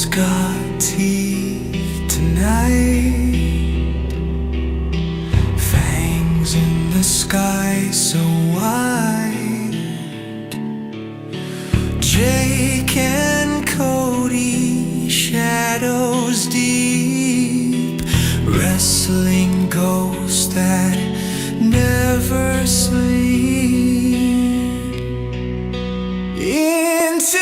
Got teeth tonight, fangs in the sky so wide. Jake and Cody, shadows deep, wrestling ghosts that never sleep. Into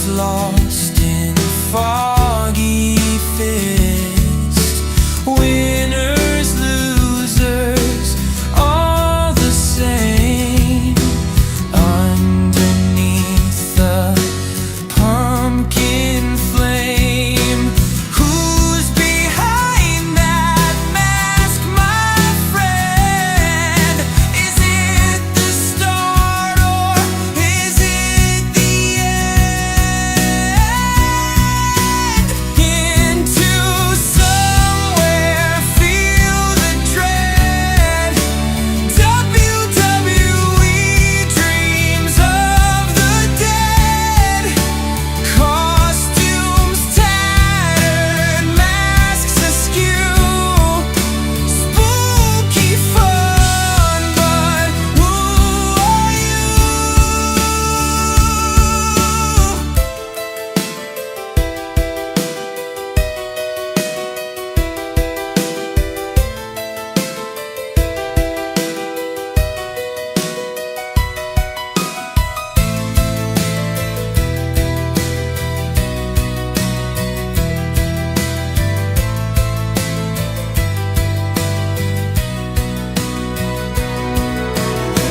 lost in foggy fist, winners, losers, all the same. Underneath the pumpkin flame, who's behind that mask, my friend? Is it the start or is it the end? Into somewhere, feel the dread. WWE, dreams of the dead. Costumes tattered, masks askew. Spooky fun, but who are you?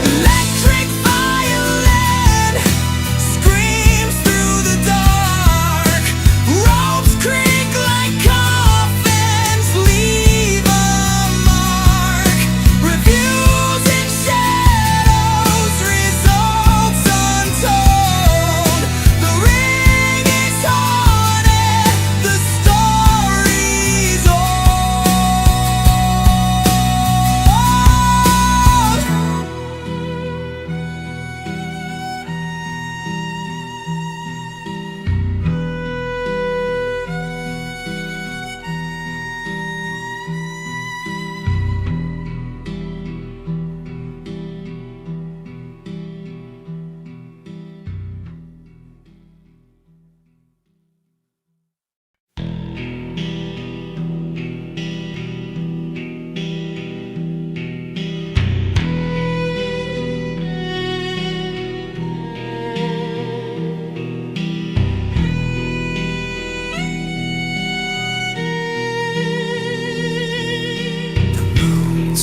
Electric violin screams through the dark. Ropes creak like coffins, leave a mark. Reviews in shadows, results untold. The ring is haunted, the story's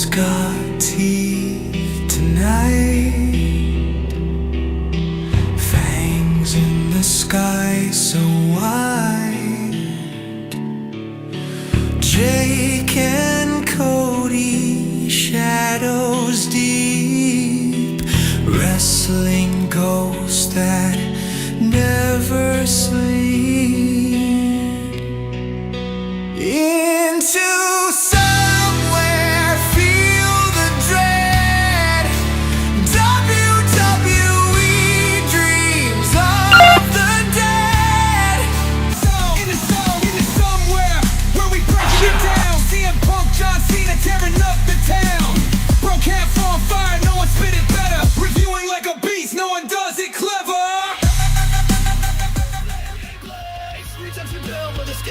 got teeth tonight, fangs in the sky so wide. Jake and Cody, shadows deep, wrestling ghosts that never sleep. Into somewhere, feel the dread. WWE, dreams of the dead. In the somewhere where we break it What's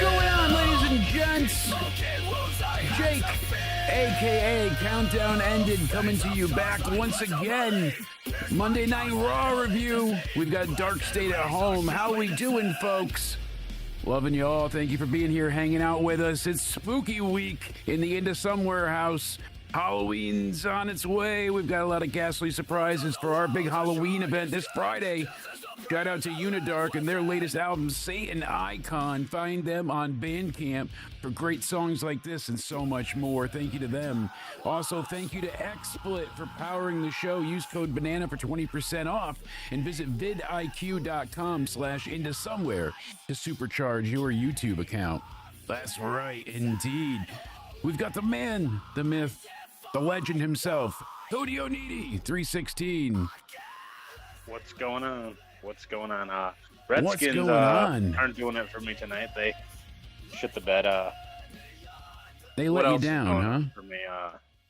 going on, ladies and gents? Jake, a.k.a. Countdown Ended, coming to you back once again. Monday Night Raw review. We've got Dark State at home. How we doing, folks? Loving you all. Thank you for being here, hanging out with us. It's spooky week in the Into Somewhere house. Halloween's on its way. We've got a lot of ghastly surprises for our big Halloween event this Friday. Shout out to Unidark and their latest album, Satan Icon. Find them on Bandcamp for great songs like this and so much more. Thank you to them. Also, thank you to XSplit for powering the show. Use code BANANA for 20% off and visit vidiq.com/intosomewhere to supercharge your YouTube account. That's right, indeed. We've got the man, the myth, the legend himself, Cody Onidi, 316. What's going on? What's going on? Redskins aren't doing it for me tonight. They shit the bed. They let you down, huh? For me,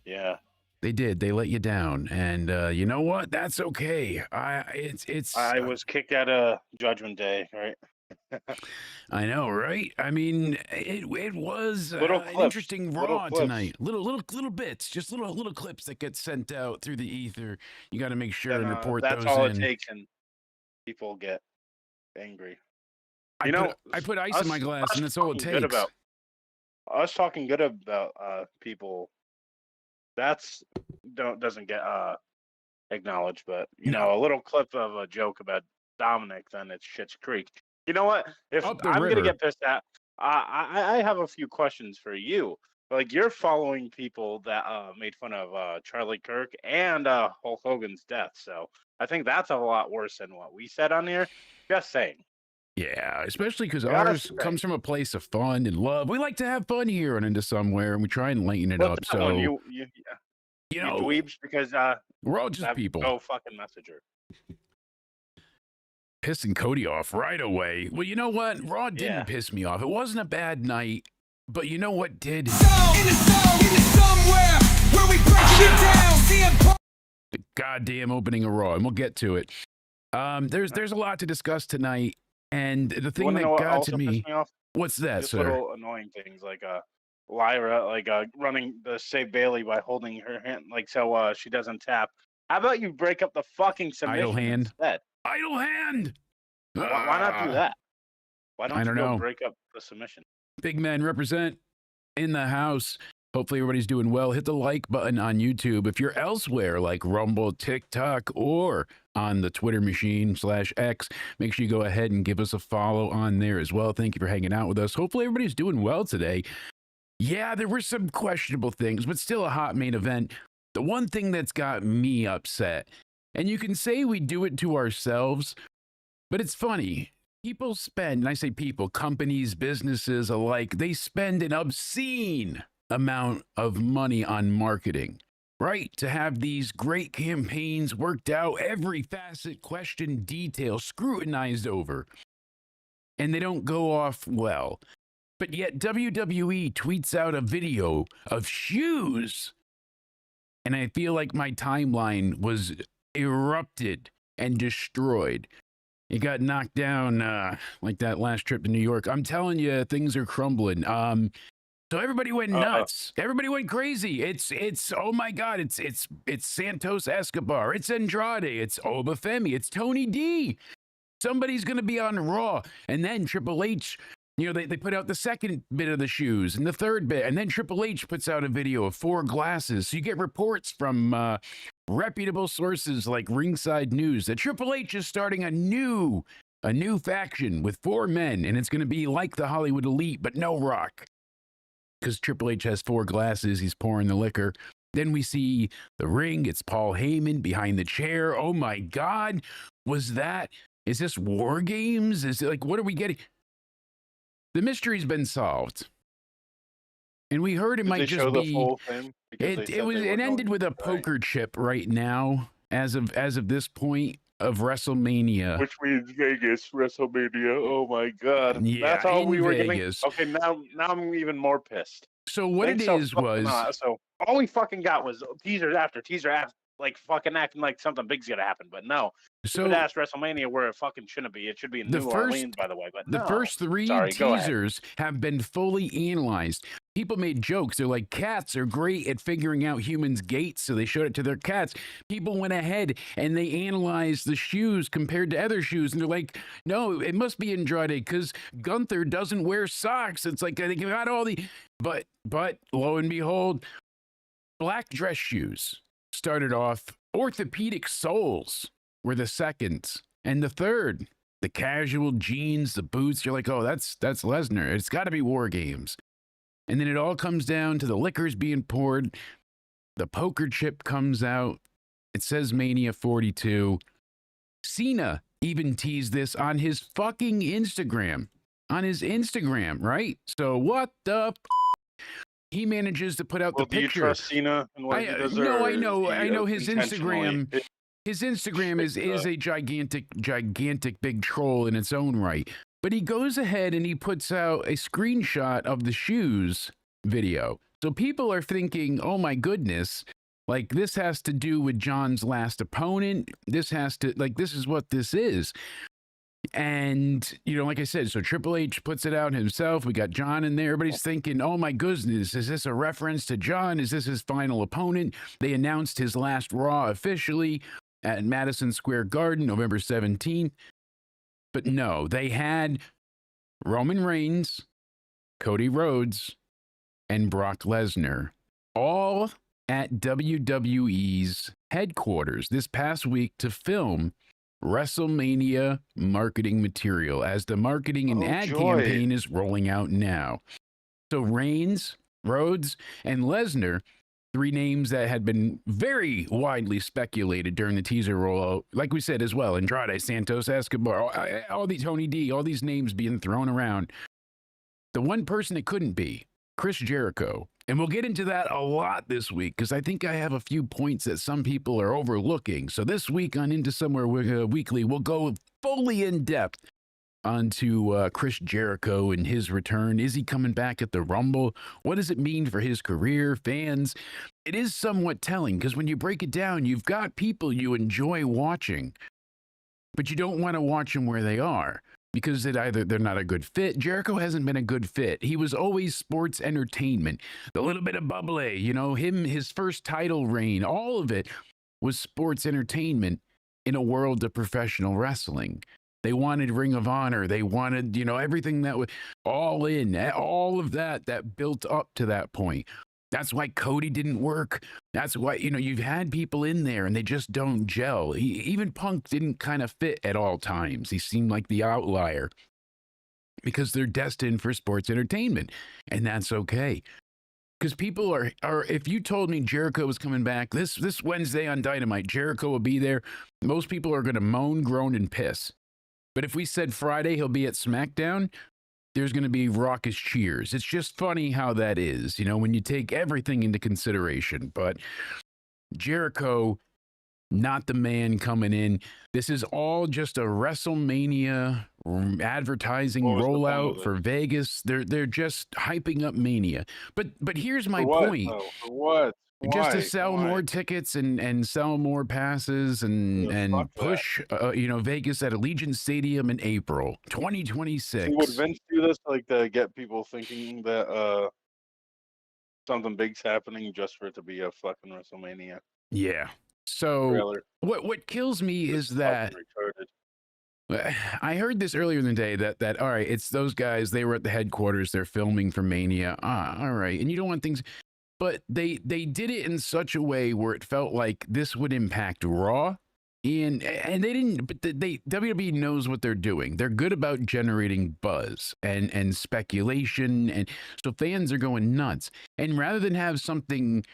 yeah. They did. They let you down, and you know what? That's okay. I was kicked out of Judgment Day, right? I know, right? I mean, it was an interesting Raw tonight. Little bits, just little clips that get sent out through the ether. You got to make sure and report those in. That's all it takes, and people get angry. I put ice in my glass, and that's all it takes. Us talking good about people, doesn't get acknowledged, but you know, a little clip of a joke about Dominic, then it's Schitt's Creek. You know what? If I'm going to get pissed at, I have a few questions for you. Like, you're following people that made fun of Charlie Kirk and Hulk Hogan's death. So I think that's a lot worse than what we said on here. Just saying. Yeah, especially because ours comes from a place of fun and love. We like to have fun here and Into Somewhere, and we try and lighten it up. So you know, dweebs, because we're all just people. Go fucking messenger. Pissing Cody off right away. Well, you know what? Raw didn't piss me off. It wasn't a bad night, but you know what did? The goddamn opening of Raw, and we'll get to it. There's a lot to discuss tonight, and the thing that got to me. What's that, just sir? Little annoying things like Lyra, running the Save Bailey by holding her hand, so she doesn't tap. How about you break up the fucking submission idle hand instead? Idle hand. Why not do that? Why don't you go break up the submission? Big men represent in the house. Hopefully everybody's doing well. Hit the like button on YouTube. If you're elsewhere like Rumble, TikTok, or on the Twitter machine /X, make sure you go ahead and give us a follow on there as well. Thank you for hanging out with us. Hopefully everybody's doing well today. Yeah, there were some questionable things, but still a hot main event. The one thing that's got me upset, and you can say we do it to ourselves, but it's funny. People spend, and I say people, companies, businesses alike, they spend an obscene amount of money on marketing, right? To have these great campaigns worked out, every facet, question, detail, scrutinized over, and they don't go off well. But yet WWE tweets out a video of shoes, and I feel like my timeline was erupted and destroyed. It got knocked down like that last trip to New York. I'm telling you, things are crumbling. So everybody went nuts. Everybody went crazy. It's oh my God, it's Santos Escobar. It's Andrade. It's Obafemi. It's Tony D. Somebody's gonna be on Raw, and then Triple H. You know, they put out the second bit of the shoes and the third bit, and then Triple H puts out a video of 4 glasses. So you get reports from reputable sources like Ringside News that Triple H is starting a new faction with 4 men, and it's going to be like the Hollywood Elite, but no Rock. Because Triple H has 4 glasses, he's pouring the liquor. Then we see the ring. It's Paul Heyman behind the chair. Oh my God, is this War Games? Is it like, what are we getting? The mystery's been solved, and we heard it might just be. It ended with a poker chip right now, as of this point of WrestleMania, which means Vegas WrestleMania. Oh my God! Yeah, that's all we were Vegas. Getting. Okay, now I'm even more pissed. So what it is was so all we fucking got was teaser after teaser after. like fucking acting like something big's gonna happen. But no, so ass WrestleMania where it fucking shouldn't be. It should be in New Orleans, by the way. But the no. first 3 Sorry, teasers have been fully analyzed. People made jokes. They're like, cats are great at figuring out humans' gaits, so they showed it to their cats. People went ahead and they analyzed the shoes compared to other shoes, and they're like, no, it must be Andrade because Gunther doesn't wear socks. It's like they got all the, but lo and behold, black dress shoes started off. Orthopedic soles were the second, and the third, the casual jeans, the boots. You're like, oh, that's Lesnar. It's got to be War Games. And then it all comes down to the liquors being poured. The poker chip comes out. It says Mania 42. Cena even teased this on his fucking Instagram. On his Instagram, right? So what the he manages to put out the picture. Do you trust Cena and what he does? No, I know his Instagram. His Instagram is a gigantic big troll in its own right. But he goes ahead and he puts out a screenshot of the shoes video. So people are thinking, oh my goodness, like this has to do with John's last opponent. This has to, like, this is what this is. And, you know, like I said, so Triple H puts it out himself. We got John in there. Everybody's thinking, oh my goodness, is this a reference to John? Is this his final opponent? They announced his last Raw officially at Madison Square Garden, November 17th. But no, they had Roman Reigns, Cody Rhodes, and Brock Lesnar all at WWE's headquarters this past week to film WrestleMania marketing material as the marketing and ad campaign is rolling out now. So Reigns, Rhodes, and Lesnar, 3 names that had been very widely speculated during the teaser rollout, like we said as well, Andrade, Santos, Escobar, all these Tony D, all these names being thrown around. The one person it couldn't be, Chris Jericho. And we'll get into that a lot this week because I think I have a few points that some people are overlooking. So this week on Into Somewhere Weekly, we'll go fully in depth onto Chris Jericho and his return. Is he coming back at the Rumble? What does it mean for his career, fans? It is somewhat telling because when you break it down, you've got people you enjoy watching, but you don't want to watch them where they are because they're not a good fit. Jericho hasn't been a good fit. He was always sports entertainment. The little bit of bubbly, you know, his first title reign, all of it was sports entertainment in a world of professional wrestling. They wanted Ring of Honor. They wanted, you know, everything that was all in, all of that built up to that point. That's why Cody didn't work. That's why, you know, you've had people in there and they just don't gel. Even Punk didn't kind of fit at all times. He seemed like the outlier because they're destined for sports entertainment. And that's okay. Because people are, if you told me Jericho was coming back this Wednesday on Dynamite, Jericho will be there, most people are going to moan, groan, and piss. But if we said Friday he'll be at SmackDown, there's going to be raucous cheers. It's just funny how that is, you know, when you take everything into consideration. But Jericho, not the man coming in. This is all just a WrestleMania advertising rollout for Vegas. They're just hyping up Mania. But here's my point. For what? Just to sell more tickets and sell more passes and push, you know, Vegas at Allegiant Stadium in April 2026. So would Vince do this like to get people thinking that something big's happening just for it to be a fucking WrestleMania? Yeah. So what kills me is that I heard this earlier in the day that all right, it's those guys. They were at the headquarters. They're filming for Mania. All right, and you don't want things. But they did it in such a way where it felt like this would impact Raw, and they didn't. But WWE knows what they're doing. They're good about generating buzz and speculation, and so fans are going nuts. And rather than have something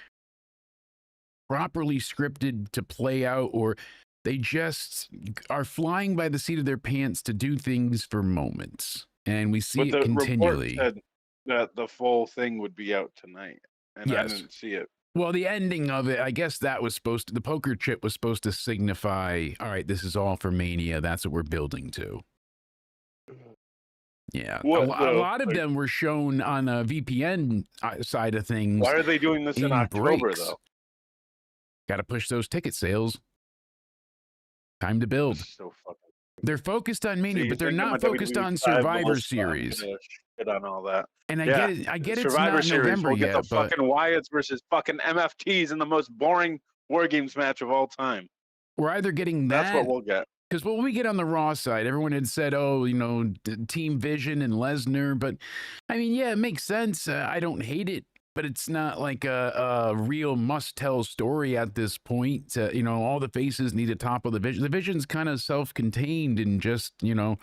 properly scripted to play out, or they just are flying by the seat of their pants to do things for moments, and we see it continually. Report said that the full thing would be out tonight. And yes. I didn't see it. Well, the ending of it, I guess that was the poker chip was supposed to signify, all right, this is all for Mania. That's what we're building to. Yeah. A lot of them were shown on a VPN side of things. Why are they doing this in October, though? Got to push those ticket sales. Time to build. So fucking. They're focused on Mania, So but they're not focused on Survivor Series. Shit on all that. And I get it. I get it's Survivor not Series. November We'll get yet, the fucking Wyatts versus fucking MFTs in the most boring War Games match of all time. We're either getting that. That's what we'll get. Because what we get on the Raw side, everyone had said, oh, you know, Team Vision and Lesnar. But I mean, yeah, it makes sense. I don't hate it. But it's not like a real must-tell story at this point. You know, all the faces need to topple the Vision. The Vision's kind of self-contained and just, you know,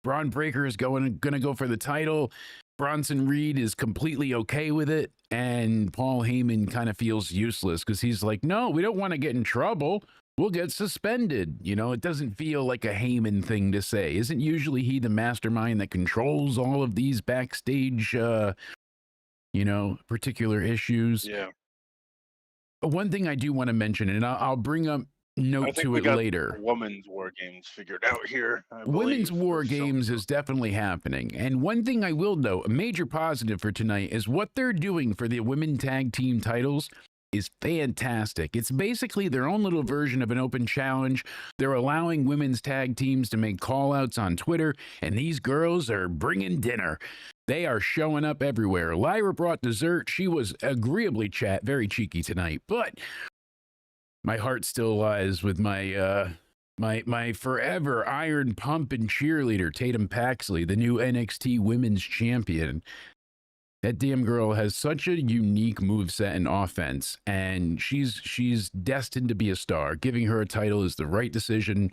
Braun Breaker is going to go for the title. Bronson Reed is completely okay with it. And Paul Heyman kind of feels useless because he's like, no, we don't want to get in trouble. We'll get suspended. You know, it doesn't feel like a Heyman thing to say. Isn't usually he the mastermind that controls all of these backstage you know, particular issues? Yeah. One thing I do want to mention, and I'll bring up note to it later. Women's War Games figured out here. Women's War Games is definitely happening. And one thing I will note, a major positive for tonight, is what they're doing for the women tag team titles is fantastic. It's basically their own little version of an open challenge. They're allowing women's tag teams to make call-outs on Twitter, and these girls are bringing dinner. They are showing up everywhere. Lyra brought dessert. She was agreeably very cheeky tonight, but my heart still lies with my my forever iron pump and cheerleader, Tatum Paxley, the new NXT Women's Champion. That damn girl has such a unique moveset and offense, and she's destined to be a star. Giving her a title is the right decision.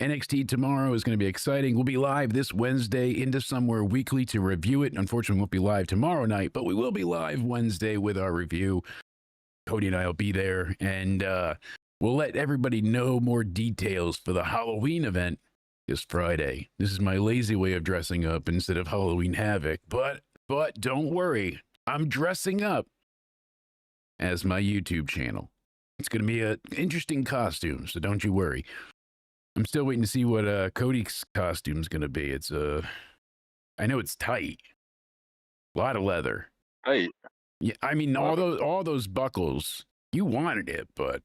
NXT tomorrow is going to be exciting. We'll be live this Wednesday into Somewhere Weekly to review it. Unfortunately, we won't be live tomorrow night, but we will be live Wednesday with our review. Cody and I will be there, and we'll let everybody know more details for the Halloween event this Friday. This is my lazy way of dressing up instead of Halloween Havoc, but don't worry, I'm dressing up as my YouTube channel. It's going to be an interesting costume, so don't you worry. I'm still waiting to see what Cody's costume is going to be. It's I know it's tight, a lot of leather. Tight. Yeah, I mean all those buckles. You wanted it, but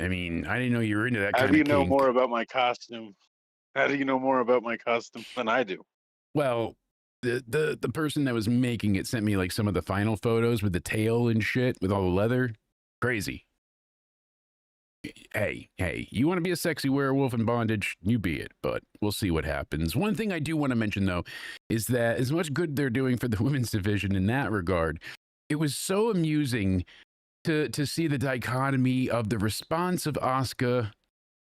I mean, I didn't know you were into that. How kind do you of know kink. more about my costume? How do you know more about my costume than I do? Well, the person that was making it sent me like some of the final photos with the tail and shit with all the leather. Crazy. Hey, you want to be a sexy werewolf in bondage? You be it, but we'll see what happens. One thing I do want to mention, though, is that as much good they're doing for the women's division in that regard, it was so amusing to see the dichotomy of the response of Asuka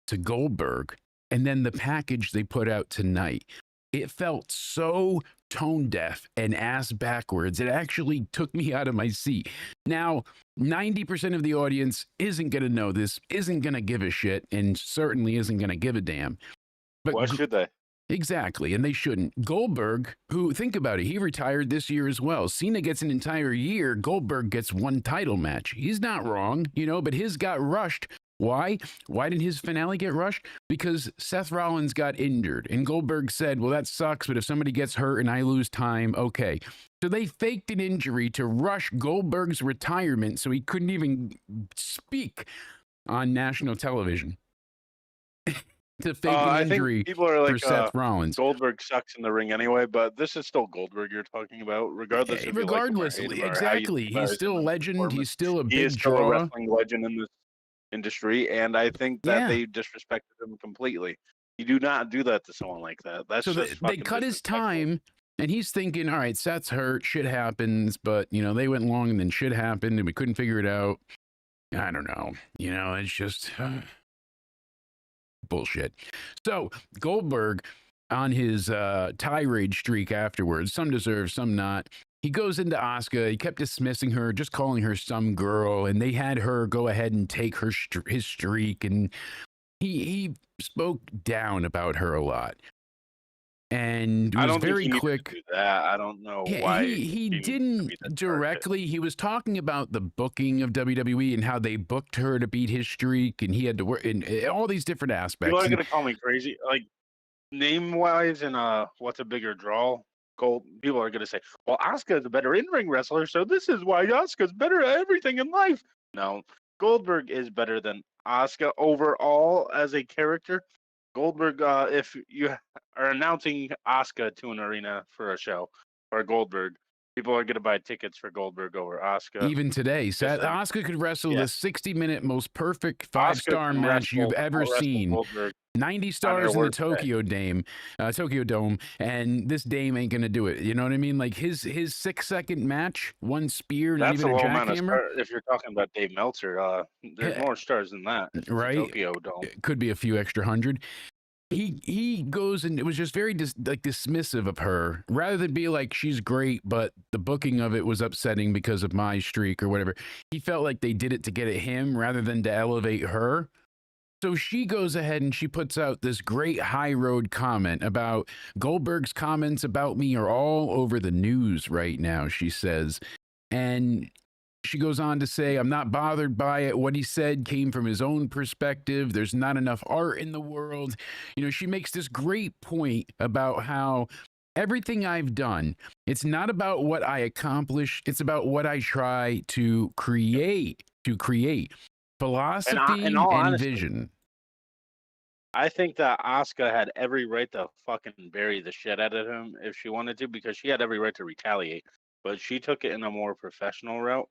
to Goldberg and then the package they put out tonight. It felt so tone deaf and ass backwards. It actually took me out of my seat. Now, 90% of the audience isn't going to know this, isn't going to give a shit, and certainly isn't going to give a damn. But why should they? Exactly, and they shouldn't. Goldberg, who, think about it, he retired this year as well. Cena gets an entire year. Goldberg gets one title match. He's not wrong, you know, but his got rushed. Why? Why did his finale get rushed? Because Seth Rollins got injured. And Goldberg said, well, that sucks, but if somebody gets hurt and I lose time, okay. So they faked an injury to rush Goldberg's retirement so he couldn't even speak on national television. To fake an injury people are like, for Seth Rollins. Goldberg sucks in the ring anyway, but this is still Goldberg you're talking about, regardless of regardless, you like him or exactly. He's still a legend. He's still a big still draw. a wrestling legend in this industry, and I think that they disrespected him completely. You do not do that to someone like that. That's so just they cut his time, and he's thinking, all right, Seth's hurt, shit happens, but you know, they went long and then shit happened and we couldn't figure it out. I don't know. You know, it's just bullshit. So Goldberg, on his tirade streak afterwards, some deserve, some not, he goes into Asuka. He kept dismissing her, just calling her some girl, and they had her go ahead and take her his streak, and he spoke down about her a lot. And it was very quick. Do that. I don't know why. He didn't directly. He was talking about the booking of WWE and how they booked her to beat his streak, and he had to work in all these different aspects. People are going to call me crazy. Like, name-wise and what's a bigger draw? People are going to say, well, Asuka is a better in-ring wrestler, so this is why Asuka's better at everything in life. No, Goldberg is better than Asuka overall as a character. Goldberg, if you are announcing Asuka to an arena for a show or Goldberg, people are going to buy tickets for Goldberg over Asuka. Even today, Asuka could wrestle the 60-minute most perfect 5-star match you've ever seen. Goldberg 90 stars in the Tokyo Dome, and this Dame ain't gonna do it. You know what I mean? Like his 6-second match, one spear, not even a jackhammer. If you're talking about Dave Meltzer, there's more stars than that. Right? Tokyo Dome. It could be a few extra hundred. He goes, and it was just very dismissive of her, rather than be like, she's great, but the booking of it was upsetting because of my streak or whatever. He felt like they did it to get at him rather than to elevate her. So she goes ahead and she puts out this great high road comment about Goldberg's comments about me are all over the news right now, she says. And she goes on to say, I'm not bothered by it. What he said came from his own perspective. There's not enough art in the world. You know, she makes this great point about how everything I've done, it's not about what I accomplish. It's about what I try to create. Philosophy and honesty, vision. I think that Asuka had every right to fucking bury the shit out of him if she wanted to, because she had every right to retaliate. But she took it in a more professional route.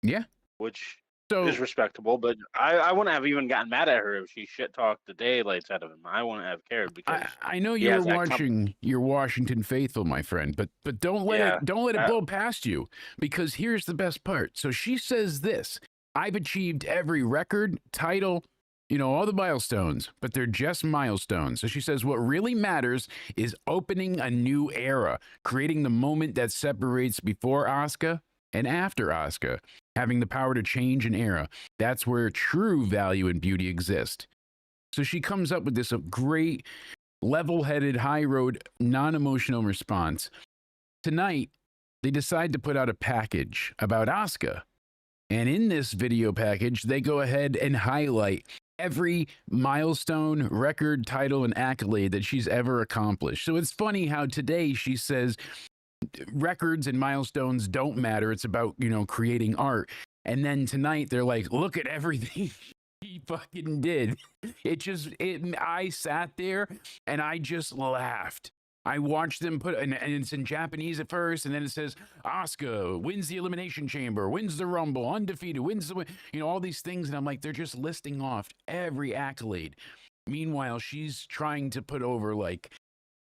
Yeah. Which is respectable, but I wouldn't have even gotten mad at her if she shit talked the daylights out of him. I wouldn't have cared, because I know you're watching your Washington faithful, my friend, but don't let it blow past you, because here's the best part. So she says this: I've achieved every record, title, you know, all the milestones, but they're just milestones. So she says, what really matters is opening a new era, creating the moment that separates before Asuka and after Asuka, having the power to change an era. That's where true value and beauty exist. So she comes up with this great, level-headed, high road, non-emotional response. Tonight, they decide to put out a package about Asuka. And in this video package, they go ahead and highlight every milestone, record, title, and accolade that she's ever accomplished. So it's funny how today she says records and milestones don't matter. It's about, you know, creating art. And then tonight they're like, look at everything he fucking did. I sat there and I just laughed. I watched them put, and it's in Japanese at first, and then it says, Asuka wins the Elimination Chamber, wins the Rumble, undefeated, wins the, you know, all these things. And I'm like, they're just listing off every accolade. Meanwhile, she's trying to put over, like,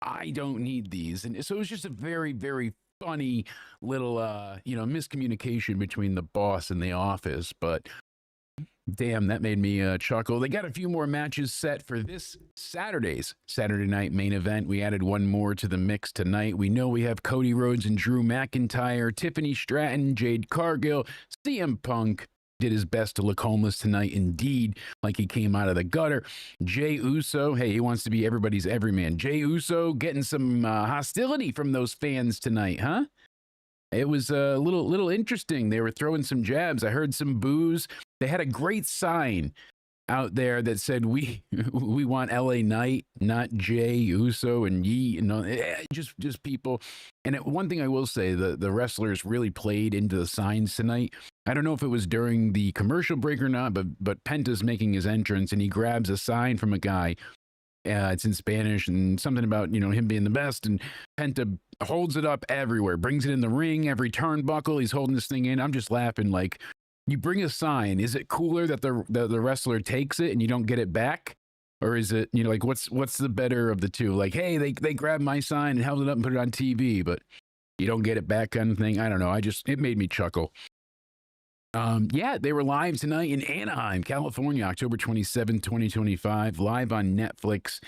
I don't need these. And so it was just a very, very funny little, you know, miscommunication between the boss and the office. But damn, that made me chuckle. They got a few more matches set for this Saturday night main event. We added one more to the mix tonight. We know we have Cody Rhodes and Drew McIntyre, Tiffany Stratton, Jade Cargill, CM Punk did his best to look homeless tonight, indeed, like he came out of the gutter. Jey Uso, hey, he wants to be everybody's everyman. Jey Uso getting some hostility from those fans tonight, huh? It was a little interesting. They were throwing some jabs. I heard some boos. They had a great sign out there that said, we want LA Knight, not Jey Uso and Yee, you know, just people. And one thing I will say, the wrestlers really played into the signs tonight. I don't know if it was during the commercial break or not, but Penta's making his entrance and he grabs a sign from a guy. It's in Spanish and something about, you know, him being the best, and Penta holds it up everywhere, brings it in the ring, every turnbuckle, he's holding this thing in. I'm just laughing, like, you bring a sign, is it cooler that the wrestler takes it and you don't get it back? Or is it, you know, like, what's the better of the two? Like, hey, they grabbed my sign and held it up and put it on TV, but you don't get it back kind of thing. I don't know. It made me chuckle. Yeah, they were live tonight in Anaheim, California, October 27, 2025, live on Netflix.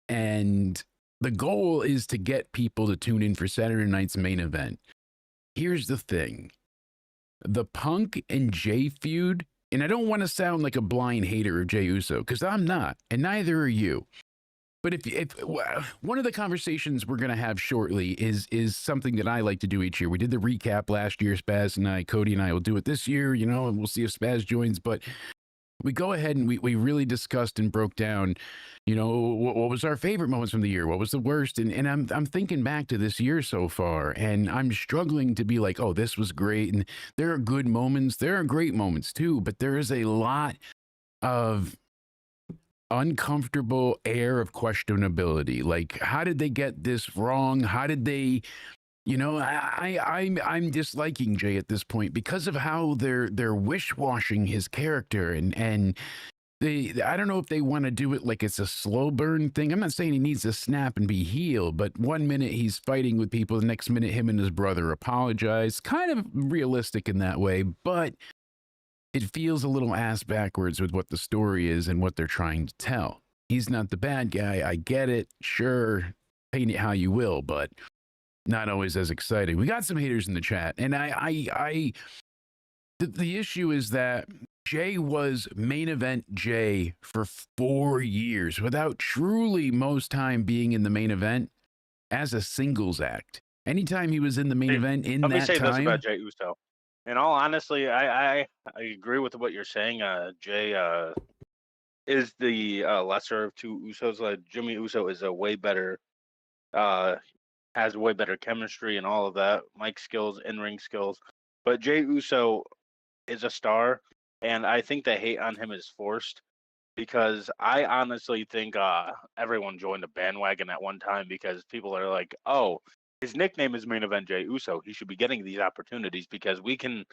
And the goal is to get people to tune in for Saturday night's main event. Here's the thing. The Punk and Jey feud, and I don't want to sound like a blind hater of Jey Uso, because I'm not, and neither are you. But if one of the conversations we're going to have shortly is something that I like to do each year. We did the recap last year, Spaz and I, Cody and I will do it this year, you know, and we'll see if Spaz joins. But we go ahead and we really discussed and broke down, you know, what was our favorite moments from the year, what was the worst, and I'm thinking back to this year so far, and I'm struggling to be like, oh, this was great, and there are good moments, there are great moments too, but there is a lot of uncomfortable air of questionability. Like, how did they get this wrong? How did they, you know, I'm disliking Jay at this point because of how they're wish-washing his character, and I don't know if they want to do it like it's a slow burn thing. I'm not saying he needs to snap and be healed, but one minute he's fighting with people, the next minute him and his brother apologize. Kind of realistic in that way, but it feels a little ass backwards with what the story is and what they're trying to tell. He's not the bad guy. I get it. Sure, paint it how you will, but not always as exciting. We got some haters in the chat, and the issue is that Jay was main event Jay for 4 years without truly most time being in the main event as a singles act. Anytime he was in the main event in that time. Let me say this about Jay Uso. In all honesty, I agree with what you're saying. Jay is the lesser of two Usos. Jimmy Uso is a way better, has way better chemistry and all of that, mic skills, in-ring skills. But Jay Uso is a star, and I think the hate on him is forced because I honestly think everyone joined a bandwagon at one time because people are like, oh, his nickname is Main Event Jay Uso. He should be getting these opportunities because we can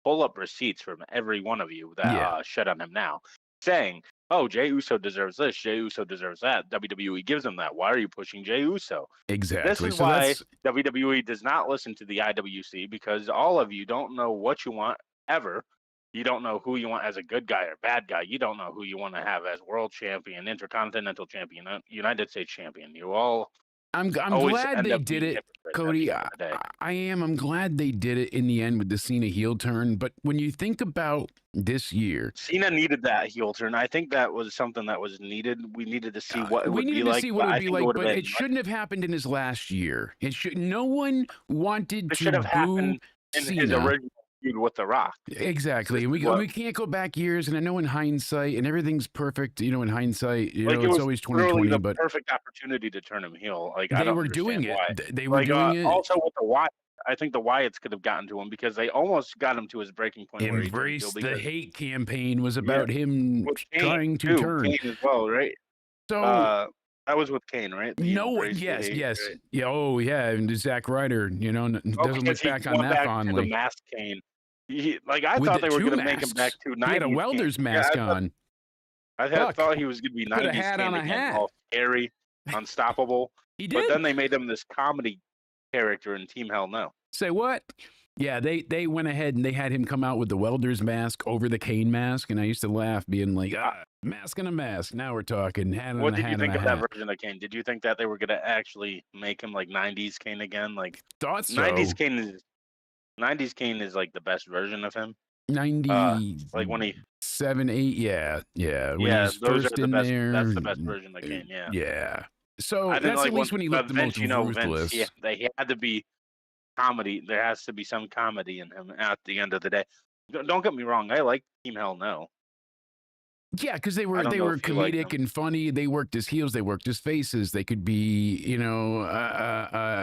pull up receipts from every one of you that shed on him now, saying, oh, Jay Uso deserves this, Jay Uso deserves that. WWE gives him that. Why are you pushing Jay Uso? Exactly. This is why WWE does not listen to the IWC, because all of you don't know what you want ever. You don't know who you want as a good guy or bad guy. You don't know who you want to have as world champion, intercontinental champion, United States champion. You all I'm glad they did it, Cody. I am. I'm glad they did it in the end with the Cena heel turn. But when you think about this year, Cena needed that heel turn. I think that was something that was needed. We needed to see what it would be like. We needed to see what it would be like, but it shouldn't have happened in his last year. It should. No one wanted to should have happened in Cena. His original feud with The Rock. Exactly. We can't go back years, and I know in hindsight, and everything's perfect. You know, in hindsight, you know, it's always 2020. But perfect opportunity to turn him heel. Like they were doing it. They were doing it. Also with the Wyatt, I think the Wyatts could have gotten to him because they almost got him to his breaking point. Embrace the Hate campaign was about him trying to turn. Kane as well, right? So that was with Kane, right? Yes. Right? Yeah. Oh, yeah. And Zack Ryder, you know, doesn't look back on that fondly. The mask Kane. I thought they were going to make him back to 90s. He had a welder's mask on. I thought he was going to be 90s hat on a hat. All scary, unstoppable. He did. But then they made him this comedy character in Team Hell No. Say what? Yeah, they went ahead and they had him come out with the welder's mask over the Kane mask, and I used to laugh, being like, mask and a mask. Now we're talking hat on a hat. What did you think of that version of Kane? Did you think that they were going to actually make him like 90s Kane again? Like, thought so. 90s Kane is like the best version of him. 90, like when he 7, 8, yeah. When those are the best. That's the best version of Kane. Yeah. So that's at least when he looked the most ruthless. Vince, they had to be comedy. There has to be some comedy in him at the end of the day. Don't get me wrong. I like Team Hell No. Yeah, because they were comedic and funny. They worked as heels. They worked as faces. They could be, you know,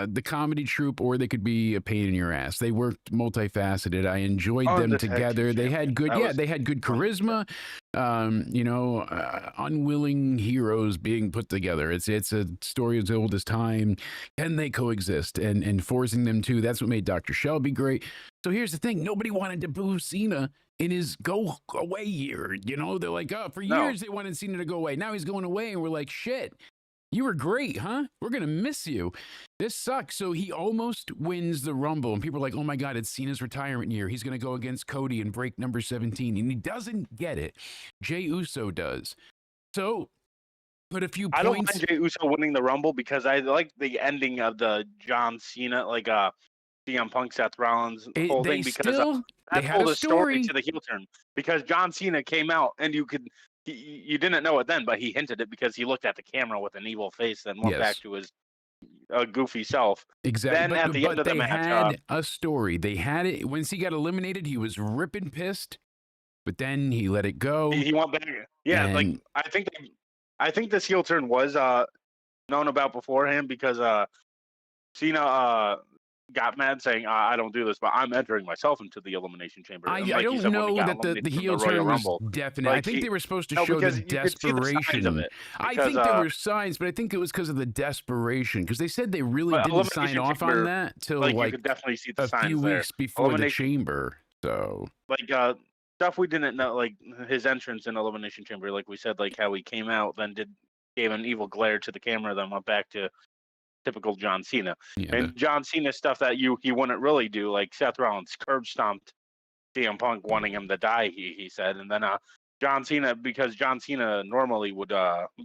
the comedy troupe, or they could be a pain in your ass. They worked multifaceted. I enjoyed them together. They had good, they had good charisma. You know, unwilling heroes being put together. It's a story as old as time. Can they coexist? And forcing them to. That's what made Dr. Shelby great. So here's the thing: nobody wanted to boo Cena in his go away year. You know, they're like, oh, for years they wanted Cena to go away. Now he's going away, and we're like, shit, you were great, huh? We're gonna miss you. This sucks. So he almost wins the Rumble, and people are like, oh my God, it's Cena's retirement year. He's gonna go against Cody and break number 17, and he doesn't get it. Jay Uso does. So put a few points. I don't mind Jay Uso winning the Rumble because I like the ending of the John Cena, like CM Punk, Seth Rollins whole thing, because that told a story to the heel turn. Because John Cena came out, and you didn't know it then, but he hinted it because he looked at the camera with an evil face, then went back to his goofy self. Exactly. Then at the end of the match, had a story. They had it. Once he got eliminated, he was ripping pissed. but then he let it go. He went back. Yeah, like I think this heel turn was known about beforehand because Cena got mad saying, "I don't do this, but I'm entering myself into the Elimination Chamber." And I like don't know that the from heel Royal turn was Rumble, definite. I like think they were supposed to no, show the because you could see the signs of desperation. it. I Because think there were signs, but I think it was because of the desperation. Because they said they really but didn't sign Elimination off on Chamber, that till like you like could definitely see the a few signs there. weeks before the Elimination, chamber. So like stuff we didn't know, like his entrance in Elimination Chamber, like we said, like how he came out, then gave an evil glare to the camera, then went back to typical John Cena. yeah, And John Cena stuff that he wouldn't really do, like Seth Rollins curb stomped CM Punk, wanting him to die. He said, and then John Cena, because John Cena normally would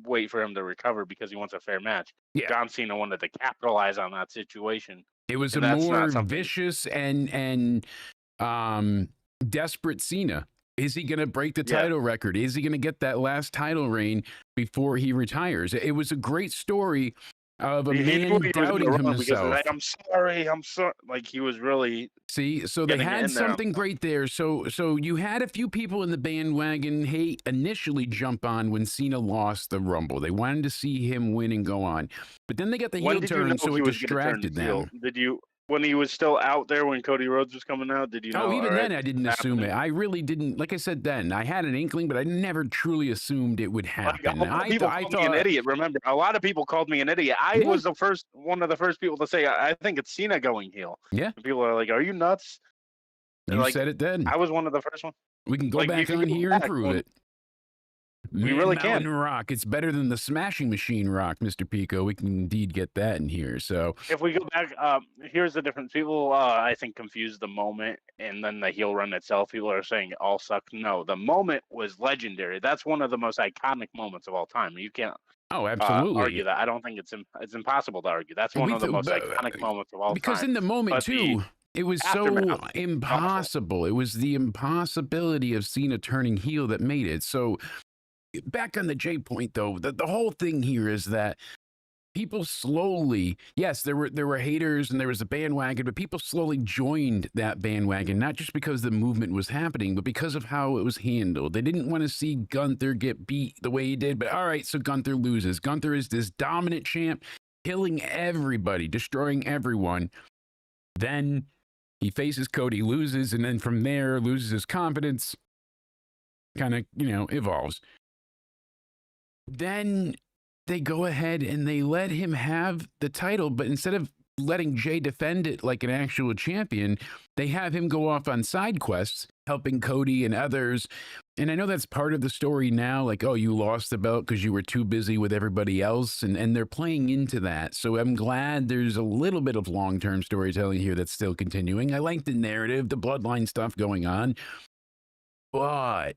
wait for him to recover because he wants a fair match. yeah. John Cena wanted to capitalize on that situation. It was a And that's more not something. vicious and desperate Cena. Is he going to break the title record? Is he going to get that last title reign before he retires? It was a great story of a man doubting himself. Like, I'm sorry. Like he was really. See, so they had something great there. So you had a few people in the bandwagon, initially jump on when Cena lost the Rumble. They wanted to see him win and go on. But then they got the heel turn, so it distracted them. Did you, when he was still out there when Cody Rhodes was coming out, did you know? Oh, even then I didn't assume it. I really didn't. Like I said then, I had an inkling, but I never truly assumed it would happen. Like, people called me an idiot. Remember, a lot of people called me an idiot. I was one of the first people to say, I think it's Cena going heel. Yeah. And people are like, are you nuts? You said it then. I was one of the first ones. We can go back on here and prove it. We really can. Rock. It's better than the Smashing Machine Rock, Mr. Pico. We can indeed get that in here. So if we go back, here's the difference. People, I think, confuse the moment and then the heel run itself. People are saying it all sucked. No, the moment was legendary. That's one of the most iconic moments of all time. You can't. Oh, absolutely. Argue that. I don't think it's impossible to argue. That's one of the most iconic moments of all time. Because in the moment too. It was so impossible. It was the impossibility of Cena turning heel that made it. So back on the J point, though, the whole thing here is that people slowly, yes, there were haters and there was a bandwagon, but people slowly joined that bandwagon, not just because the movement was happening, but because of how it was handled. They didn't want to see Gunther get beat the way he did, but all right, so Gunther loses. Gunther is this dominant champ, killing everybody, destroying everyone. Then he faces Cody, loses, and then from there loses his confidence, kind of, evolves. Then they go ahead and they let him have the title, but instead of letting Jay defend it like an actual champion, they have him go off on side quests, helping Cody and others. And I know that's part of the story now, like, oh, you lost the belt because you were too busy with everybody else, and they're playing into that. So I'm glad there's a little bit of long-term storytelling here that's still continuing. I like the narrative, the bloodline stuff going on, but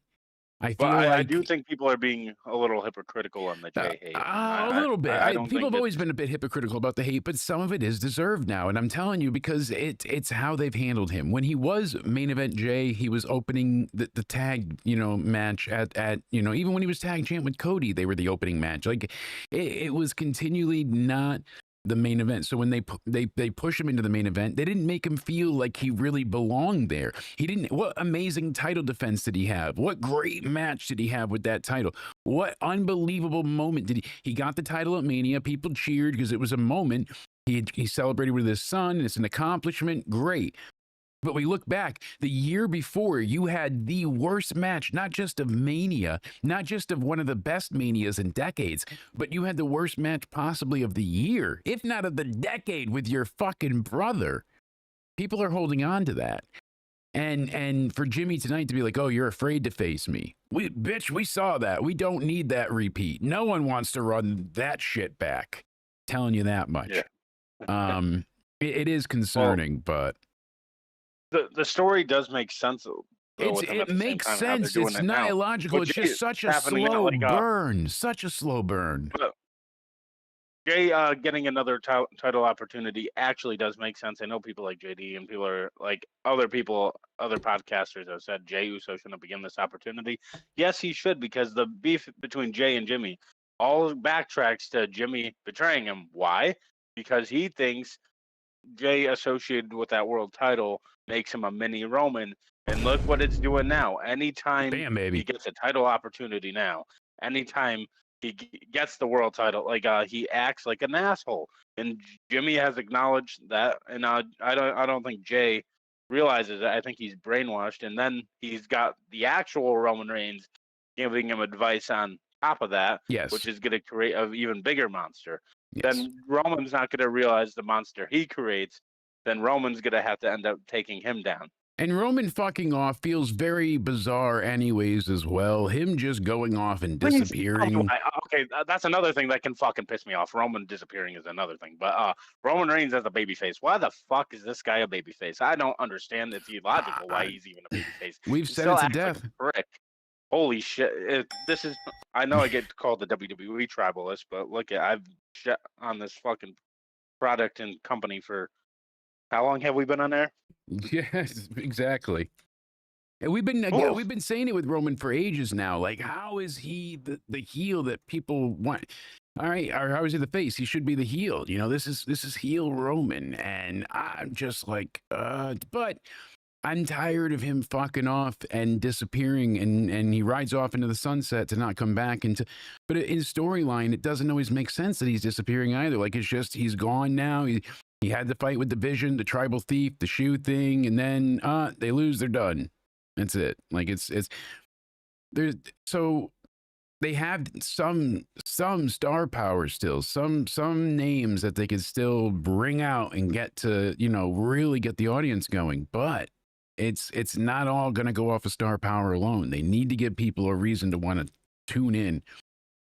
I feel like I do think people are being a little hypocritical on the Jay hate. A little bit. People have always been a bit hypocritical about the hate, but some of it is deserved now. And I'm telling you, because it's how they've handled him. When he was main event Jay, he was opening the tag, match at even when he was tag champ with Cody, they were the opening match. Like it was continually not the main event. So when they push him into the main event, they didn't make him feel like he really belonged there. He didn't. What amazing title defense did he have? What great match did he have with that title? What unbelievable moment did he got the title at Mania. People cheered because it was a moment. He celebrated with his son. It's an accomplishment. Great. But we look back, the year before, you had the worst match, not just of Mania, not just of one of the best Manias in decades, but you had the worst match possibly of the year, if not of the decade, with your fucking brother. People are holding on to that. And for Jimmy tonight to be like, oh, you're afraid to face me. We saw that. We don't need that repeat. No one wants to run that shit back. Telling you that much. Yeah. It is concerning, but... The story does make sense. It makes sense. It's not illogical. It's just such a slow burn. Such a slow burn. Jay getting another title opportunity actually does make sense. I know people like JD and people are like other podcasters have said Jay Uso shouldn't begin this opportunity. Yes, he should, because the beef between Jay and Jimmy all backtracks to Jimmy betraying him. Why? Because he thinks Jay associated with that world title makes him a mini Roman, and look what it's doing now. Anytime he gets a title opportunity now, anytime he gets the world title, like he acts like an asshole, and Jimmy has acknowledged that, and I don't think Jay realizes it. I think he's brainwashed, and then he's got the actual Roman Reigns giving him advice on top of that, which is going to create an even bigger monster. Then Roman's not going to realize the monster he creates. Then Roman's going to have to end up taking him down. And Roman fucking off feels very bizarre anyways as well. Him just going off and disappearing. Okay, that's another thing that can fucking piss me off. Roman disappearing is another thing. But Roman Reigns as a babyface. Why the fuck is this guy a babyface? I don't understand. It's illogical why he's even a babyface. We've said it to death. Like holy shit. This is, I know I get called the WWE tribalist, but look, I've shit on this fucking product and company for, how long have we been on there? Yes, exactly. And we've been saying it with Roman for ages now. Like, how is he the heel that people want? All right, or how is he the face? He should be the heel. You know, this is heel Roman, and I'm just like, but I'm tired of him fucking off and disappearing, and he rides off into the sunset to not come back into. But in storyline, it doesn't always make sense that he's disappearing either. Like, it's just he's gone now. He had the fight with the Vision, the tribal thief, the shoe thing, and then they lose, they're done. That's it. Like it's there's so they have some star power still, some names that they can still bring out and get to, you know, really get the audience going. But it's not all gonna go off of star power alone. They need to give people a reason to want to tune in.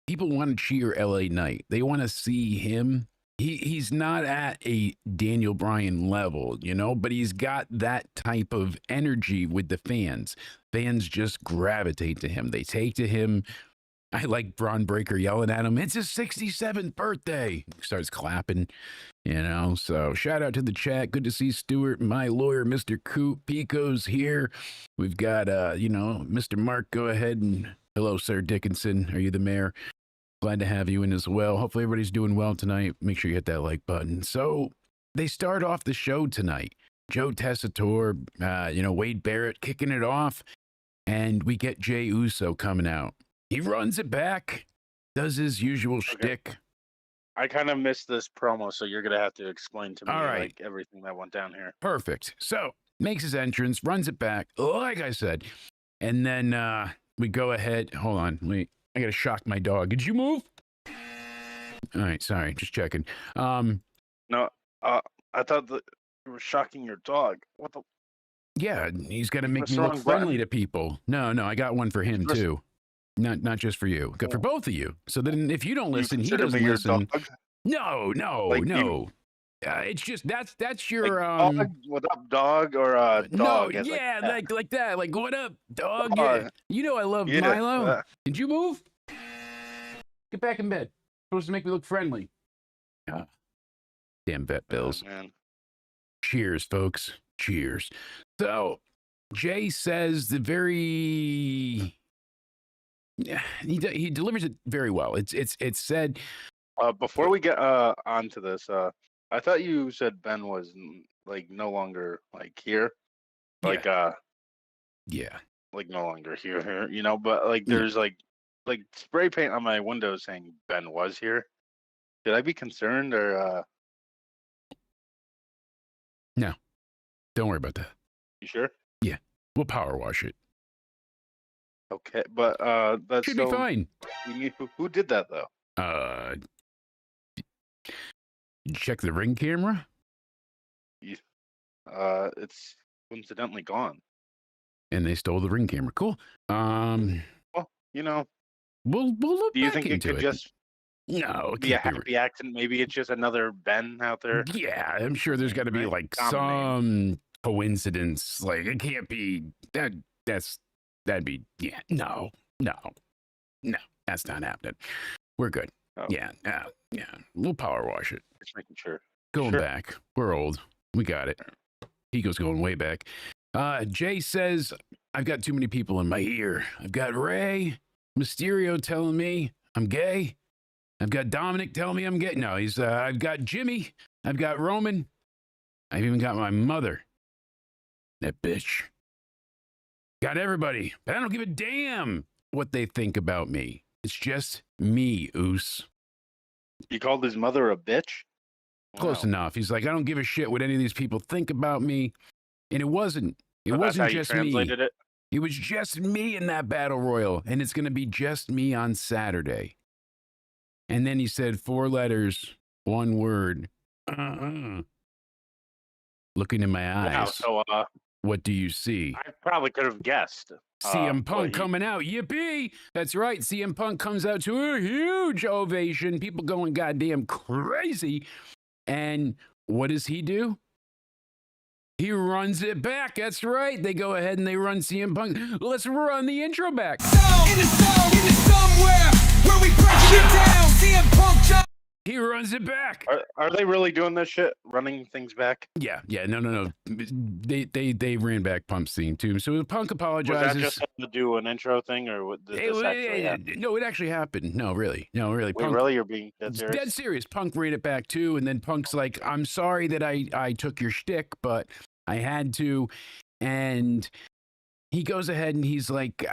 People want to cheer LA Knight. They want to see him. He's not at a Daniel Bryan level, you know, but he's got that type of energy with the fans. Fans just gravitate to him. They take to him. I like Braun Breaker yelling at him, "It's his 67th birthday." He starts clapping, you know. So shout out to the chat. Good to see Stuart, my lawyer, Mr. Coop. Pico's here. We've got, you know, Mr. Mark. Go ahead and hello, Sir Dickinson. Are you the mayor? Glad to have you in as well. Hopefully everybody's doing well tonight. Make sure you hit that like button. So they start off the show tonight. Joe Tessitore, you know, Wade Barrett kicking it off. And we get Jey Uso coming out. He runs it back, does his usual shtick. I kind of missed this promo, so you're going to have to explain to me like everything that went down here. Perfect. So makes his entrance, runs it back, like I said. And then we go ahead. Hold on. Wait. I gotta shock my dog. Did you move? All right, sorry, just checking. No, I thought that you were shocking your dog. What the? Yeah, he's got to make me look friendly to people. No, I got one for him too. Not just for you. Good for both of you. So then, if you don't listen, he doesn't listen. No. Like it's just that's your like, what up, dog, or dog? No, yeah, like that. Like, what up, dog? Yeah. You know I love Milo. Did you move? Get back in bed. Supposed to make me look friendly. Damn vet bills. Man. Cheers, folks. Cheers. So Jay says the very he delivers it very well. It's said. Before we get onto this, I thought you said Ben was like no longer like here, like like no longer here, you know. But like there's like spray paint on my window saying Ben was here. Should I be concerned or? No, don't worry about that. You sure? Yeah, we'll power wash it. Okay, but that should be fine. Who did that though? Check the ring camera. It's coincidentally gone. And they stole the ring camera. Cool. Well, you know, we'll look. Do you think it could just be a happy accident? Maybe it's just another Ben out there. Yeah, I'm sure there's got to be like some coincidence. Like it can't be that. That'd be no. That's not happening. We're good. Oh. Yeah. We'll power wash it. Just making sure. Going back. We're old. We got it. Pico's going way back. Jay says, I've got too many people in my ear. I've got Ray Mysterio telling me I'm gay. I've got Dominic telling me I'm gay. No, I've got Jimmy. I've got Roman. I've even got my mother. That bitch. Got everybody. But I don't give a damn what they think about me. It's just me, Oos. He called his mother a bitch? Close enough. He's like, I don't give a shit what any of these people think about me. And it wasn't just me. It was just me in that battle royal. And it's going to be just me on Saturday. And then he said 4 letters, 1 word. Looking in my eyes. Wow, so, what do you see? I probably could have guessed. CM Punk coming out. Yippee! That's right. CM Punk comes out to a huge ovation. People going goddamn crazy. And what does he do? He runs it back. That's right. They go ahead and they run CM Punk. Let's run the intro back. Somewhere where we break it down. CM Punk. He runs it back. Are they really doing this shit? Running things back? Yeah. No. They ran back Punk's theme too. So Punk apologizes. Was that just to do an intro thing, or what? Did this actually happen? No, it actually happened. No, really. Wait, Punk, really? You're being dead serious? Dead serious. Punk ran it back too, and then Punk's like, "I'm sorry that I took your shtick, but I had to." And he goes ahead and he's like,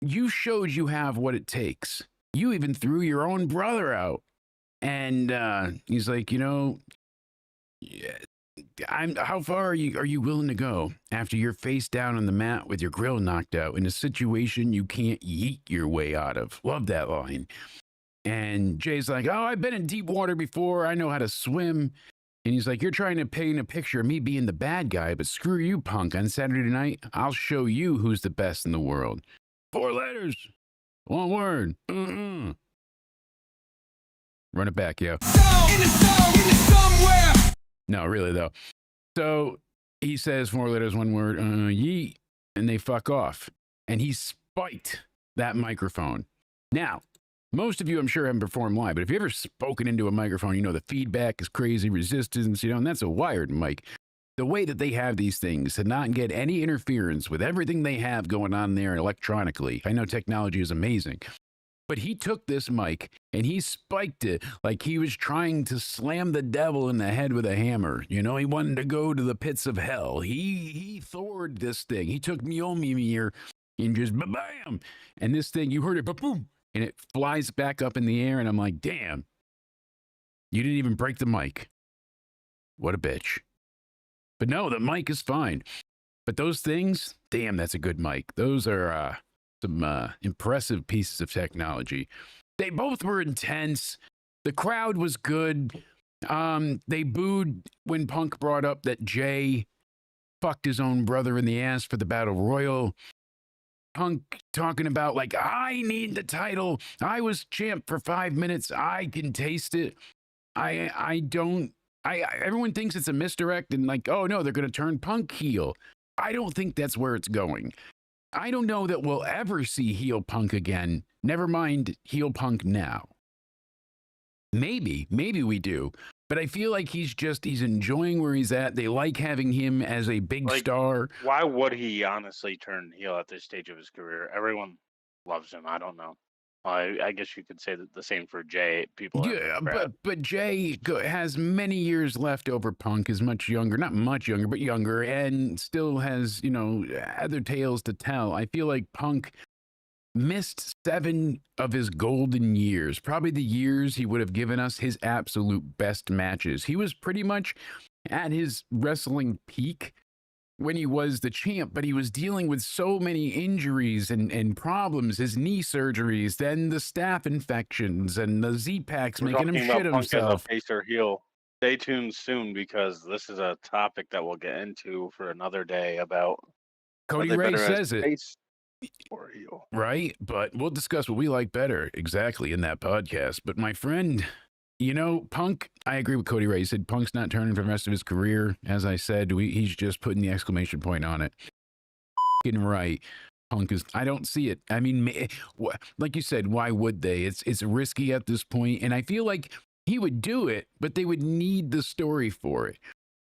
you showed you have what it takes. You even threw your own brother out. And he's like, how far are you willing to go after you're face down on the mat with your grill knocked out in a situation you can't yeet your way out of? Love that line. And Jay's like, oh, I've been in deep water before. I know how to swim. And he's like, you're trying to paint a picture of me being the bad guy, but screw you, Punk. On Saturday night, I'll show you who's the best in the world. 4 letters. 1 word. Run it back, yo. No, really, though. So he says 4 letters, 1 word, yeet, and they fuck off. And he spiked that microphone. Now, most of you, I'm sure, haven't performed live, but if you've ever spoken into a microphone, the feedback is crazy, resistance, and that's a wired mic. The way that they have these things to not get any interference with everything they have going on there electronically. I know technology is amazing. But he took this mic and he spiked it like he was trying to slam the devil in the head with a hammer. He wanted to go to the pits of hell. He Thored this thing. He took Mjolnir and just bam. And this thing, you heard it, boom, and it flies back up in the air. And I'm like, damn, you didn't even break the mic. What a bitch. But no, the mic is fine. But those things, damn, that's a good mic. Those are some impressive pieces of technology. They both were intense. The crowd was good. They booed when Punk brought up that Jay fucked his own brother in the ass for the Battle Royal. Punk talking about, like, I need the title. I was champ for 5 minutes. I can taste it. Everyone thinks it's a misdirect and like, oh no, they're going to turn Punk heel. I don't think that's where it's going. I don't know that we'll ever see heel Punk again. Never mind heel Punk now. Maybe we do. But I feel like he's enjoying where he's at. They like having him as a big star. Why would he honestly turn heel at this stage of his career? Everyone loves him. I don't know. I guess you could say the same for Jay. But Jay has many years left over Punk, is much younger, not much younger, but younger, and still has, other tales to tell. I feel like Punk missed 7 of his golden years, probably the years he would have given us his absolute best matches. He was pretty much at his wrestling peak when he was the champ, but he was dealing with so many injuries and problems, his knee surgeries, then the staph infections and the Z-Packs making him shit himself. Face or heel. Stay tuned soon, because this is a topic that we'll get into for another day about Cody Ray says it. Face or heel. Right, but we'll discuss what we like better exactly in that podcast. But my friend, Punk, I agree with Cody Ray. He said Punk's not turning for the rest of his career. As I said, he's just putting the exclamation point on it. Right. Punk is, I don't see it. I mean, like you said, why would they? It's risky at this point, and I feel like he would do it, but they would need the story for it.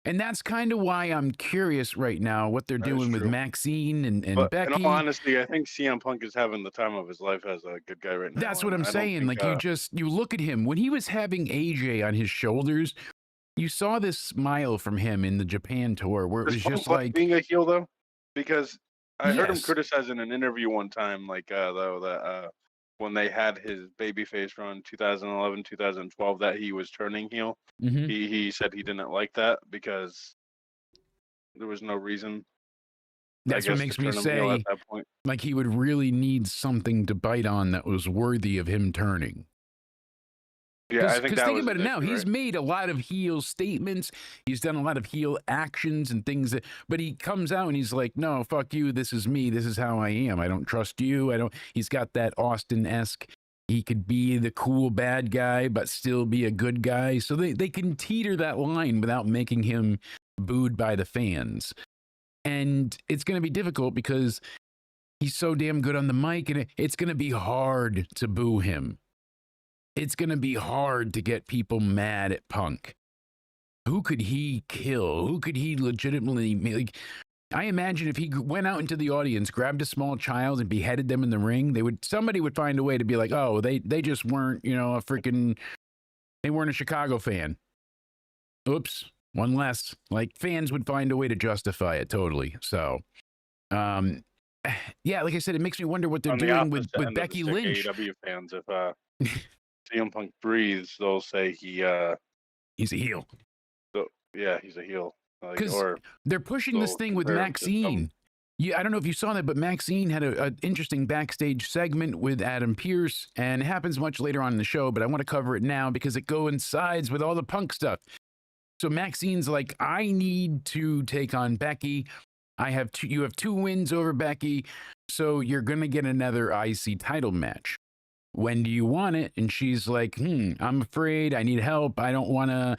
And that's kind of why I'm curious right now what they're doing with Maxine and Becky. In all honesty, I think CM Punk is having the time of his life as a good guy right now. That's what I'm saying. Like, you look at him when he was having AJ on his shoulders. you saw this smile from him in the Japan tour where it was just Punk like being a heel though, because I heard him yes. criticize in an interview one time, like though that when they had his babyface run 2011, 2012, that he was turning heel. Mhm. He said he didn't like that because there was no reason, I That's what guess, to makes me turn him heel at say, that point. like, he would really need something to bite on that was worthy of him turning. Yeah, I think Because that think was about it his now, issue, he's right? made a lot of heel statements. He's done a lot of heel actions and things that, but he comes out and he's like, no, fuck you. This is me. This is how I am. I don't trust you. I don't. He's got that Austin-esque. He could be the cool bad guy, but still be a good guy. So they can teeter that line without making him booed by the fans. And it's going to be difficult because he's so damn good on the mic, and it's going to be hard to boo him. It's going to be hard to get people mad at Punk. Who could he kill? Who could he legitimately, like, I imagine if he went out into the audience, grabbed a small child and beheaded them in the ring, somebody would find a way to be like, oh, they just weren't, they weren't a Chicago fan. Oops, one less. Like, fans would find a way to justify it totally. So, yeah, like I said, it makes me wonder what they're On the doing with opposite end of the Becky stick, Lynch. AEW fans, if CM Punk breathes, they'll say he's a heel. So, yeah, he's a heel. Because or they're pushing this they'll thing with compare him to some- Maxine. Yeah, I don't know if you saw that, but Maxine had an interesting backstage segment with Adam Pearce, and it happens much later on in the show, but I want to cover it now because it coincides with all the Punk stuff. So Maxine's like, I need to take on Becky. You have 2 wins over Becky, so you're going to get another IC title match. When do you want it? And she's like, I'm afraid, I need help. I don't want to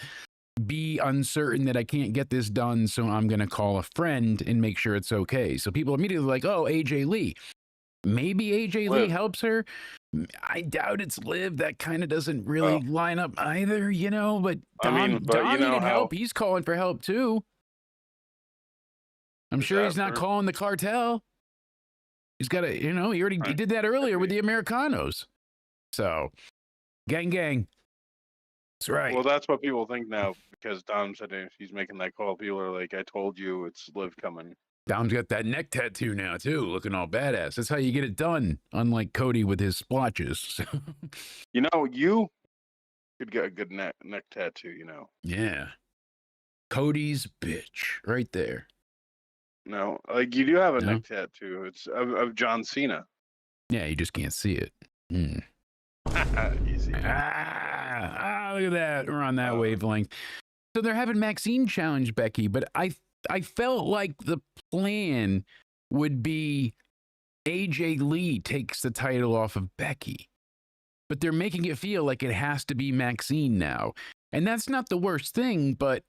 be uncertain that I can't get this done, so I'm going to call a friend and make sure it's okay. So people immediately like, oh, AJ Lee. Maybe AJ Lee helps her. I doubt it's Liv. That kind of doesn't really line up either, but Dom needed help. He's calling for help too. I'm sure he's not calling the cartel. He's got to, he did that earlier with the Americanos. So, gang. That's right. Well, that's what people think now because Dom said if he's making that call, people are like, I told you it's Liv coming. Dom's got that neck tattoo now, too, looking all badass. That's how you get it done, unlike Cody with his splotches. You could get a good neck tattoo, Yeah. Cody's bitch, right there. No, like you do have a neck tattoo. It's of John Cena. Yeah, you just can't see it. Easy. Look at that. We're on that wavelength. So they're having Maxine challenge Becky, but I felt like the plan would be AJ Lee takes the title off of Becky. But they're making it feel like it has to be Maxine now. And that's not the worst thing, but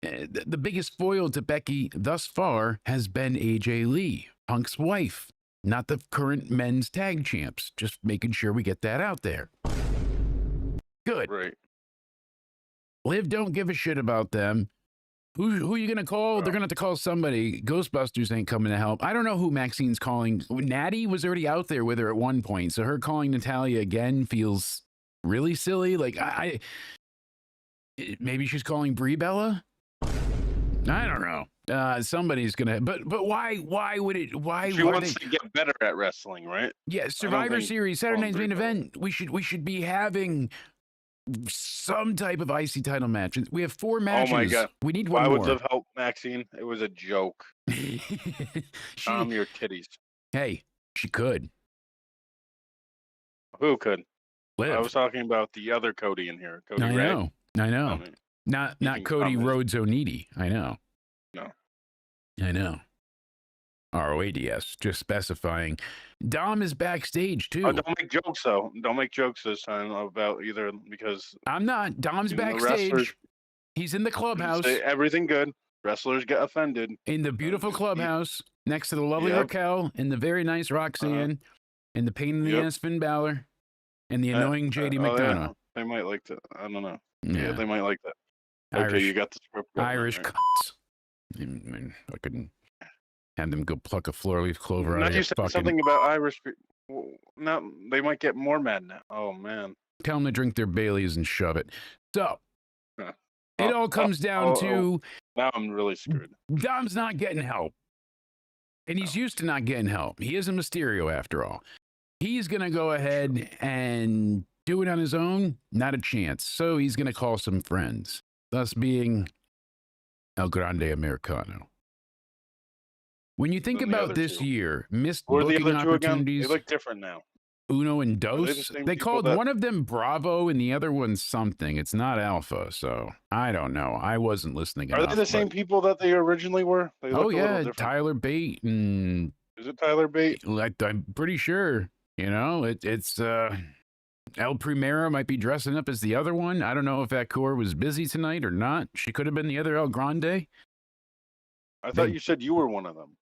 the biggest foil to Becky thus far has been AJ Lee, Punk's wife, not the current men's tag champs. Just making sure we get that out there. Good. Right. Liv don't give a shit about them. Who are you going to call? They're going to have to call somebody. Ghostbusters ain't coming to help. I don't know who Maxine's calling. Natty was already out there with her at one point, so her calling Natalya again feels really silly. Like, maybe she's calling Brie Bella? I don't know. Somebody's going to... But why would it... She wants to get better at wrestling, right? Yeah, Survivor Series, Saturday Night's Main Event. We should be having... some type of IC title match. We have 4 matches. Oh my God. We need one more. Why would Liv help Maxine? It was a joke. Calm your titties. Hey, she could. Who could? Liv. I was talking about the other Cody in here. Cody I know. I mean, not Cody Rhodes O'Needy. I know. No. I know. ROADS, just specifying. Dom is backstage too. Oh, don't make jokes though. Don't make jokes this time about either because I'm not. Dom's backstage. He's in the clubhouse. Say everything good. Wrestlers get offended. In the beautiful clubhouse next to the lovely Raquel and the very nice Roxanne and the pain in the ass Finn Balor and the annoying JD McDonough. Yeah. They might like that. I don't know. Yeah, they might like that. Irish, okay, you got the script. Irish cunts. I couldn't have them go pluck a four-leaf clover out of you said something about Irish. Now they might get more mad now. Oh man. Tell them to drink their Baileys and shove it. So, It all comes down to now I'm really screwed. Dom's not getting help. And he's used to not getting help. He is a Mysterio after all. He's going to go ahead and do it on his own. Not a chance. So he's going to call some friends, thus being El Grande Americano. When you think about this year, missed booking opportunities. They look different now. Uno and Dos. They called one of them Bravo and the other one something. It's not Alpha, so I don't know. I wasn't listening. Are they the same people that they originally were? They oh yeah, Tyler Bate and. Is it Tyler Bate? I'm pretty sure. You know, it's El Primera might be dressing up as the other one. I don't know if that core was busy tonight or not. She could have been the other El Grande. I thought you said you were one of them.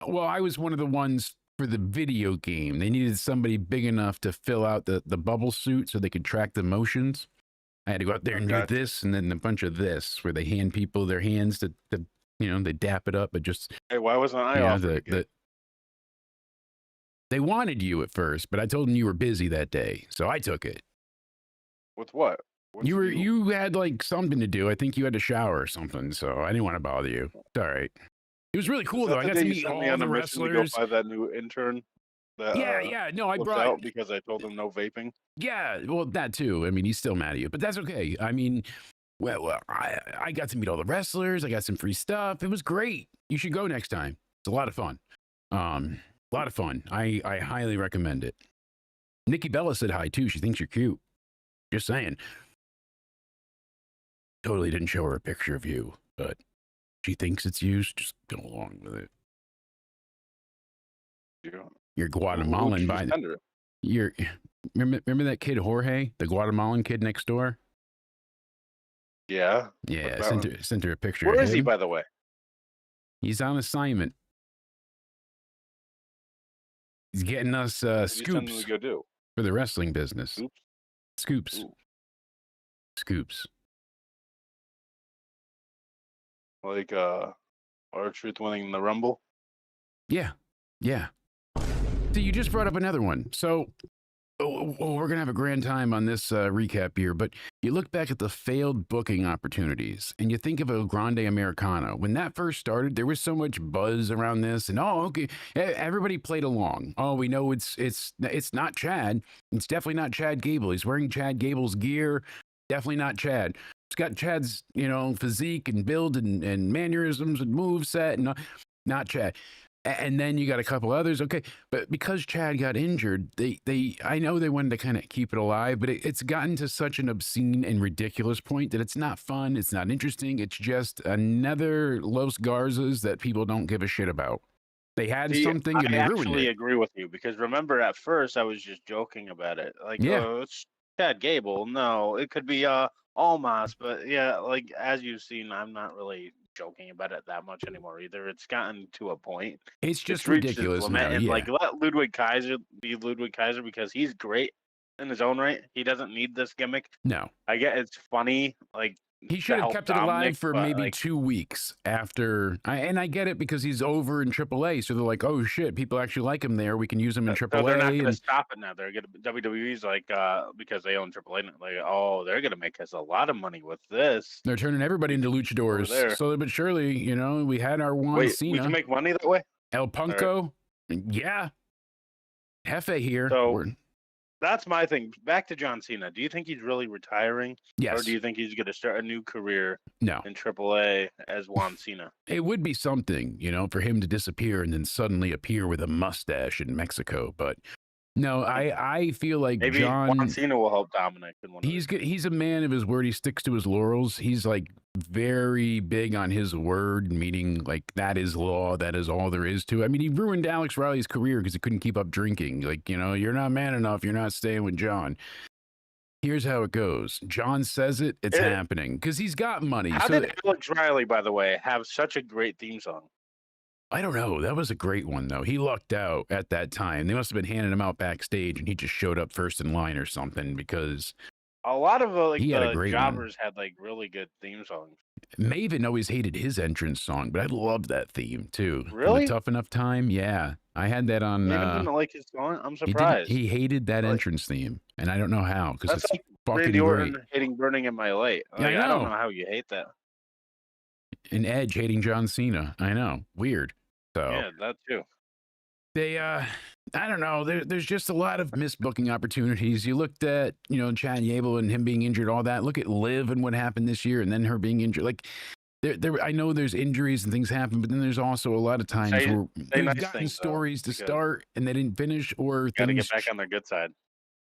Well, I was one of the ones for the video game. They needed somebody big enough to fill out the bubble suit so they could track the motions. I had to go out there and do this and then a bunch of this where they hand people their hands to you know, they dap it up, but just... Hey, why wasn't I offered They wanted you at first, but I told them you were busy that day, so I took it. With what? You had like something to do. I think you had to shower or something, so I didn't want to bother you. It's all right. It was really cool though. I got to meet all the wrestlers. To go by that new intern. That, yeah. No, I brought out because I told him no vaping. Yeah, well, that too. I mean, he's still mad at you, but that's okay. I mean, well, I got to meet all the wrestlers. I got some free stuff. It was great. You should go next time. It's a lot of fun. A lot of fun. I highly recommend it. Nikki Bella said hi too. She thinks you're cute. Just saying. Totally didn't show her a picture of you, but she thinks it's you. Just go along with it. Yeah. You're Guatemalan by you're remember that kid Jorge, the Guatemalan kid next door? Yeah. Yeah, sent her a picture. Where is he, by the way? He's on assignment. He's getting us scoops for the wrestling business. Scoops. Scoops. Like R-Truth winning the Rumble? Yeah. So you just brought up another one. So we're going to have a grand time on this recap here, but you look back at the failed booking opportunities and you think of El Grande Americano. When that first started, there was so much buzz around this and, okay, everybody played along. Oh, we know it's not Chad. It's definitely not Chad Gable. He's wearing Chad Gable's gear. Definitely not Chad. It's got Chad's, physique and build and mannerisms and moveset and not Chad. And then you got a couple others. Okay. But because Chad got injured, I know they wanted to kind of keep it alive, but it's gotten to such an obscene and ridiculous point that it's not fun. It's not interesting. It's just another Los Garzas that people don't give a shit about. They had something and they ruined it. I actually agree with you because remember at first I was just joking about it. Like, oh, it's Chad Gable. No, it could be Almas, but yeah, like as you've seen, I'm not really joking about it that much anymore either. It's gotten to a point. It's just ridiculous now. And like let Ludwig Kaiser be Ludwig Kaiser because he's great in his own right. He doesn't need this gimmick. No. I get it's funny. Like he should have kept it alive for maybe 2 weeks after. And I get it because he's over in AAA. So they're like, oh shit, people actually like him there. We can use him in AAA. So they're not going to stop it now. They're going to WWE's like because they own AAA. Like, oh, they're going to make us a lot of money with this. They're turning everybody into luchadors. Slowly but surely, we had our one Cena. We can make money that way. El Punko, yeah. Hefe here. So that's my thing. Back to John Cena. Do you think he's really retiring? Yes. Or do you think he's going to start a new career in AAA as Juan Cena? It would be something, for him to disappear and then suddenly appear with a mustache in Mexico. But no, I feel like maybe Juan Cena will help Dominic. He's a man of his word. He sticks to his laurels. He's like very big on his word, meaning like that is law. That is all there is to it. I mean, he ruined Alex Riley's career because he couldn't keep up drinking. Like, you're not man enough. You're not staying with John. Here's how it goes. John says it's happening because he's got money. How did Alex Riley, by the way, have such a great theme song? I don't know. That was a great one, though. He lucked out at that time. They must have been handing him out backstage, and he just showed up first in line or something because a lot of the jobbers had like really good theme songs. Maven always hated his entrance song, but I loved that theme too. Really? Tough Enough Time? Yeah. I had that on... Maven didn't like his song? I'm surprised. He hated that entrance theme, and I don't know how. That's like fucking Randy Orton great. hating Burning in My Light. Like, I I don't know. know how you hate that. And Edge hating John Cena. I know. Weird. So Yeah, that too. they I don't know. There's just a lot of missed booking opportunities. You looked at, Chad Gable and him being injured, all that. Look at Liv and what happened this year, and then her being injured. Like, I know there's injuries and things happen, but then there's also a lot of times where they've nice gotten things, stories to because start and they didn't finish, or got to things get back on their good side.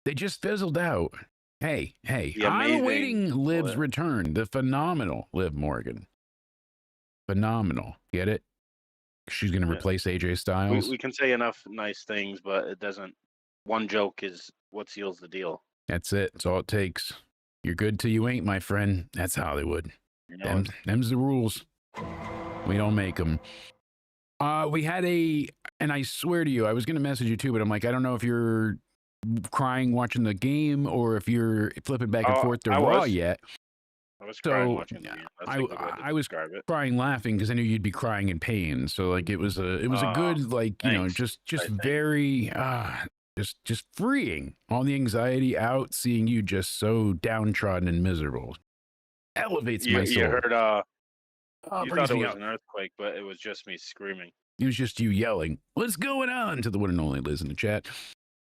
they just fizzled out. Hey, The I'm amazing awaiting Liv's Liv. return. The phenomenal Liv Morgan. Phenomenal. Get it? She's going to replace AJ Styles. We can say enough nice things, but it doesn't. One joke is what seals the deal. That's it. That's all it takes. You're good till you ain't, my friend. That's Hollywood. Them's the rules. We don't make them. We had and I swear to you, I was going to message you too, but I'm like, I don't know if you're crying watching the game or if you're flipping back and forth to Raw yet. I was crying watching the game. I was crying laughing because I knew you'd be crying in pain. So like it was a good, like, just very just freeing all the anxiety out, seeing you just so downtrodden and miserable. Elevates my soul. You heard you thought it was an earthquake, but it was just me screaming. It was just you yelling, "What's going on?" to the one and only Liz in the chat.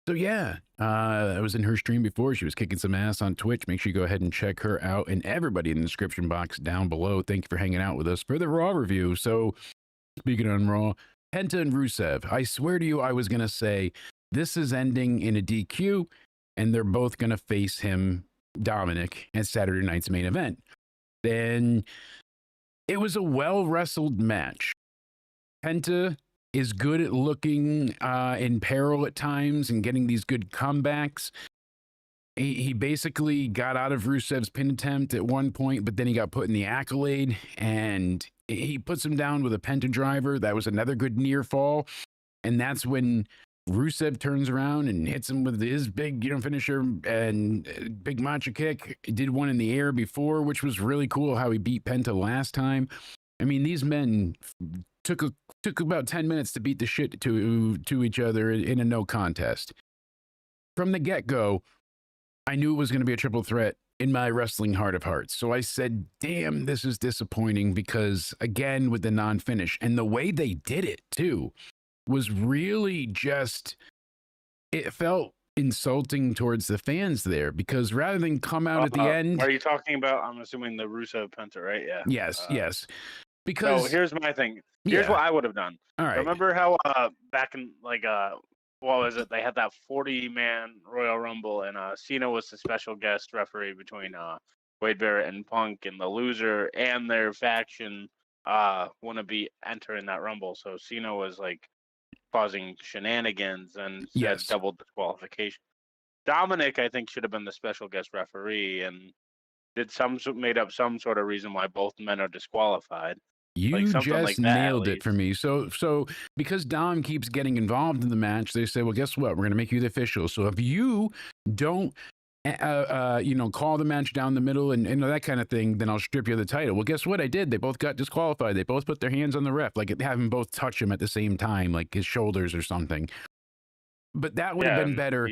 So yeah, I was in her stream before. She was kicking some ass on Twitch. Make sure you go ahead and check her out, and everybody in the description box down below. Thank you for hanging out with us for the Raw review. So speaking on Raw, Penta and Rusev, I swear to you, I was going to say this is ending in a DQ, and they're both going to face him, Dominic, at Saturday night's main event. Then it was a well-wrestled match. Penta is good at looking in peril at times and getting these good comebacks. He basically got out of Rusev's pin attempt at one point, but then he got put in the accolade, and he puts him down with a Penta driver. That was another good near fall, and that's when Rusev turns around and hits him with his big, finisher and big macho kick. He did one in the air before, which was really cool how he beat Penta last time. I mean, these men took about 10 minutes to beat the shit to each other in a no contest. From the get-go, I knew it was going to be a triple threat in my wrestling heart of hearts. So I said, damn, this is disappointing because, again, with the non-finish. And the way they did it, too, was really just, it felt insulting towards the fans there because rather than come out at the end. Are you talking about, I'm assuming, the Rusev Penta, right? Yeah. Yes. Because so here's my thing. Here's what I would have done. All right. Remember how back in what was it? They had that 40-man Royal Rumble, and Cena was the special guest referee between Wade Barrett and Punk, and the loser and their faction want to be entering that Rumble. So Cena was like causing shenanigans and said double disqualification. Dominic, I think, should have been the special guest referee and made up some sort of reason why both men are disqualified. You just nailed it for me. So because Dom keeps getting involved in the match, they say, well, guess what? We're going to make you the official. So if you don't, call the match down the middle and that kind of thing, then I'll strip you of the title. Well, guess what? I did. They both got disqualified. They both put their hands on the ref, like have them both touch him at the same time, like his shoulders or something. But that would have been better.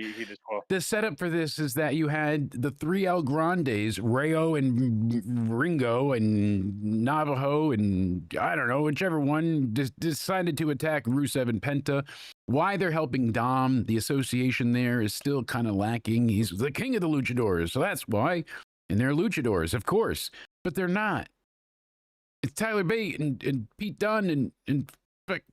The setup for this is that you had the three El Grandes, Rayo and Ringo and Navajo, and I don't know, whichever one decided to attack Rusev and Penta. Why they're helping Dom, the association there is still kind of lacking. He's the king of the luchadors, so that's why. And they're luchadors, of course, but they're not. It's Tyler Bate and Pete Dunne and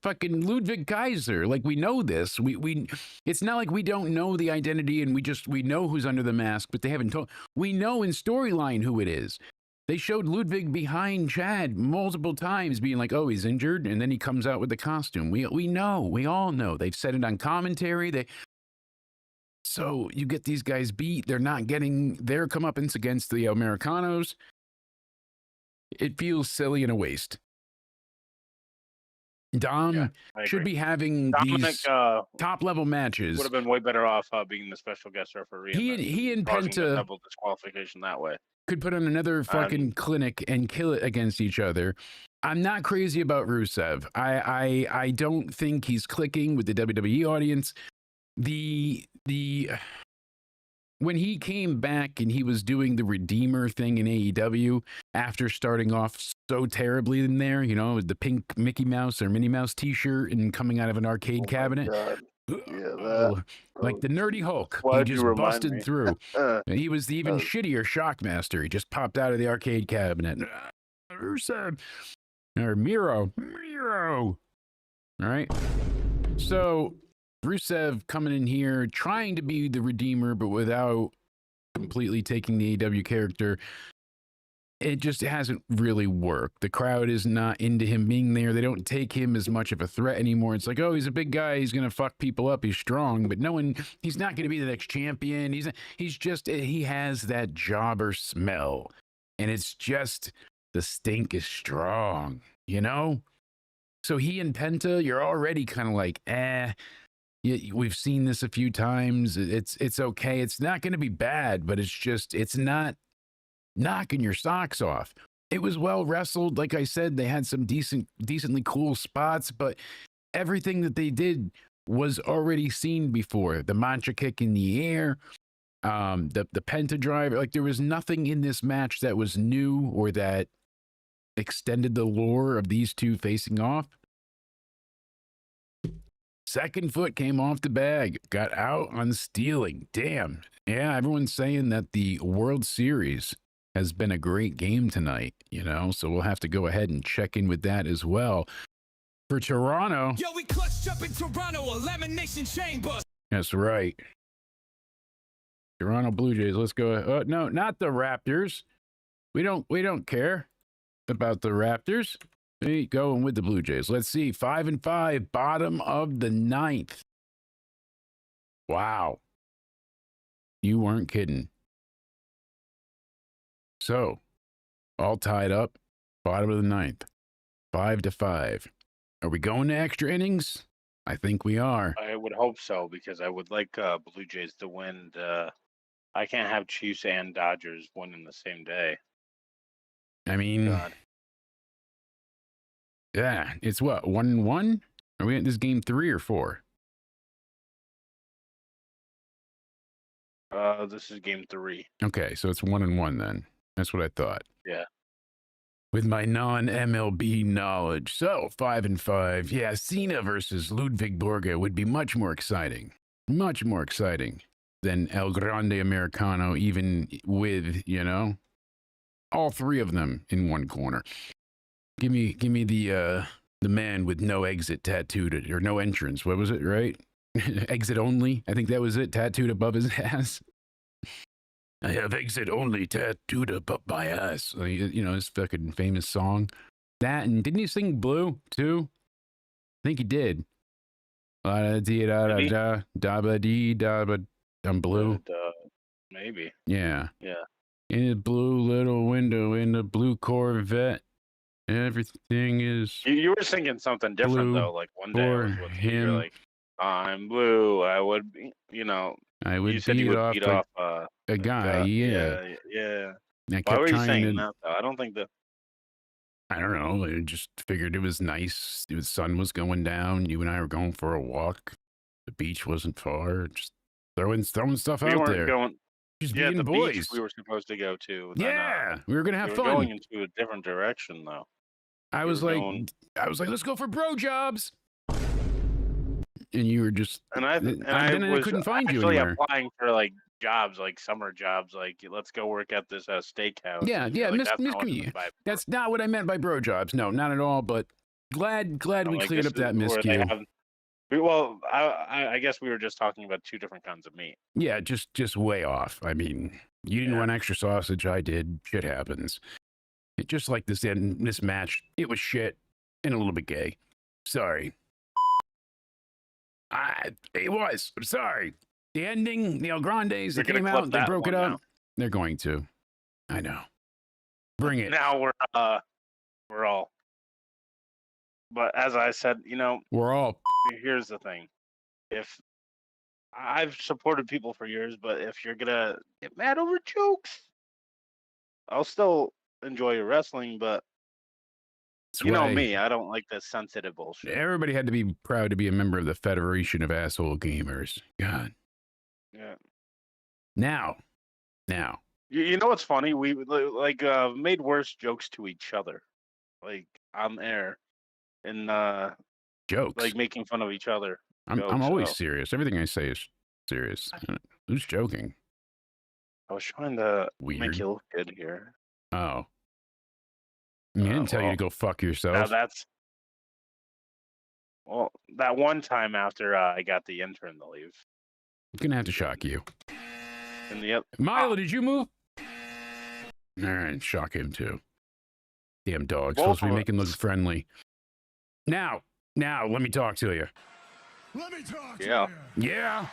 fucking Ludwig Kaiser. Like, we know this. We it's not like we don't know the identity and we know who's under the mask, but they haven't told. We know in storyline who it is. They showed Ludwig behind Chad multiple times being like, oh, he's injured, and then he comes out with the costume. We know. We all know. They've said it on commentary. So you get these guys beat. They're not getting their comeuppance against the Americanos. It feels silly and a waste. Dom should be having these top-level matches. Would have been way better off being the special guest referee. He and Penta double disqualification that way. Could put on another fucking clinic and kill it against each other. I'm not crazy about Rusev. I don't think he's clicking with the WWE audience. The when he came back and he was doing the Redeemer thing in AEW after starting off so terribly in there, you know, with the pink Mickey Mouse or Minnie Mouse T-shirt and coming out of an arcade cabinet. God. Yeah, like the nerdy Hulk. Why'd he you just remind busted me? through. And he was the even shittier Shockmaster. He just popped out of the arcade cabinet. Rusev. Or Miro. All right. So Rusev coming in here, trying to be the Redeemer, but without completely taking the AEW character. It just hasn't really worked. The crowd is not into him being there. They don't take him as much of a threat anymore. It's like, oh, he's a big guy. He's going to fuck people up. He's strong. But no one, he's not going to be the next champion. He has that jobber smell. And it's just, the stink is strong, you know? So he and Penta, you're already kind of like, we've seen this a few times. It's okay. It's not going to be bad, but it's not knocking your socks off. It was well wrestled. Like I said, they had some decently cool spots, but everything that they did was already seen before. The mantra kick in the air, the Penta driver. Like there was nothing in this match that was new or that extended the lore of these two facing off. Second foot came off the bag, got out on stealing. Damn. Yeah, everyone's saying that the World Series has been a great game tonight, you know, so we'll have to go ahead and check in with that as well. For Toronto. Yo, we clutched up in Toronto, elimination chamber. That's right. Toronto Blue Jays, let's go. No, not the Raptors. We don't care about the Raptors. We going with the Blue Jays. Let's see, 5-5, bottom of the 9th. Wow. You weren't kidding. So, all tied up, bottom of the 9th, 5-5. Are we going to extra innings? I think we are. I would hope so, because I would like Blue Jays to win. I can't have Chiefs and Dodgers win in the same day. I mean, yeah, it's what, 1-1? Are we at this game 3 or 4? This is game 3. Okay, so it's 1-1 then. That's what I thought. Yeah. With my non-MLB knowledge. So, 5-5. Yeah, Cena versus Ludwig Borga would be much more exciting. Much more exciting than El Grande Americano, even with, you know, all three of them in one corner. Give me the man with no exit tattooed, or no entrance. What was it, right? Exit only. I think that was it, tattooed above his ass. I have exit only tattooed above my ass. You know, his fucking famous song. That, and didn't he sing Blue, too? I think he did. I'm blue. Maybe. Yeah. Yeah. In a blue little window in a blue Corvette. Everything is. You were singing something different, though. Like one day I was with you, you're like, I'm blue. I would, you know. I would you said you would beat off a guy. Yeah. Why were you saying that, though? I don't think that. I don't know. I just figured it was nice. The sun was going down. You and I were going for a walk. The beach wasn't far. Just throwing stuff out there. Just being the boys. Beach we were supposed to go to. Yeah, we were gonna have fun. Going into a different direction, though. I was like, let's go for bro jobs. And you were just, and I couldn't find you anywhere. anywhere. Applying for like jobs, like summer jobs, like let's go work at this steakhouse. Yeah, that's not what I meant by bro jobs. No, not at all. But glad we cleared up that miscue. Well, I guess we were just talking about two different kinds of meat. Yeah, just way off. I mean, you didn't want extra sausage. I did. Shit happens. Just like this match, it was shit and a little bit gay. Sorry. It was. I'm sorry. The ending, the El Grandes, they came out, they broke it up. Now. They're going to. I know. Bring it. Now we're all. But as I said, you know, we're all. Here's the thing. If I've supported people for years, but if you're gonna get mad over jokes, I'll still enjoy your wrestling, but you know me, I don't like this sensitive bullshit. Everybody had to be proud to be a member of the Federation of Asshole Gamers. God. Yeah. Now. You know what's funny? We made worse jokes to each other, like on air, and jokes, like making fun of each other. I'm always serious. Everything I say is serious. Who's joking? I was trying to make you look good here. Oh. I didn't tell you to go fuck yourself. That one time after I got the intern to leave. I'm gonna have to shock you. And Milo, did you move? All right, shock him too. Damn dog, supposed to be making look friendly. Now, let me talk to you. Let me talk to you. Yeah.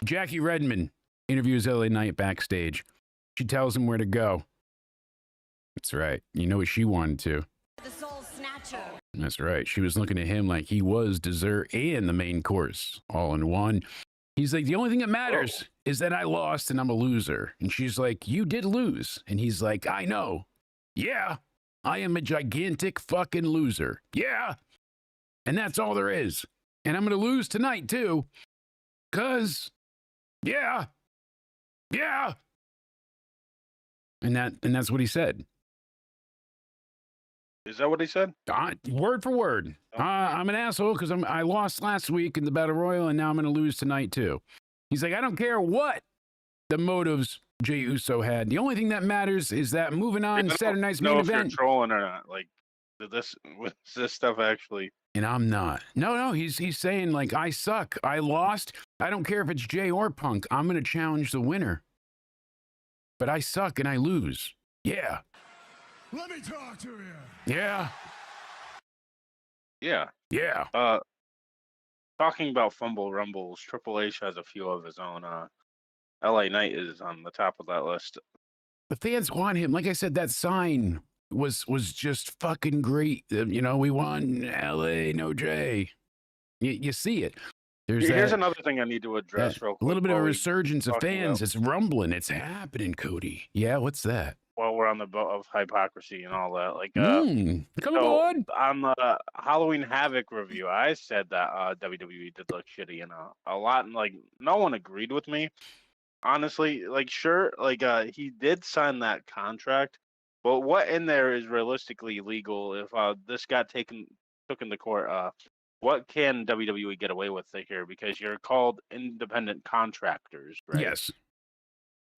Jackie Redmond interviews LA Knight backstage. She tells him where to go. That's right. You know what she wanted to. The soul snatcher. That's right. She was looking at him like he was dessert and the main course all in one. He's like, the only thing that matters is that I lost and I'm a loser. And she's like, you did lose. And he's like, I know. Yeah, I am a gigantic fucking loser. Yeah. And that's all there is. And I'm going to lose tonight too. 'Cause, yeah. And that's what he said. Is that what he said? Word for word. I'm an asshole because I lost last week in the Battle Royal, and now I'm going to lose tonight, too. He's like, I don't care what the motives Jey Uso had. The only thing that matters is that moving on to Saturday night's main event. If you're trolling or not. Like, was this stuff actually? And I'm not. No, he's saying, like, I suck. I lost. I don't care if it's Jey or Punk. I'm going to challenge the winner. But I suck and I lose. Yeah. Let me talk to you. Yeah. Talking about fumble rumbles, Triple H has a few of his own. LA Knight is on the top of that list. The fans want him. Like I said, that sign was just fucking great. We won LA, no Jay. You see it. Here's another thing I need to address real quick. A little bit of a resurgence of fans. It's rumbling. It's happening, Cody. Yeah, what's that? Well, we're on the boat of hypocrisy and all that. Like, come on. On the Halloween Havoc review, I said that WWE did look shitty, and a lot, like, no one agreed with me. Honestly, like, sure, like, he did sign that contract, but what in there is realistically legal if this got took into court? What can WWE get away with here? Because you're called independent contractors, right? Yes.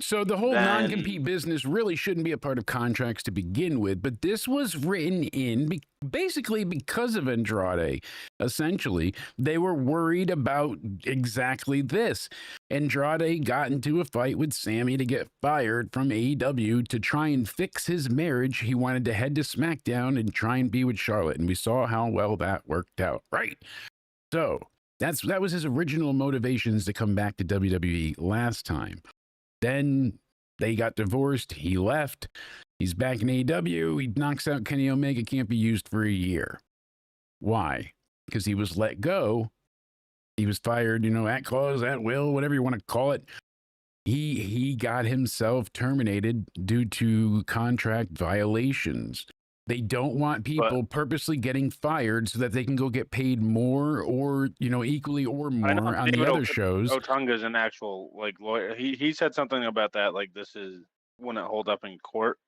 So the whole non-compete business really shouldn't be a part of contracts to begin with, but this was written in basically because of Andrade. Essentially, they were worried about exactly this. Andrade got into a fight with Sammy to get fired from AEW to try and fix his marriage. He wanted to head to SmackDown and try and be with Charlotte, and we saw how well that worked out, right? So that was his original motivations to come back to WWE last time. Then they got divorced. He left. He's back in AEW. He knocks out Kenny Omega. Can't be used for a year. Why? Because he was let go. He was fired, at cause, at will, whatever you want to call it. He got himself terminated due to contract violations. They don't want people purposely getting fired so that they can go get paid more or, equally or more on the other shows. Otunga's an actual, like, lawyer. He said something about that, like, this wouldn't hold up in court.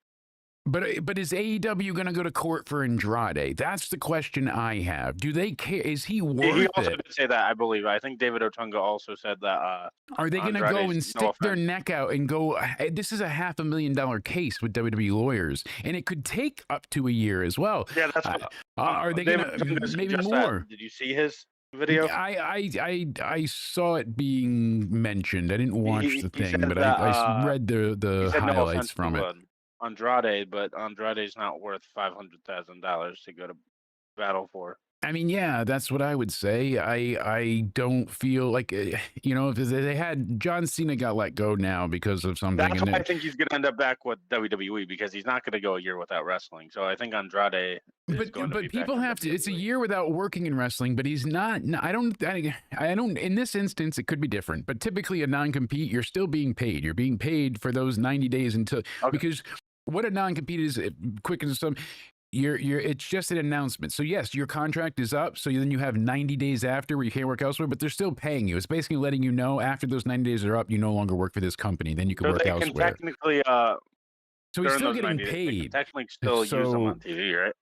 But is AEW going to go to court for Andrade? That's the question I have. Do they care? Is he worth it? He also did say that, I believe. I think David Otunga also said that. Are they going to go and stick their neck out and go, this is a $500,000 case with WWE lawyers, and it could take up to a year as well. Yeah, that's what, are they going to, maybe more? Did you see his video? I saw it being mentioned. I didn't watch the thing, but I read the highlights from it. Andrade, but Andrade's not worth $500,000 to go to battle for. I mean, yeah, that's what I would say. I don't feel like, if they had John Cena got let go now because of something. That's why I think he's going to end up back with WWE because he's not going to go a year without wrestling. So I think Andrade is going to be people have to. It's a year without working in wrestling, but he's not. I don't. In this instance, it could be different. But typically, a non-compete, you're still being paid. You're being paid for those 90 days until because what a non-compete is, quick and some. it's just an announcement. So yes, your contract is up. So then you have 90 days after where you can't work elsewhere, but they're still paying you. It's basically letting you know after those 90 days are up, you no longer work for this company. Then you can work elsewhere. Can technically, so he's still getting paid. They can technically still use them on TV, right?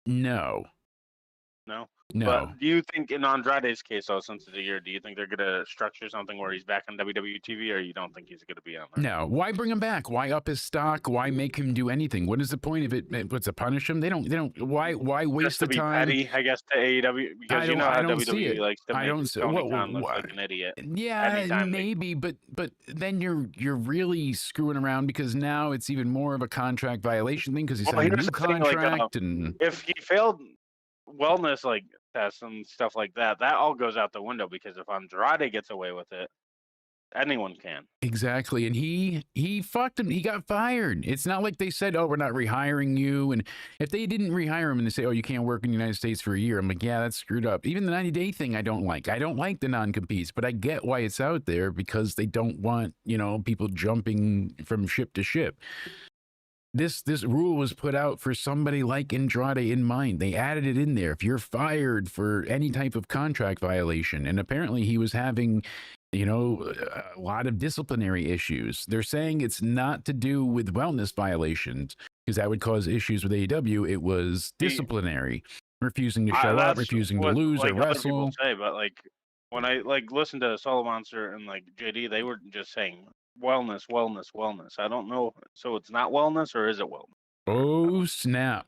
No. No. No. But do you think in Andrade's case, though, since it's a year, do you think they're going to structure something where he's back on WWE TV, or you don't think he's going to be on there? No. Why bring him back? Why up his stock? Why make him do anything? What is the point of it? What's to punish him? They don't. Why waste the time? Petty, I guess, to AEW, because you know how WWE likes to make Tony Khan look like an idiot. Yeah, maybe, but then you're really screwing around, because now it's even more of a contract violation thing, because he signed a new contract, and if he failed wellness tests and stuff like that, that all goes out the window, because if Andrade gets away with it, anyone can. Exactly. And he fucked him. He got fired. It's not like they said, oh, we're not rehiring you. And if they didn't rehire him and they say, oh, you can't work in the United States for a year, I'm like, yeah, that's screwed up. Even the 90-day thing I don't like. I don't like the non-competes, but I get why it's out there, because they don't want, people jumping from ship to ship. This rule was put out for somebody like Andrade in mind. They added it in there. If you're fired for any type of contract violation, and apparently he was having, a lot of disciplinary issues. They're saying it's not to do with wellness violations, because that would cause issues with AEW. It was disciplinary, refusing to show up, refusing to lose or wrestle. People say, but when I listen to Solo Monster and JD, they were just saying wellness. I don't know. So it's not wellness, or is it wellness? Oh, snap.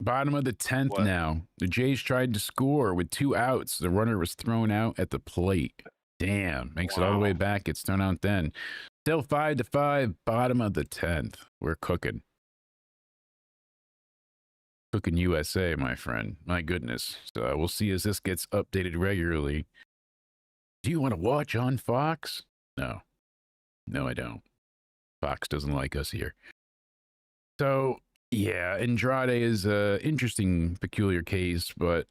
Bottom of the 10th now. The Jays tried to score with 2 outs. The runner was thrown out at the plate. Damn. Makes it all the way back. Gets thrown out then. Still 5-5. Bottom of the 10th. We're cooking. Cooking USA, my friend. My goodness. So we'll see as this gets updated regularly. Do you want to watch on Fox? No. No, I don't. Fox doesn't like us here. So, yeah, Andrade is an interesting, peculiar case, but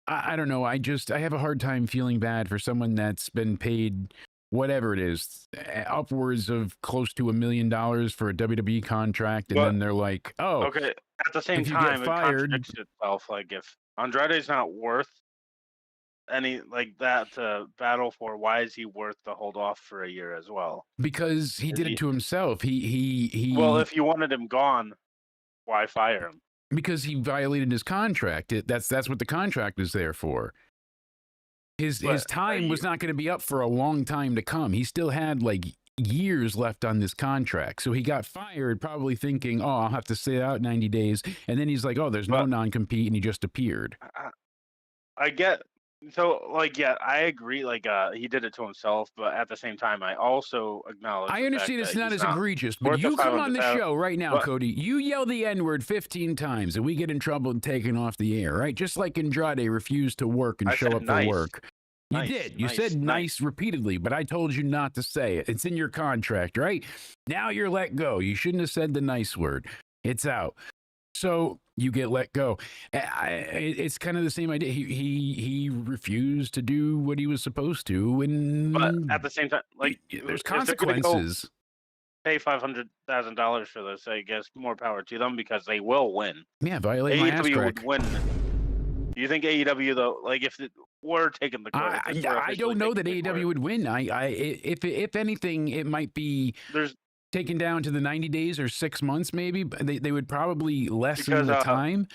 I don't know. I have a hard time feeling bad for someone that's been paid whatever it is, upwards of close to $1 million for a WWE contract, and then they're like, oh. Okay, at the same time, it contradicts itself. If Andrade's not worth any that to battle for, why is he worth to hold off for a year as well? Because he did it to himself. He well, if you wanted him gone, why fire him? Because he violated his contract. That's what the contract is there for. His time was not going to be up for a long time to come. He still had years left on this contract. So he got fired probably thinking, oh, I'll have to sit out 90 days. And then he's like, oh, there's no non-compete, and he just appeared. I get. So, yeah, I agree. He did it to himself, but at the same time, I also acknowledge. I understand it's not as egregious, but you come on the show right now, Cody. You yell the N-word 15 times, and we get in trouble and taken off the air, right? Just like Andrade refused to work and show up for work. You did. You said nice repeatedly, but I told you not to say it. It's in your contract, right? Now you're let go. You shouldn't have said the nice word. It's out. So you get let go. It's kind of the same idea. He refused to do what he was supposed to, but at the same time, there's consequences. Pay $500,000 for this. I guess more power to them, because they will win. Yeah, violate my ass crack. Would win. Do you think AEW though? If we're taking the court, I don't know that AEW would win. If anything, it might be. Taken down to the 90 days or 6 months, maybe. They would probably lessen the time.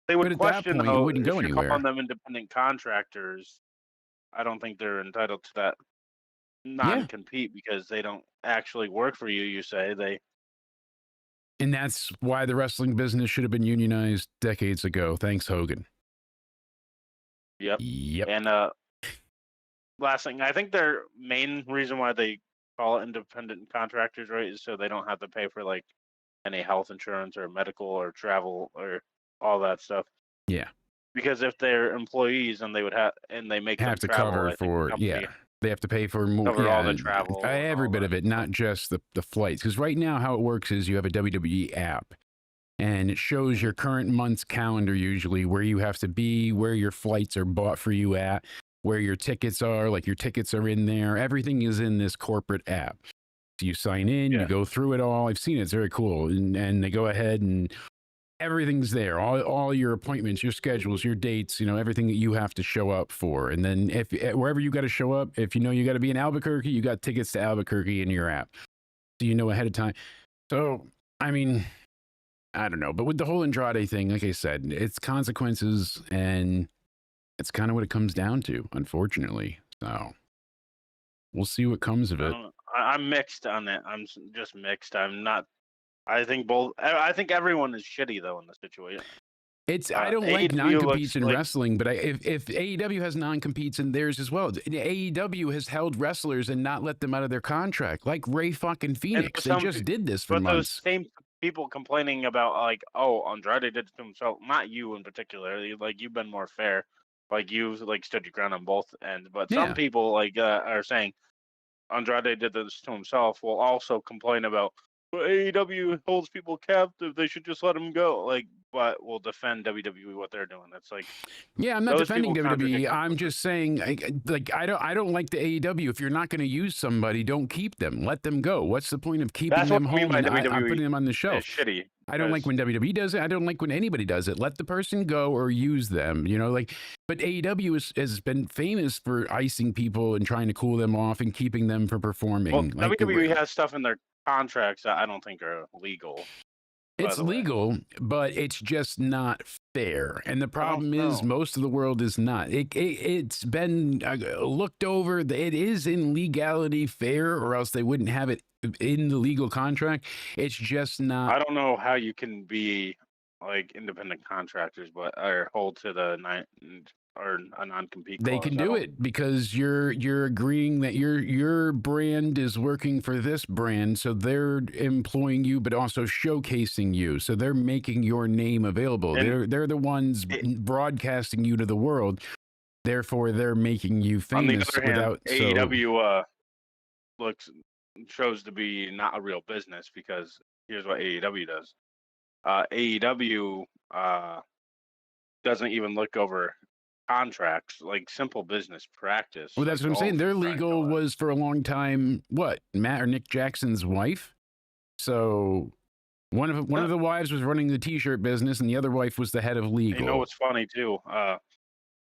They would but at that point, it wouldn't go anywhere. On them independent contractors, I don't think they're entitled to that non-compete, because they don't actually work for you. You say they. And that's why the wrestling business should have been unionized decades ago. Thanks, Hogan. Yep. And last thing, I think their main reason why they call it independent contractors, right, is so they don't have to pay for any health insurance or medical or travel or all that stuff. Yeah. Because if they're employees and they would have they have to cover for they have to pay for more all the travel, every bit of it, not just the flights. Because right now how it works is you have a WWE app, and it shows your current month's calendar, usually where you have to be, where your flights are bought for you at, where your tickets are, your tickets are in there. Everything is in this corporate app. So you sign in, you go through it all. I've seen it. It's very cool. And they go ahead and everything's there. All your appointments, your schedules, your dates, everything that you have to show up for. And then if wherever you got to show up, if you got to be in Albuquerque, you got tickets to Albuquerque in your app. So you know ahead of time. So, I mean, I don't know. But with the whole Andrade thing, like I said, it's consequences, and it's kind of what it comes down to, unfortunately. So we'll see what comes of it. I'm mixed on it. I'm just mixed. I'm not. I think everyone is shitty though in the situation. I don't like non-competes in wrestling, but if AEW has non-competes in theirs as well, AEW has held wrestlers and not let them out of their contract, like Ray fucking Phoenix. They just did this for months. But those same people complaining about Andrade did it to himself. Not you in particular. Like you've been more fair. Like you stood your ground on both ends. But some people are saying Andrade did this to himself. Will also complain about. But AEW holds people captive. They should just let them go. But we'll defend WWE what they're doing. That's I'm not defending WWE. I'm just saying, I don't like the AEW. If you're not going to use somebody, don't keep them. Let them go. What's the point of keeping them home and I'm putting them on the shelf? Shitty. I don't like when WWE does it. I don't like when anybody does it. Let the person go or use them. But AEW has been famous for icing people and trying to cool them off and keeping them from performing. Well, WWE has stuff in their contracts that I don't think are legal. It's legal, but it's just not fair. And the problem is most of the world is not. It's been looked over. It is in legality fair, or else they wouldn't have it in the legal contract. It's just not. I don't know how you can be independent contractors, or hold to the or a non-compete. They can do it because you're agreeing that your brand is working for this brand, so they're employing you, but also showcasing you. So they're making your name available. They're the ones broadcasting you to the world. Therefore, they're making you famous. On the other hand, AEW shows to be not a real business, because here's what AEW does. AEW doesn't even look over contracts, like simple business practice. Well, that's what I'm saying. Their legal was for a long time Matt or Nick Jackson's wife. So one of the wives was running the t-shirt business, and the other wife was the head of legal. You know what's funny too?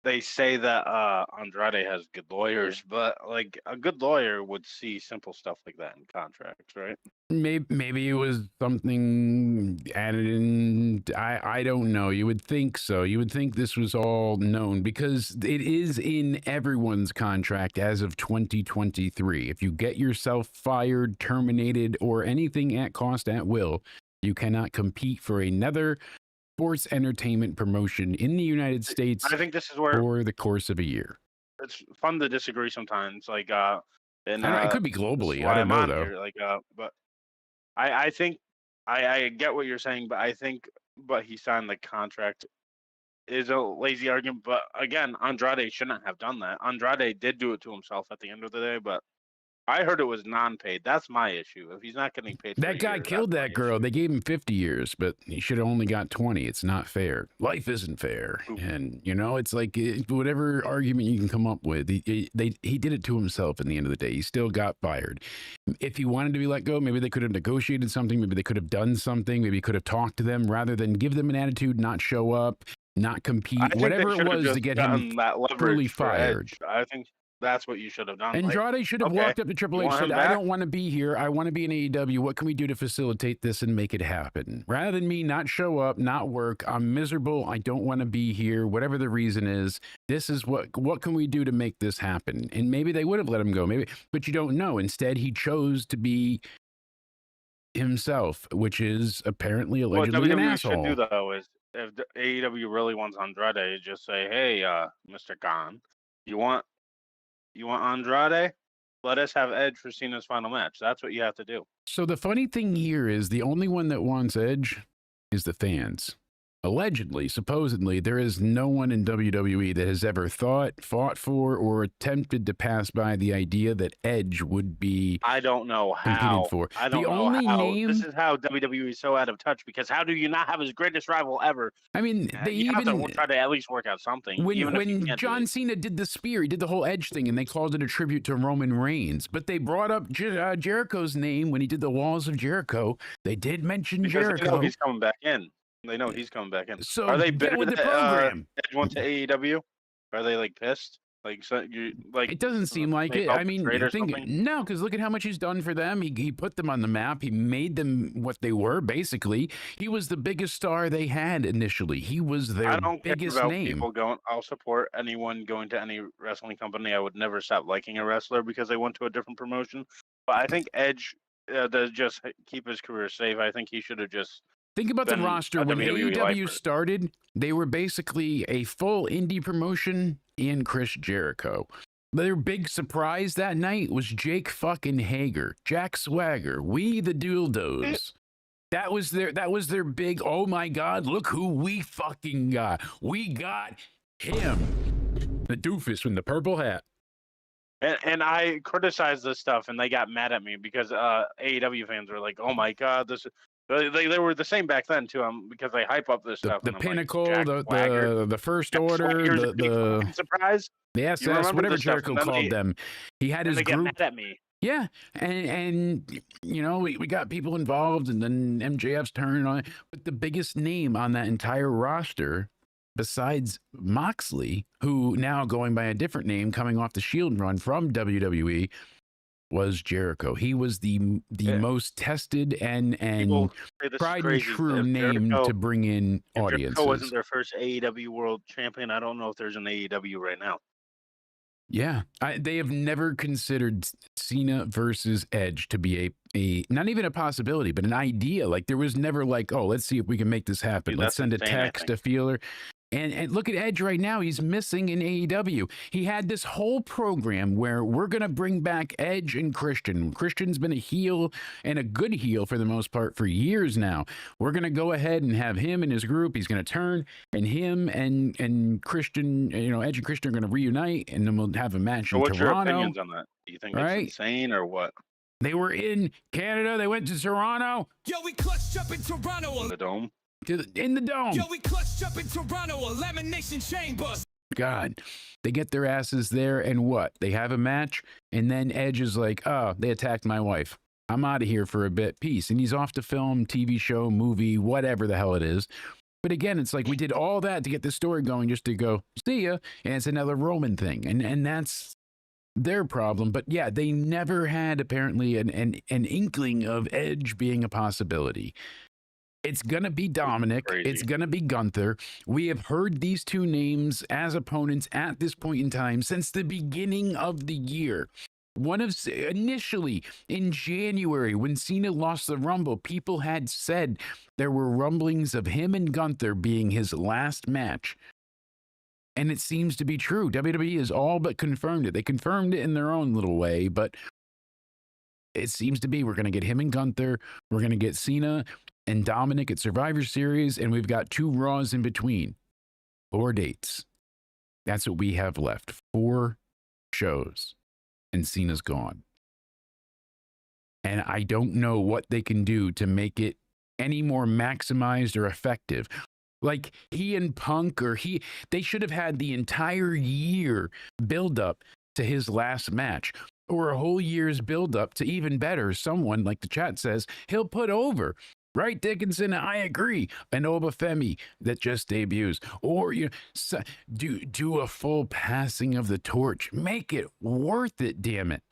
They say that Andrade has good lawyers, but a good lawyer would see simple stuff like that in contracts, right? Maybe it was something added in. I don't know. You would think so. You would think this was all known, because it is in everyone's contract as of 2023. If you get yourself fired, terminated, or anything at cost at will, you cannot compete for another sports entertainment promotion in the United States. I think this is where for the course of a year. It's fun to disagree sometimes. It could be globally. I don't know though. But I think I get what you're saying, but he signed the contract is a lazy argument. But again, Andrade shouldn't have done that. Andrade did do it to himself at the end of the day, but I heard it was non-paid. That's my issue. If he's not getting paid, that guy killed that girl. They gave him 50 years, but he should have only got 20. It's not fair. Life isn't fair. And it's whatever argument you can come up with. He did it to himself. In the end of the day, he still got fired. If he wanted to be let go, maybe they could have negotiated something. Maybe they could have done something. Maybe he could have talked to them rather than give them an attitude, not show up, not compete, whatever it was to get him fully fired. I think that's what you should have done. Andrade should have walked up to Triple H and said, I don't want to be here. I want to be in AEW. What can we do to facilitate this and make it happen? Rather than me not show up, not work. I'm miserable. I don't want to be here. Whatever the reason is, this is what can we do to make this happen? And maybe they would have let him go. But you don't know. Instead, he chose to be himself, which is apparently allegedly an asshole. What WWE should do, though, is if the AEW really wants Andrade, just say, hey, Mr. Khan, you want Andrade? Let us have Edge for Cena's final match. That's what you have to do. So the funny thing here is the only one that wants Edge is the fans. Allegedly, supposedly, there is no one in WWE that has ever fought for, or attempted to pass by the idea that Edge would be I don't know how. For. I don't know how. This is how WWE is so out of touch, because how do you not have his greatest rival ever? I mean, they have to try to at least work out something. When John Cena did the spear, he did the whole Edge thing, and they called it a tribute to Roman Reigns. But they brought up Jericho's name when he did the Walls of Jericho. They did mention Jericho. They know he's coming back in. They know he's coming back in. So are they get bitter with the that program? Edge went to AEW? Are they like pissed? Like, so you like? It doesn't seem like they it. felt I mean, betrayed or think something? no, because look at how much he's done for them. He put them on the map. He made them what they were. Basically, he was the biggest star they had initially. He was I their don't care biggest about name. people going. I'll support anyone going to any wrestling company. I would never stop liking a wrestler because they went to a different promotion. But I think Edge, to just keep his career safe, I think he should have just Think about the been roster a when WWE AEW lifer. started. They were basically a full indie promotion in Chris Jericho. Their big surprise that night was Jake fucking Hager, Jack Swagger, We the Dildos. That was their big, oh my God, look who we fucking got. We got him. The doofus with the purple hat. And I criticized this stuff, and they got mad at me because AEW fans were like, "Oh my God, this." They were the same back then too, because they hype up this stuff. The and I'm Pinnacle, like, the First Order, the surprise, the SS, whatever Jericho called them. He had his they group. get mad at me. Yeah, and you know we got people involved, and then MJF's turn on it. But the biggest name on that entire roster, besides Moxley, who now going by a different name, coming off the Shield run from WWE, was Jericho. He was the most tested and tried and true name to bring in audiences. Jericho wasn't their first AEW World Champion. I don't know if there's an AEW right now. Yeah, they have never considered Cena versus Edge to be a not even a possibility, but an idea. Like there was never like, oh, let's see if we can make this happen. Dude, let's send a insane, text, a feeler. And look at Edge right now. He's missing in AEW. He had this whole program where we're going to bring back Edge and Christian. Christian's been a heel and a good heel for the most part for years now. We're going to go ahead and have him and his group. He's going to turn, and him and Christian, you know, Edge and Christian are going to reunite, and then we'll have a match in what's Toronto. Your opinions on that? Do you think it's insane or what? They were in Canada. They went to Toronto. Yo, we clutched up in Toronto. The Dome? In the Dome. Yo, we clutched up in Toronto, elimination chambers. God, they get their asses there, and what? They have a match, and then Edge is like, oh, they attacked my wife. I'm out of here for a bit. Peace. And he's off to film, TV show, movie, whatever the hell it is. But again, it's like we did all that to get the story going just to go, see ya. And it's another Roman thing. And that's their problem. But yeah, they never had apparently an inkling of Edge being a possibility. It's going to be Dominic. It's going to be Gunther. We have heard these two names as opponents at this point in time since the beginning of the year. Initially in January, when Cena lost the Rumble, people had said there were rumblings of him and Gunther being his last match. And it seems to be true. WWE has all but confirmed it. They confirmed it in their own little way, but it seems to be we're going to get him and Gunther. We're going to get Cena and Dominic at Survivor Series, and we've got 2 Raws in between. 4 dates. That's what we have left. 4 shows, and Cena's gone. And I don't know what they can do to make it any more maximized or effective. Like he and Punk, they should have had the entire year build up to his last match, or a whole year's build up to even better. Someone, like the chat says, he'll put over. Right, Dickinson, I agree. An Obafemi that just debuts. Or do a full passing of the torch. Make it worth it, damn it.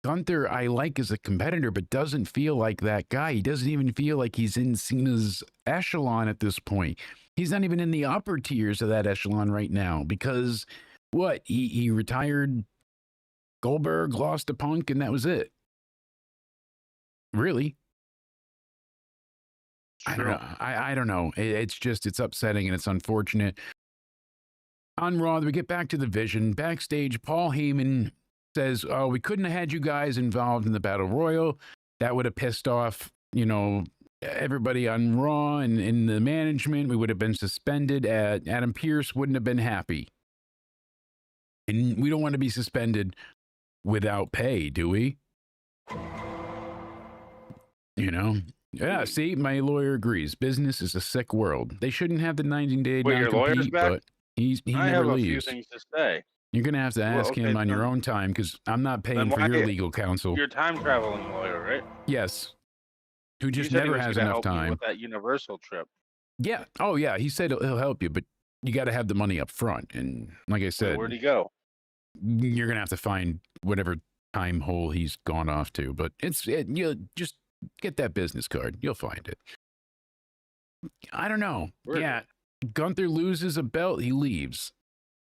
Gunther, I like as a competitor, but doesn't feel like that guy. He doesn't even feel like he's in Cena's echelon at this point. He's not even in the upper tiers of that echelon right now because, what, he retired Goldberg, lost to Punk, and that was it. Really? I don't know. I don't know. It's upsetting and it's unfortunate. On Raw, we get back to the Vision. Backstage, Paul Heyman says, oh, we couldn't have had you guys involved in the Battle Royal. That would have pissed off, everybody on Raw and in the management. We would have been suspended. Adam Pearce wouldn't have been happy. And we don't want to be suspended without pay, do we? Yeah, see, my lawyer agrees. Business is a sick world. They shouldn't have the 90-day non-compete, but he never leaves. I have a few things to say. You're going to have to ask him on your own time because I'm not paying for your legal counsel. You're a time-traveling lawyer, right? Yes. Who just never has enough time. With that Universal trip. Yeah. Oh, yeah. He said he'll help you, but you got to have the money up front. And like I said, where'd he go? You're going to have to find whatever time hole he's gone off to. But you'll just get that business card. You'll find it. I don't know. Yeah. Gunther loses a belt. He leaves.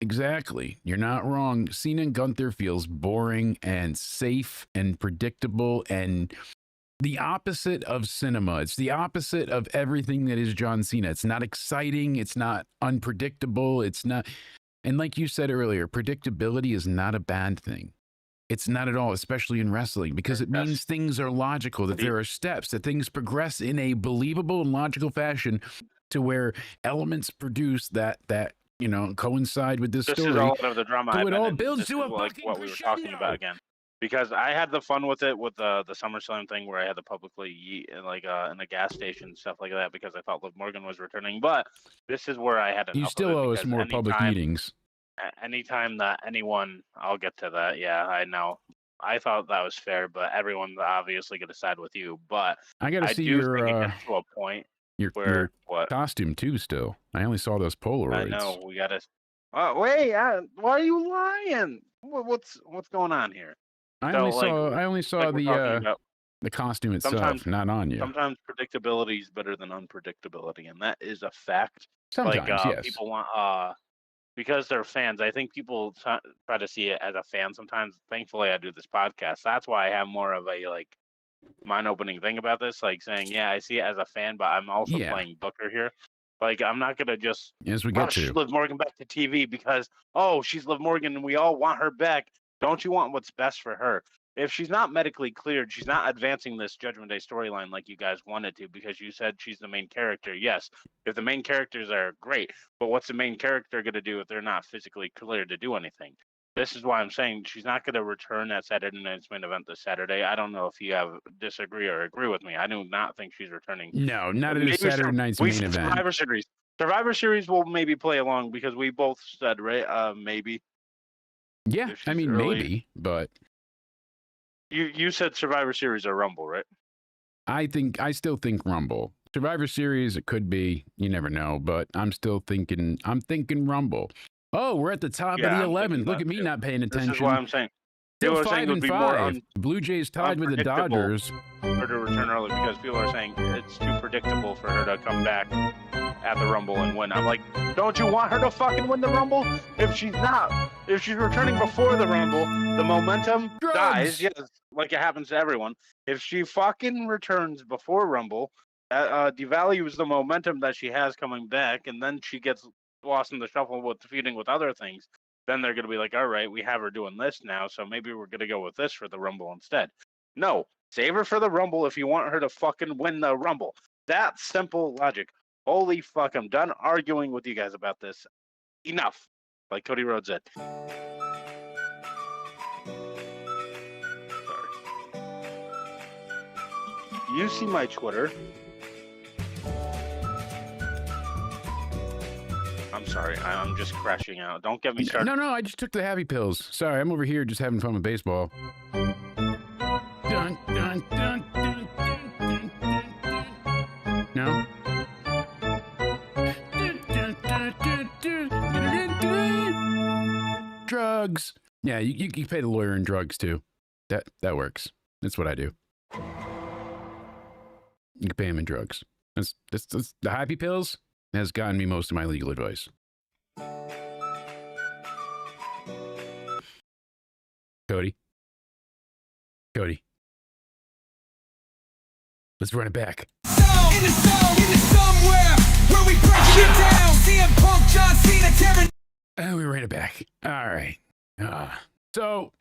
Exactly. You're not wrong. Cena and Gunther feels boring and safe and predictable and the opposite of cinema. It's the opposite of everything that is John Cena. It's not exciting. It's not unpredictable. It's not. And like you said earlier, predictability is not a bad thing. It's not at all, especially in wrestling, because it means things are logical, that there are steps, that things progress in a believable and logical fashion to where elements produce that coincide with this story. This is all of the drama. So it all builds to a like what we were talking about again. Because I had the fun with it with the SummerSlam thing where I had to publicly eat in a gas station and stuff like that because I thought Liv Morgan was returning. But this is where I had enough. You still owe us more public meetings. Anytime that anyone, I'll get to that. Yeah, I know. I thought that was fair, but everyone's obviously going to side with you. But I got to see your to a point your costume too. Still, I only saw those Polaroids. I know we got to. Wait, why are you lying? What's going on here? I only saw the costume itself, not on you. Sometimes predictability is better than unpredictability, and that is a fact. Sometimes, yes. People want because they're fans. I think people try to see it as a fan sometimes. Thankfully, I do this podcast. That's why I have more of a mind-opening thing about this, like saying, yeah, I see it as a fan, but I'm also playing Booker here. Like, I'm not gonna just rush Liv Morgan back to TV because she's Liv Morgan and we all want her back. Don't you want what's best for her? If she's not medically cleared, she's not advancing this Judgment Day storyline like you guys wanted to because you said she's the main character. Yes, if the main characters are great, but what's the main character going to do if they're not physically cleared to do anything? This is why I'm saying she's not going to return at Saturday Night's Main Event this Saturday. I don't know if you disagree or agree with me. I do not think she's returning. No, not in Saturday Night's Main Event. Survivor Series will maybe play along because we both said, right? Maybe. Yeah, I mean, maybe, but you said Survivor Series or Rumble, right? I still think Rumble. Survivor Series, it could be. You never know, but I'm thinking Rumble. Oh, we're at the top of the 11. Look at me not paying attention. This is what I'm saying. Still 5-5. Blue Jays tied with the Dodgers. For her to return early because people are saying it's too predictable for her to come back at the Rumble and win. I'm like, don't you want her to fucking win the Rumble? If she's returning before the Rumble, the momentum dies. Yes, like it happens to everyone. If she fucking returns before Rumble, that devalues the momentum that she has coming back, and then she gets lost in the shuffle with feuding with other things. Then they're going to be like, all right, we have her doing this now, so maybe we're going to go with this for the Rumble instead. No, save her for the Rumble if you want her to fucking win the Rumble. That's simple logic. Holy fuck, I'm done arguing with you guys about this. Enough, like Cody Rhodes said. Sorry. You see my Twitter. I'm sorry, I'm just crashing out. Don't get me started. No, I just took the happy pills. Sorry, I'm over here just having fun with baseball. Dun, dun, dun, dun, dun, dun, dun. No? Drugs. Yeah, you can pay the lawyer in drugs too. That works. That's what I do. You can pay him in drugs. That's the happy pills has gotten me most of my legal advice. Cody. Let's run it back. In the somewhere where we break it down. CM Punk, John Cena, Terrence. And we ran it back. All right. So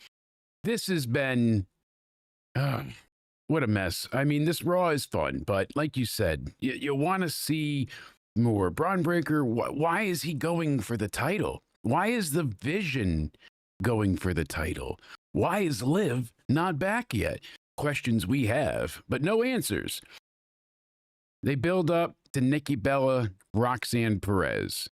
this has been what a mess. I mean, this Raw is fun, but like you said, you want to see more. Braun Breaker, why is he going for the title? Why is the Vision going for the title? Why is Liv not back yet? Questions we have, but no answers. They build up to Nikki Bella, Roxanne Perez.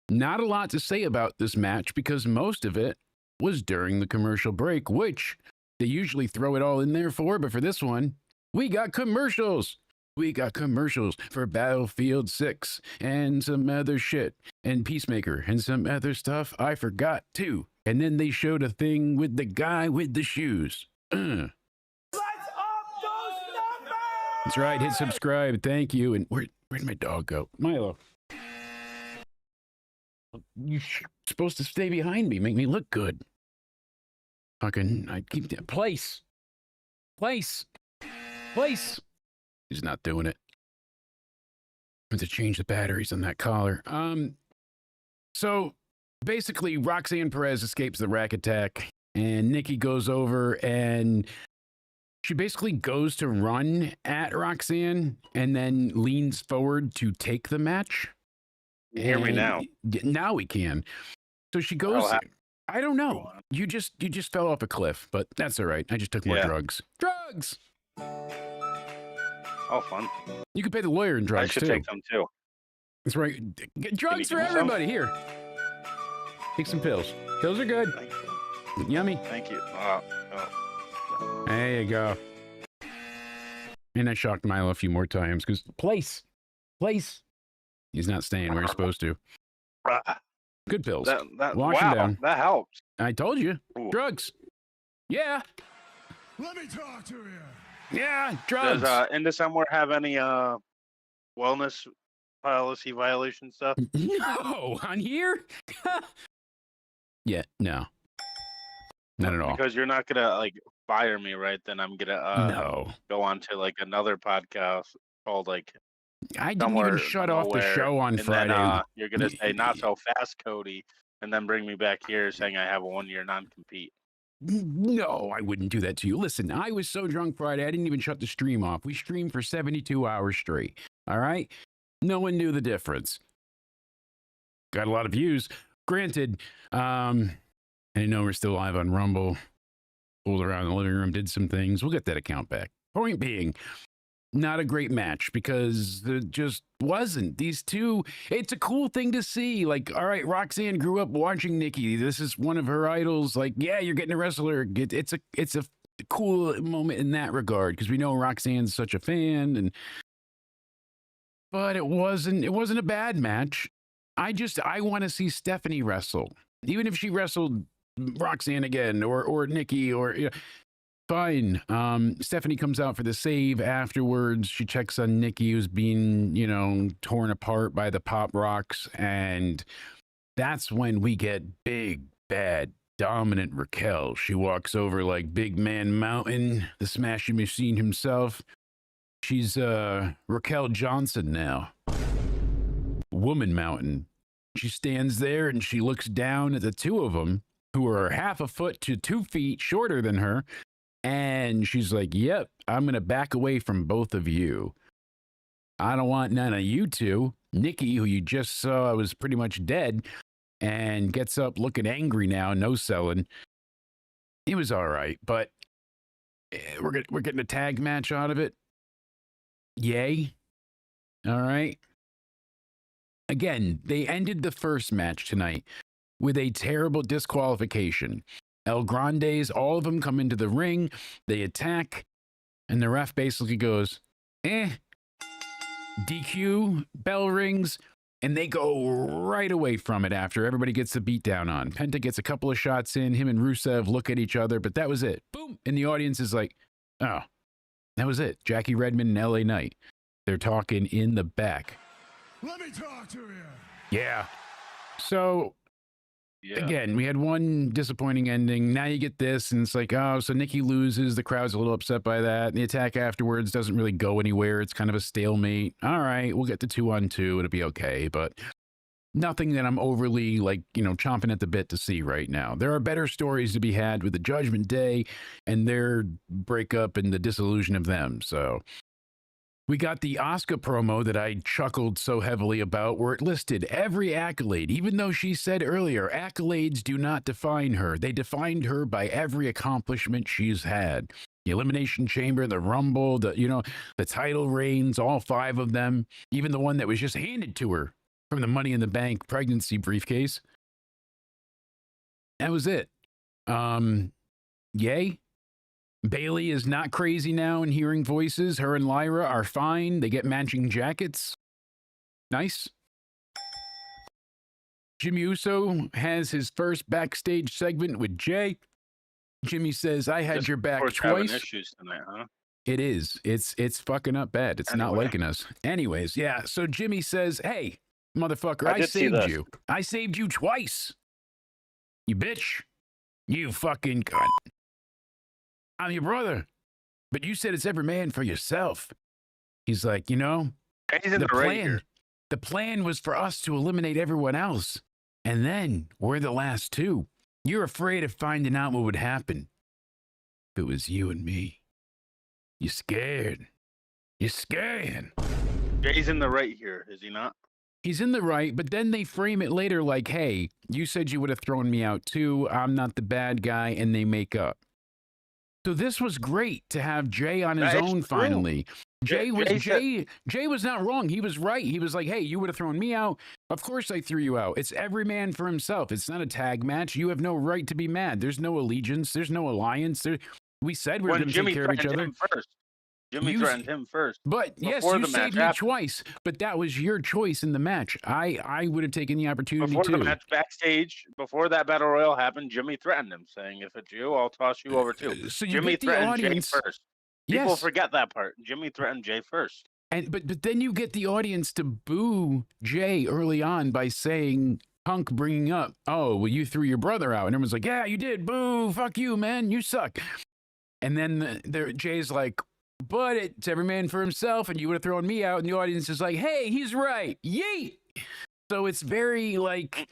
Not a lot to say about this match because most of it was during the commercial break, which they usually throw it all in there for, but for this one, we got commercials. We got commercials for Battlefield 6 and some other shit and Peacemaker and some other stuff I forgot too. And then they showed a thing with the guy with the shoes. Let's up those numbers! That's right. Hit subscribe. Thank you. And where'd my dog go? Milo. You're supposed to stay behind me. Make me look good. Fucking, I keep... Place. He's not doing it. I have to change the batteries on that collar. So basically, Roxanne Perez escapes the rack attack, and Nikki goes over and she basically goes to run at Roxanne and then leans forward to take the match. Hear me now. Now we can. So she goes. I don't know. You just fell off a cliff, but that's all right. I just took more drugs. Drugs. Oh, fun. You can pay the lawyer in drugs, I should take them, too. That's right. Get drugs for everybody. Here. Take some pills. Pills are good. Thank you. Yummy. Thank you. There you go. And I shocked Milo a few more times because place. He's not staying where he's supposed to. Good pills. Wash him down. That helps. I told you. Ooh. Drugs. Yeah. Let me talk to you. Yeah, drugs. Does Inda somewhere have any wellness policy violation stuff? No, on here? Yeah, no. Not at all. Because you're not gonna like fire me, right? Then I'm gonna go on to like another podcast called like I didn't even shut off the show on Friday. Then, you're gonna say not so fast, Cody, and then bring me back here saying I have a 1-year non-compete. No, I wouldn't do that to you. Listen, I was so drunk Friday, I didn't even shut the stream off. We streamed for 72 hours straight. All right? No one knew the difference. Got a lot of views. Granted, I know we're still live on Rumble. Pulled around the living room, did some things. We'll get that account back. Point being, not a great match because it just wasn't. These two, it's a cool thing to see. Like, all right, Roxanne grew up watching Nikki. This is one of her idols. Like, yeah, you're getting a wrestler. It's a cool moment in that regard because we know Roxanne's such a fan. But it wasn't a bad match. I want to see Stephanie wrestle. Even if she wrestled Roxanne again or Nikki or... You know, fine. Stephanie comes out for the save afterwards. She checks on Nikki, who's being, torn apart by the pop rocks. And that's when we get big, bad, dominant Raquel. She walks over like Big Man Mountain, the Smashing Machine himself. She's Raquel Johnson now. Woman Mountain. She stands there and she looks down at the two of them, who are half a foot to 2 feet shorter than her. And she's like, yep, I'm going to back away from both of you. I don't want none of you two. Nikki, who you just saw was pretty much dead, and gets up looking angry now, no selling. It was all right, but we're getting a tag match out of it. Yay. All right. Again, they ended the first match tonight with a terrible disqualification. El Grandes, all of them come into the ring, they attack, and the ref basically goes, DQ, bell rings, and they go right away from it after everybody gets the beat down on. Penta gets a couple of shots in, him and Rusev look at each other, but that was it. Boom! And the audience is like, oh, that was it. Jackie Redmond and LA Knight. They're talking in the back. Let me talk to you. Yeah. So... Yeah. Again, we had one disappointing ending. Now you get this, and it's like, oh, so Nikki loses. The crowd's a little upset by that. The attack afterwards doesn't really go anywhere. It's kind of a stalemate. All right, we'll get to 2-on-2. It'll be okay, but nothing that I'm overly, chomping at the bit to see right now. There are better stories to be had with the Judgment Day and their breakup and the disillusion of them, so... We got the Asuka promo that I chuckled so heavily about, where it listed every accolade, even though she said earlier, accolades do not define her. They defined her by every accomplishment she's had. The Elimination Chamber, the Rumble, the title reigns, all 5 of them, even the one that was just handed to her from the Money in the Bank pregnancy briefcase. That was it. Yay. Bailey is not crazy now and hearing voices. Her and Lyra are fine. They get matching jackets. Nice. Jimmy Uso has his first backstage segment with Jay. Jimmy says, I had your back twice. Issues tonight, huh? It is. It's fucking up bad. It's not liking us. Anyways, yeah. So Jimmy says, hey, motherfucker, I saved you. I saved you twice. You bitch. You fucking cunt. I'm your brother. But you said it's every man for yourself. He's like, you know, the plan was for us to eliminate everyone else. And then we're the last two. You're afraid of finding out what would happen. If it was you and me. You're scared. You're scared. Jay's in the right here, is he not? He's in the right, but then they frame it later like, hey, you said you would have thrown me out too. I'm not the bad guy, and they make up. So this was great to have Jay on his own finally. Jay was not wrong. He was right. He was like, hey, you would have thrown me out. Of course I threw you out. It's every man for himself. It's not a tag match. You have no right to be mad. There's no allegiance. There's no alliance. We said we were going to take care of each other. Jimmy threatened him first. But yes, you saved me twice, but that was your choice in the match. I would have taken the opportunity before too. The match backstage, before that battle royal happened, Jimmy threatened him, saying, if it's you, I'll toss you over too. So you Jimmy get the threatened audience Jay first. People forget that part. Jimmy threatened Jay first. But then you get the audience to boo Jay early on by saying, Punk bringing up, oh, well, you threw your brother out. And everyone's like, yeah, you did. Boo. Fuck you, man. You suck. And then Jay's like, but it's every man for himself, and you would have thrown me out. And the audience is like, hey, he's right. Yeet. So it's very like,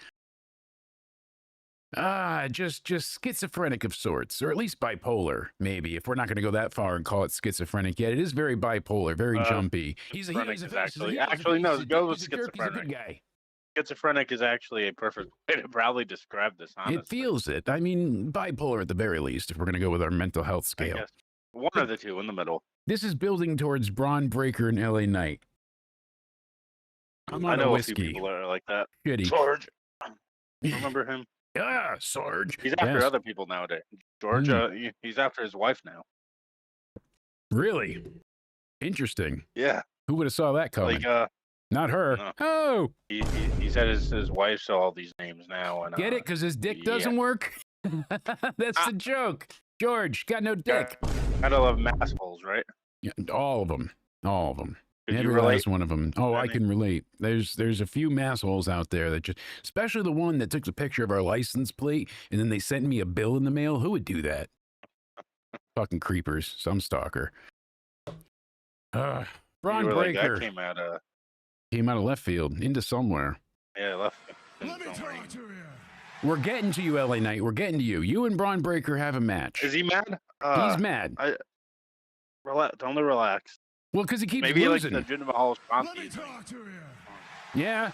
just schizophrenic of sorts, or at least bipolar, maybe, if we're not going to go that far and call it schizophrenic yet. It is very bipolar, very jumpy. He's a good guy. Schizophrenic is actually a perfect way to probably describe this, honestly. It feels it. I mean, bipolar at the very least, if we're going to go with our mental health scale. One of the two in the middle. This is building towards Braun Breaker and LA Knight. I'm on I know whiskey. A few people are like that. Shitty. Sarge. Remember him? Yeah, Sarge. He's after other people nowadays. George, he's after his wife now. Really? Interesting. Yeah. Who would have saw that coming? Like, not her. No. Oh. He said his wife saw all these names now. And, get it? Because his dick doesn't work? That's the joke. George, got no dick. Gotta love massholes, right? Yeah, all of them. All of them. Every last one of them. Oh, I can relate. There's a few massholes out there that just, especially the one that took a picture of our license plate and then they sent me a bill in the mail. Who would do that? Fucking creepers. Some stalker. Braun Breaker like, that came out of left field into somewhere. Yeah, left. Let me talk to you. We're getting to you, LA Knight. We're getting to you. You and Braun Breaker have a match. Is he mad? He's mad. Tell him to relax. Well, because he keeps Maybe losing. Like the Jinder Mahal Let me talk to you. Yeah.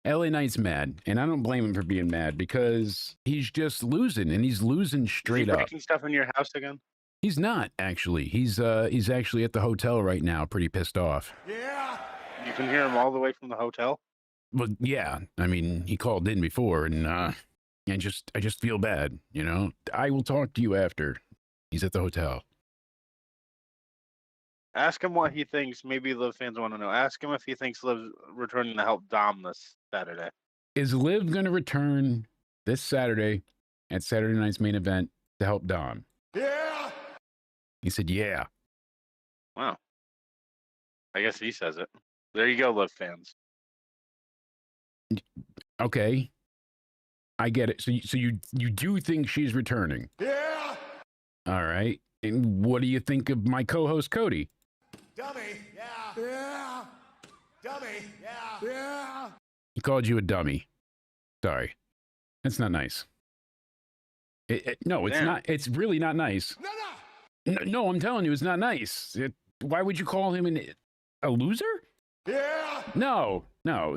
LA Knight's mad, and I don't blame him for being mad because he's just losing, and he's losing straight up. Breaking stuff in your house again? He's not, actually. He's actually at the hotel right now, pretty pissed off. Yeah. You can hear him all the way from the hotel? Well, yeah. I mean, he called in before, and I just feel bad, you know? I will talk to you after. He's at the hotel. Ask him what he thinks. Maybe Liv fans want to know. Ask him if he thinks Liv's returning to help Dom this Saturday. Is Liv going to return this Saturday at Saturday night's main event to help Dom? Yeah. He said, yeah. Wow. I guess he says it. There you go, Liv fans. Okay. I get it. So you do think she's returning? Yeah. All right. And what do you think of my co-host Cody? Dummy. Yeah. Yeah. Dummy. Yeah. Yeah. He called you a dummy. Sorry. That's not nice. No, it's not. It's really not nice. No, I'm telling you, it's not nice. Why would you call him a loser? Yeah. No.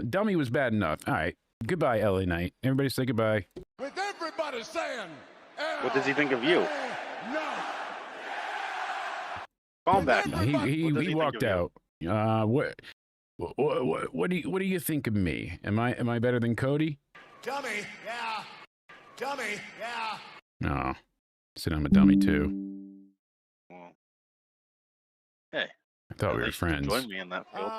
Dummy was bad enough. All right. Goodbye, LA Knight. Everybody say goodbye. With everybody saying. What does he think of you? No. Call him back. He walked out. What do you think of me? Am I better than Cody? Dummy. Yeah. Dummy. Yeah. No. Said I'm a dummy too. Hey, I thought at we were least you friends. join me in that field.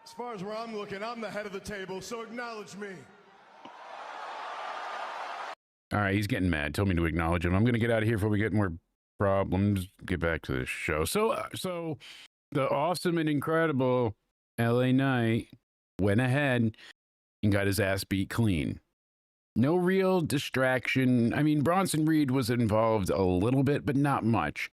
As far as where I'm looking, I'm the head of the table, so acknowledge me. All right, he's getting mad. Told me to acknowledge him. I'm going to get out of here before we get more problems. Get back to the show. So the awesome and incredible LA Knight went ahead and got his ass beat clean. No real distraction. I mean, Bronson Reed was involved a little bit, but not much.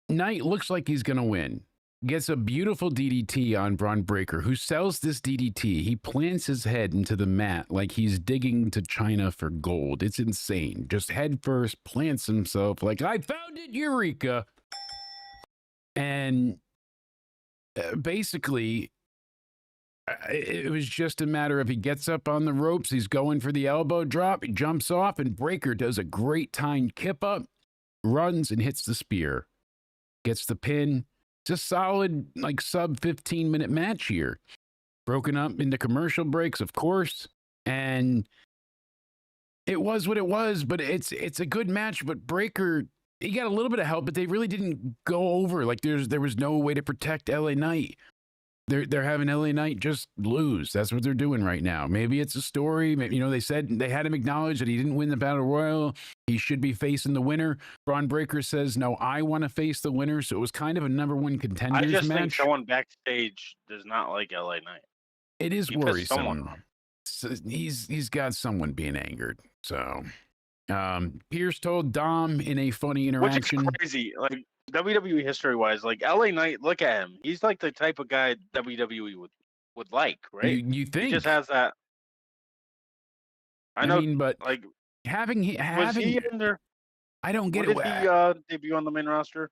Knight looks like he's going to win. Gets a beautiful DDT on Braun Breaker, who sells this DDT. He plants his head into the mat like he's digging to China for gold. It's insane. Just head first, plants himself like, I found it, Eureka. And basically, it was just a matter of he gets up on the ropes, he's going for the elbow drop, he jumps off, and Breaker does a great timed kip up, runs and hits the spear. Gets the pin. It's a solid, like, sub 15-minute match here. Broken up into commercial breaks, of course. And it was what it was, but it's a good match. But Breaker, he got a little bit of help, but they really didn't go over. Like, there was no way to protect LA Knight. They're having LA Knight just lose. That's what they're doing right now. Maybe it's a story. Maybe, they said they had him acknowledge that he didn't win the Battle Royal. He should be facing the winner. Braun Breaker says, no, I want to face the winner. So it was kind of a number one contenders match. I just think someone backstage does not like LA Knight. It is worrisome. So he's got someone being angered. So Pierce told Dom in a funny interaction. Which is crazy. Like, WWE history-wise, like, LA Knight, look at him. He's like the type of guy WWE would like, right? You think? He just has that. I know, but like, having was he in there? I don't get it. Did he debut on the main roster?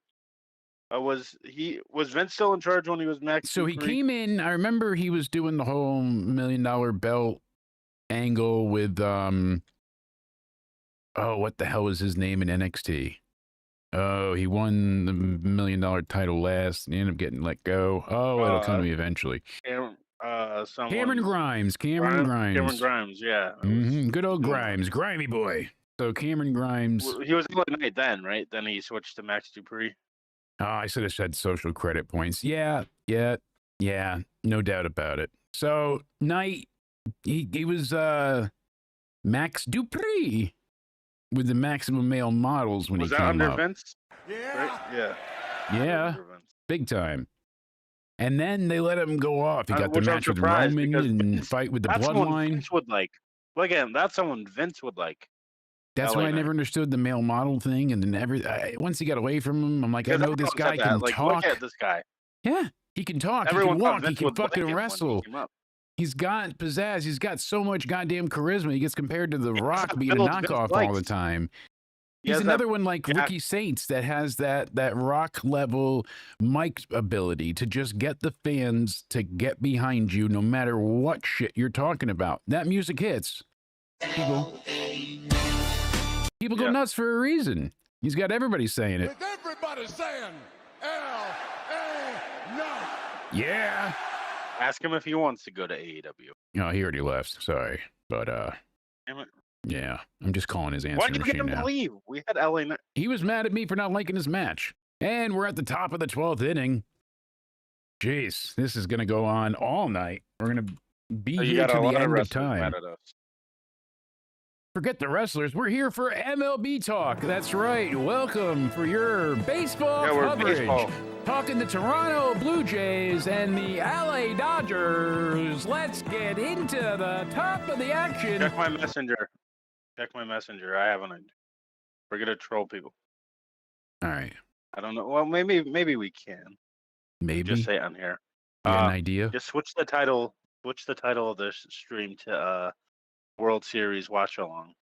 Was Vince still in charge when he was Max? So he came in. I remember he was doing the whole $1 million belt angle with what the hell was his name in NXT? Oh, he won the $1 million title last and ended up getting let go. Oh, it'll come to me eventually. Cameron Grimes. Cameron Grimes, yeah. Good old Grimes. Grimy boy. So Cameron Grimes. He was LA Knight then, right? Then he switched to Max Dupree. I should have said social credit points. Yeah. No doubt about it. So Knight, he was Max Dupree with the Maximum Male Models when he came up. Was that under Vince? Yeah. Right? Yeah. Big time. And then they let him go off. He got the match with Roman and fight with the Bloodline. Vince would like. Look at him. That's someone Vince would like. That's why I never understood the male model thing. And then once he got away from him, I'm like, I know this guy can talk. Look at this guy. Yeah, he can talk. He can walk. He can fucking wrestle. He's got pizzazz. He's got so much goddamn charisma. He gets compared to The Rock being a knockoff all the time. He's another one like Ricky Saints that has that Rock level mic ability to just get the fans to get behind you no matter what shit you're talking about. That music hits. People go nuts for a reason. He's got everybody saying it. With everybody saying L.A. Knight. Yeah. Ask him if he wants to go to AEW. No, he already left. Sorry. But, yeah, I'm just calling his answer machine now. Why'd you get him to leave? We had LA Knight. He was mad at me for not liking his match. And we're at the top of the 12th inning. Jeez, this is going to go on all night. We're going to be here to the end of time. Forget the wrestlers. We're here for MLB talk. That's right. Welcome for your baseball coverage. Talking the Toronto Blue Jays and the LA Dodgers. Let's get into the top of the action. Check my messenger. I have an idea. We're going to troll people. All right. I don't know. Well, maybe we can. Maybe. Just say it on here. You got an idea? Just switch the title of this stream to World Series watch along.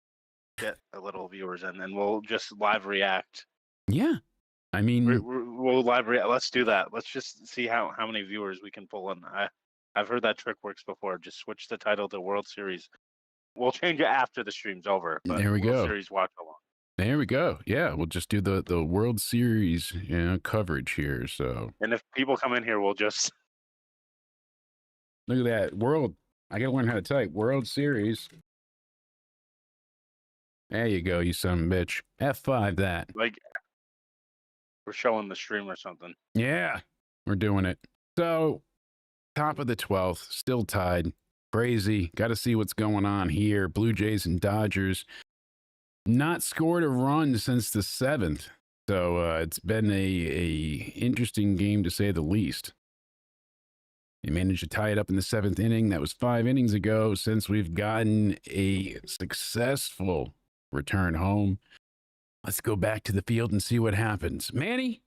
Get a little viewers in, and we'll just live react. Yeah, I mean, we'll live react. Let's do that. Let's just see how many viewers we can pull in. I've heard that trick works before. Just switch the title to World Series. We'll change it after the stream's over. But there we go. World Series watch along. There we go. Yeah, we'll just do the World Series coverage here. So, and if people come in here, we'll just look at that World. I gotta learn how to type World Series. There you go, you son of a bitch. F5 that. Like, We're showing the stream or something. Yeah, we're doing it. So, top of the 12th, still tied. Crazy. Got to see what's going on here. Blue Jays and Dodgers not scored a run since the 7th. So it's been a interesting game to say the least. They managed to tie it up in the 7th inning. That was 5 innings ago since we've gotten a successful return home. Let's go back to the field and see what happens. Manny?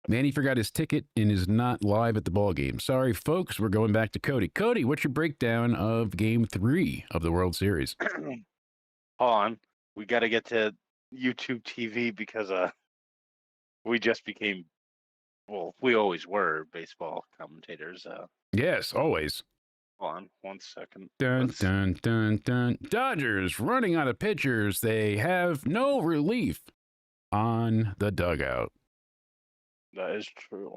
Manny forgot his ticket and is not live at the ball game. Sorry, folks. We're going back to Cody. Cody, what's your breakdown of Game 3 of the World Series? Hold on. We got to get to YouTube TV because we just became, well, we always were baseball commentators. Yes, always. Hold on 1 second. Dun, dun, dun, dun. Dodgers running out of pitchers. They have no relief on the dugout. That is true.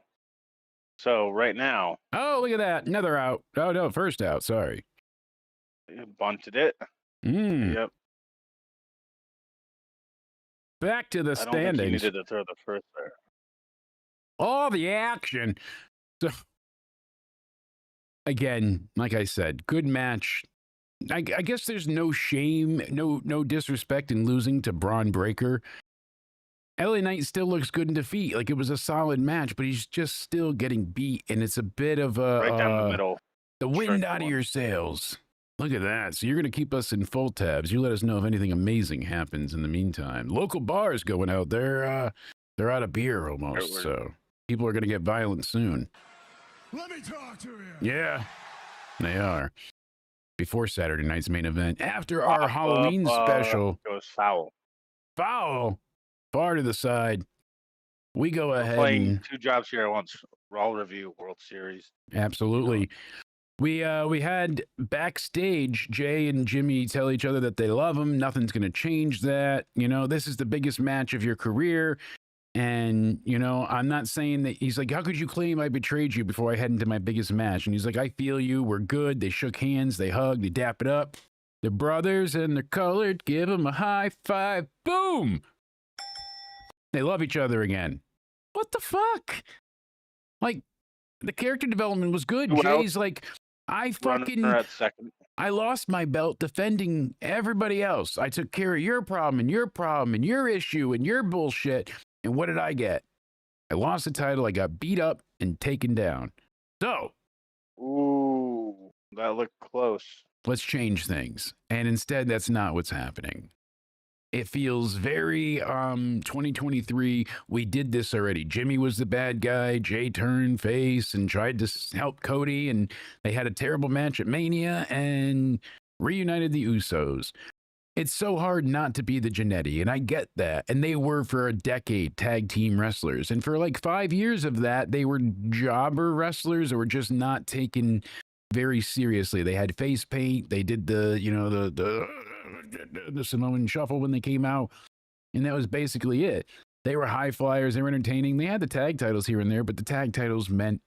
So right now. Oh, look at that. Another out. Oh, no, first out. Sorry. Bunted it. Yep. Back to the standings. I don't think he needed to throw the first there. All the action. So, again, like I said, good match. I guess there's no shame, no disrespect in losing to Braun Breaker. LA Knight still looks good in defeat. Like, it was a solid match, but he's just still getting beat, and it's a bit of a right down the middle. The wind out of your sails. Look at that. So you're going to keep us in full tabs. You let us know if anything amazing happens in the meantime. Local bars going out. They're out of beer almost. So people are going to get violent soon. Let me talk to you. Yeah, they are. Before Saturday night's main event. After our Halloween special. Goes foul. Foul. Far to the side. We go ahead. Playing two jobs here at once. Raw review, World Series. Absolutely. We had backstage, Jay and Jimmy tell each other that they love him. Nothing's going to change that. You know, this is the biggest match of your career. And, you know, I'm not saying that. He's like, how could you claim I betrayed you before I head into my biggest match? And he's like, I feel you. We're good. They shook hands. They hugged. They dap it up. They're brothers and they're colored. Give them a high five. Boom. They love each other again. What the fuck? Like, the character development was good. Jay's like, I lost my belt defending everybody else. I took care of your problem and your issue and your bullshit. And what did I get? I lost the title. I got beat up and taken down. So. Ooh, that looked close. Let's change things. And instead, that's not what's happening. It feels very 2023. We did this already. Jimmy was the bad guy. Jay turned face and tried to help Cody. And they had a terrible match at Mania and reunited the Usos. It's so hard not to be the Jannetty, and I get that. And they were for a decade tag team wrestlers. And for like 5 years of that, they were jobber wrestlers or were just not taken very seriously. They had face paint. They did the Samoan shuffle when they came out. And that was basically it. They were high flyers. They were entertaining. They had the tag titles here and there, but the tag titles meant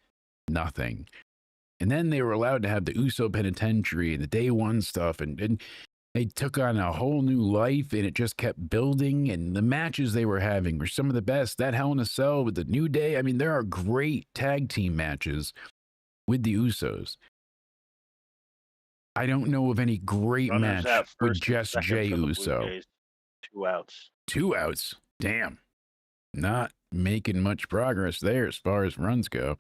nothing. And then they were allowed to have the Uso Penitentiary and the Day One stuff. And they took on a whole new life, and it just kept building. And the matches they were having were some of the best. That Hell in a Cell with the New Day. I mean, there are great tag team matches with the Usos. I don't know of any great match with just Jey Uso. 2 outs. 2 outs. Damn. Not making much progress there as far as runs go.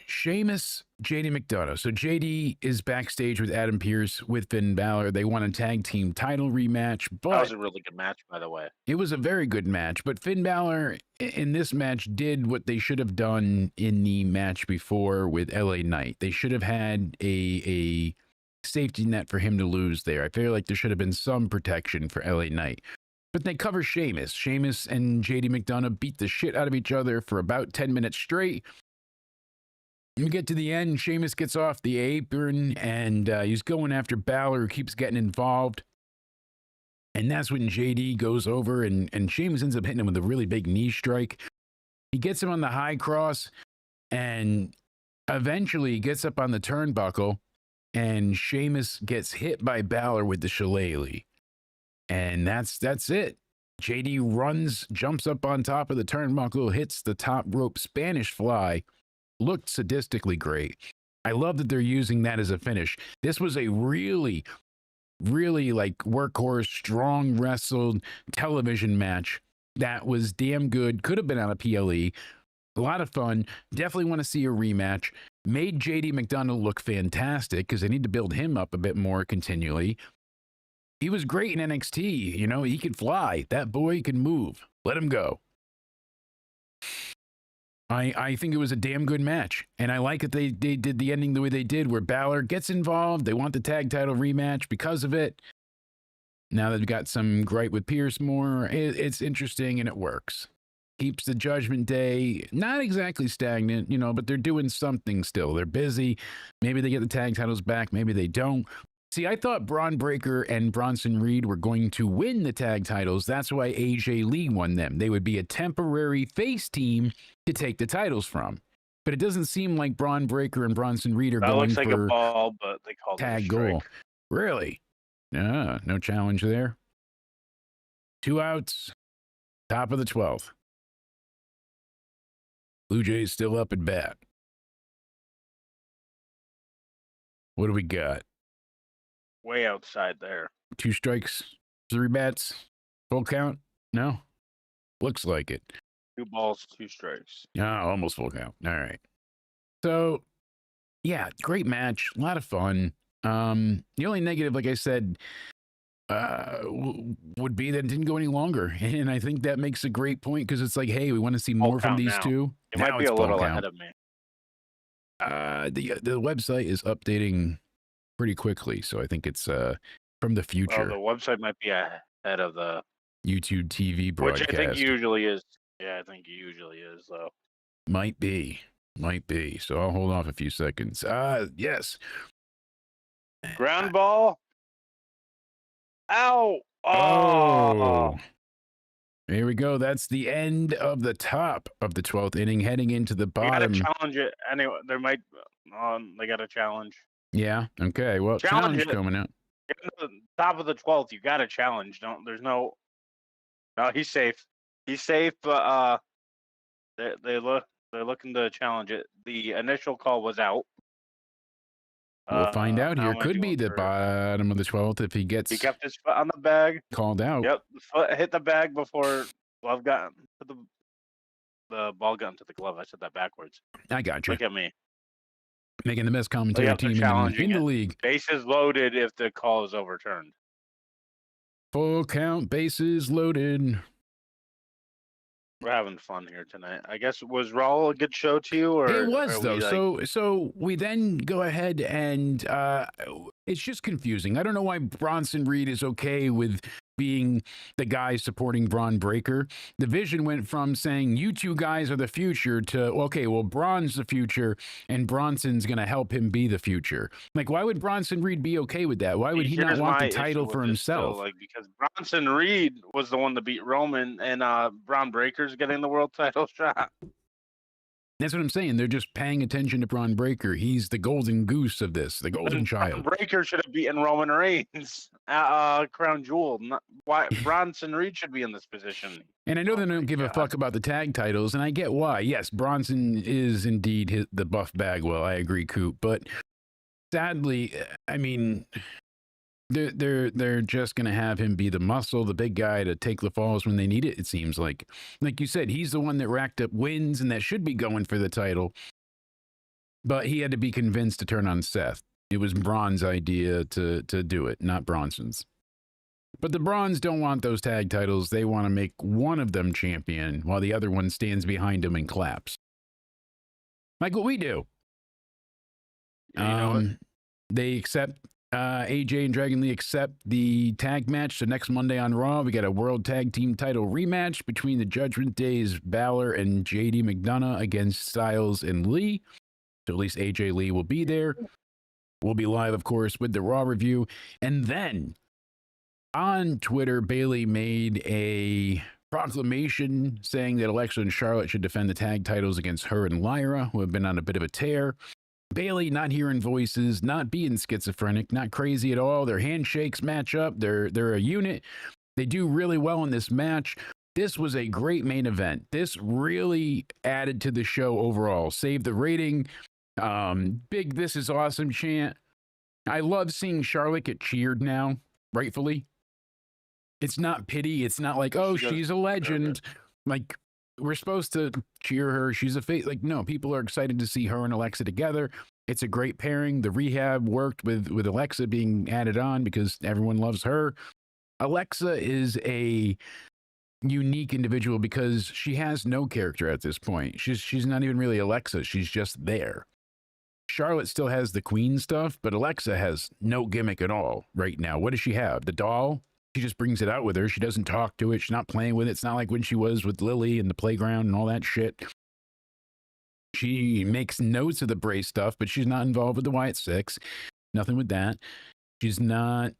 Sheamus, JD McDonough. So JD is backstage with Adam Pearce with Finn Balor. They want a tag team title rematch. But that was a really good match, by the way. It was a very good match. But Finn Balor in this match did what they should have done in the match before with LA Knight. They should have had a safety net for him to lose there. I feel like there should have been some protection for LA Knight. But they cover Sheamus. Sheamus and JD McDonough beat the shit out of each other for about 10 minutes straight. You get to the end, Sheamus gets off the apron, and he's going after Balor, who keeps getting involved. And that's when JD goes over, and Sheamus ends up hitting him with a really big knee strike. He gets him on the high cross, and eventually gets up on the turnbuckle, and Sheamus gets hit by Balor with the shillelagh. And that's it. JD runs, jumps up on top of the turnbuckle, hits the top rope Spanish fly. Looked sadistically great. I love that they're using that as a finish. This was a really, really like workhorse, strong wrestled television match that was damn good. Could have been on a PLE. A lot of fun. Definitely want to see a rematch. Made JD McDonough look fantastic because they need to build him up a bit more continually. He was great in NXT. You know, he can fly. That boy can move. Let him go. I think it was a damn good match. And I like that they did the ending the way they did, where Balor gets involved. They want the tag title rematch because of it. Now they've got some gripe with Pierce more. It's interesting and it works. Keeps the Judgment Day not exactly stagnant, you know, but they're doing something still. They're busy. Maybe they get the tag titles back. Maybe they don't. See, I thought Braun Breaker and Bronson Reed were going to win the tag titles. That's why AJ Lee won them. They would be a temporary face team to take the titles from. But it doesn't seem like Braun Breaker and Bronson Reed are going looks like for a ball, but they called tag it a strike. goal. Really? No challenge there. 2 outs. Top of the 12th. Blue Jays still up at bat. What do we got? Way outside there. 2 strikes, 3 bats, full count? No? Looks like it. 2 balls, 2 strikes. Yeah, almost full count. All right. So, yeah, great match. A lot of fun. The only negative, like I said, would be that it didn't go any longer. And I think that makes a great point because it's like, hey, we want to see more from these two. It might be a little ahead of me. The website is updating pretty quickly, so I think it's from the future. Well, the website might be ahead of the YouTube TV broadcast. Which I think usually is. Yeah, I think it usually is, though. Might be. So I'll hold off a few seconds. Yes. Ground ball. Ow. Oh. Here we go. That's the end of the top of the 12th inning, heading into the bottom. You gotta challenge it. Anyway, they might. They got a challenge. Yeah. Okay. Well, challenge coming out. The top of the 12th, you got to challenge. There's no. No, he's safe. He's safe, but they're looking to challenge it. The initial call was out. We'll find out here. Could be the bottom of the 12th if he gets. He kept his foot on the bag. Called out. Yep, the foot hit the bag before glove got the ball got into the glove. I said that backwards. I got you. Look at me. Making the best commentary team in the league. Bases loaded if the call is overturned. Full count, bases loaded. We're having fun here tonight. I guess, was Raw a good show to you? Or it was, though. So we then go ahead and it's just confusing. I don't know why Bronson Reed is okay with being the guy supporting Braun Breaker. The vision went from saying, you two guys are the future to, okay, well, Braun's the future and Bronson's going to help him be the future. Like, why would Bronson Reed be okay with that? Why would he not want the title for himself? Like, because Bronson Reed was the one to beat Roman, and Braun Breaker's getting the world title shot. That's what I'm saying. They're just paying attention to Braun Breaker. He's the golden goose of this, the golden child. Braun Breaker should have beaten Roman Reigns, Crown Jewel. Why Bronson Reed should be in this position? And I know they don't give a fuck about the tag titles, and I get why. Yes, Bronson is indeed the Buff Bagwell. I agree, Coop. But sadly, I mean, they're just going to have him be the muscle, the big guy to take the falls when they need it, it seems like. Like you said, he's the one that racked up wins and that should be going for the title. But he had to be convinced to turn on Seth. It was Braun's idea to do it, not Bronson's. But the Brauns don't want those tag titles. They want to make one of them champion while the other one stands behind him and claps. Like what we do. They accept... AJ and Dragon Lee accept the tag match. So next Monday on Raw, we got a World Tag Team title rematch between the Judgment Days, Balor and JD McDonough against Styles and Lee. So at least AJ Lee will be there. We'll be live, of course, with the Raw review. And then on Twitter, Bayley made a proclamation saying that Alexa and Charlotte should defend the tag titles against her and Lyra, who have been on a bit of a tear. Bailey not hearing voices, not being schizophrenic, not crazy at all. Their handshakes match up. They're a unit. They do really well in this match. This was a great main event. This really added to the show overall. Saved the rating. Big "This is awesome" chant. I love seeing Charlotte get cheered now, rightfully. It's not pity. It's not like, oh, she's a legend. Like, we're supposed to cheer her. She's a face. Like, no, people are excited to see her and Alexa together. It's a great pairing. The rehab worked with Alexa being added on because everyone loves her. Alexa is a unique individual because she has no character at this point. She's not even really Alexa. She's just there. Charlotte still has the queen stuff, but Alexa has no gimmick at all right now. What does she have? The doll? She just brings it out with her. She doesn't talk to it. She's not playing with it. It's not like when she was with Lily in the playground and all that shit. She makes notes of the Bray stuff, but she's not involved with the Wyatt Six. Nothing with that. She's not,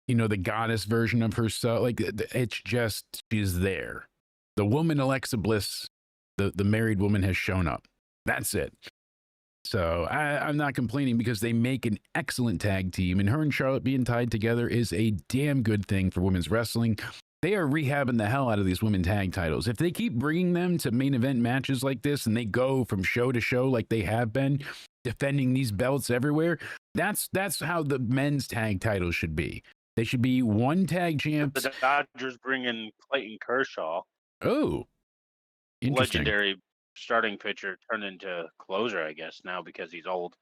the goddess version of herself. Like, it's just, she's there. The woman Alexa Bliss, the married woman, has shown up. That's it. So I'm not complaining because they make an excellent tag team, and her and Charlotte being tied together is a damn good thing for women's wrestling. They are rehabbing the hell out of these women tag titles. If they keep bringing them to main event matches like this and they go from show to show like they have been, defending these belts everywhere, that's how the men's tag titles should be. They should be one tag champs. The Dodgers bring in Clayton Kershaw. Oh, interesting. Legendary starting pitcher turned into closer, I guess, now because he's old.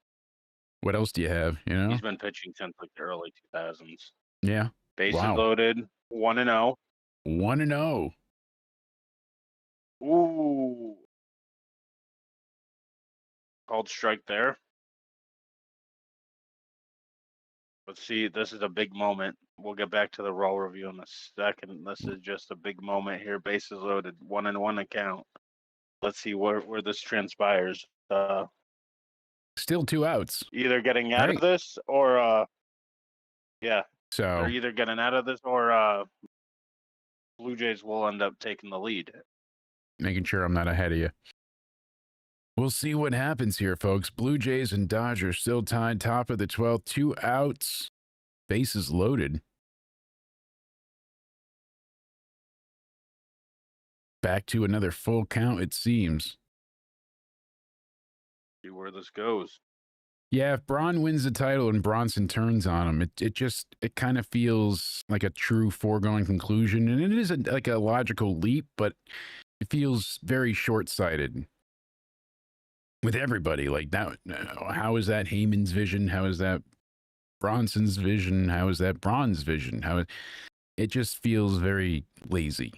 What else do you have? He's been pitching since like the early 2000s. Yeah. Bases loaded, 1-0. 1-0. Ooh. Called strike there. Let's see, this is a big moment. We'll get back to the Raw review in a second. This is just a big moment here. Bases loaded, 1-1 account. Let's see where this transpires. Still 2 outs. Either getting out of this or, yeah. So they're either getting out of this or Blue Jays will end up taking the lead. Making sure I'm not ahead of you. We'll see what happens here, folks. Blue Jays and Dodgers still tied top of the 12th. 2 outs. Bases loaded. Back to another full count, it seems. See where this goes. Yeah, if Braun wins the title and Bronson turns on him, it kind of feels like a true foregone conclusion. And it is like a logical leap, but it feels very short-sighted with everybody. Like, that, how is that Heyman's vision? How is that Bronson's vision? How is that Braun's vision? It just feels very lazy.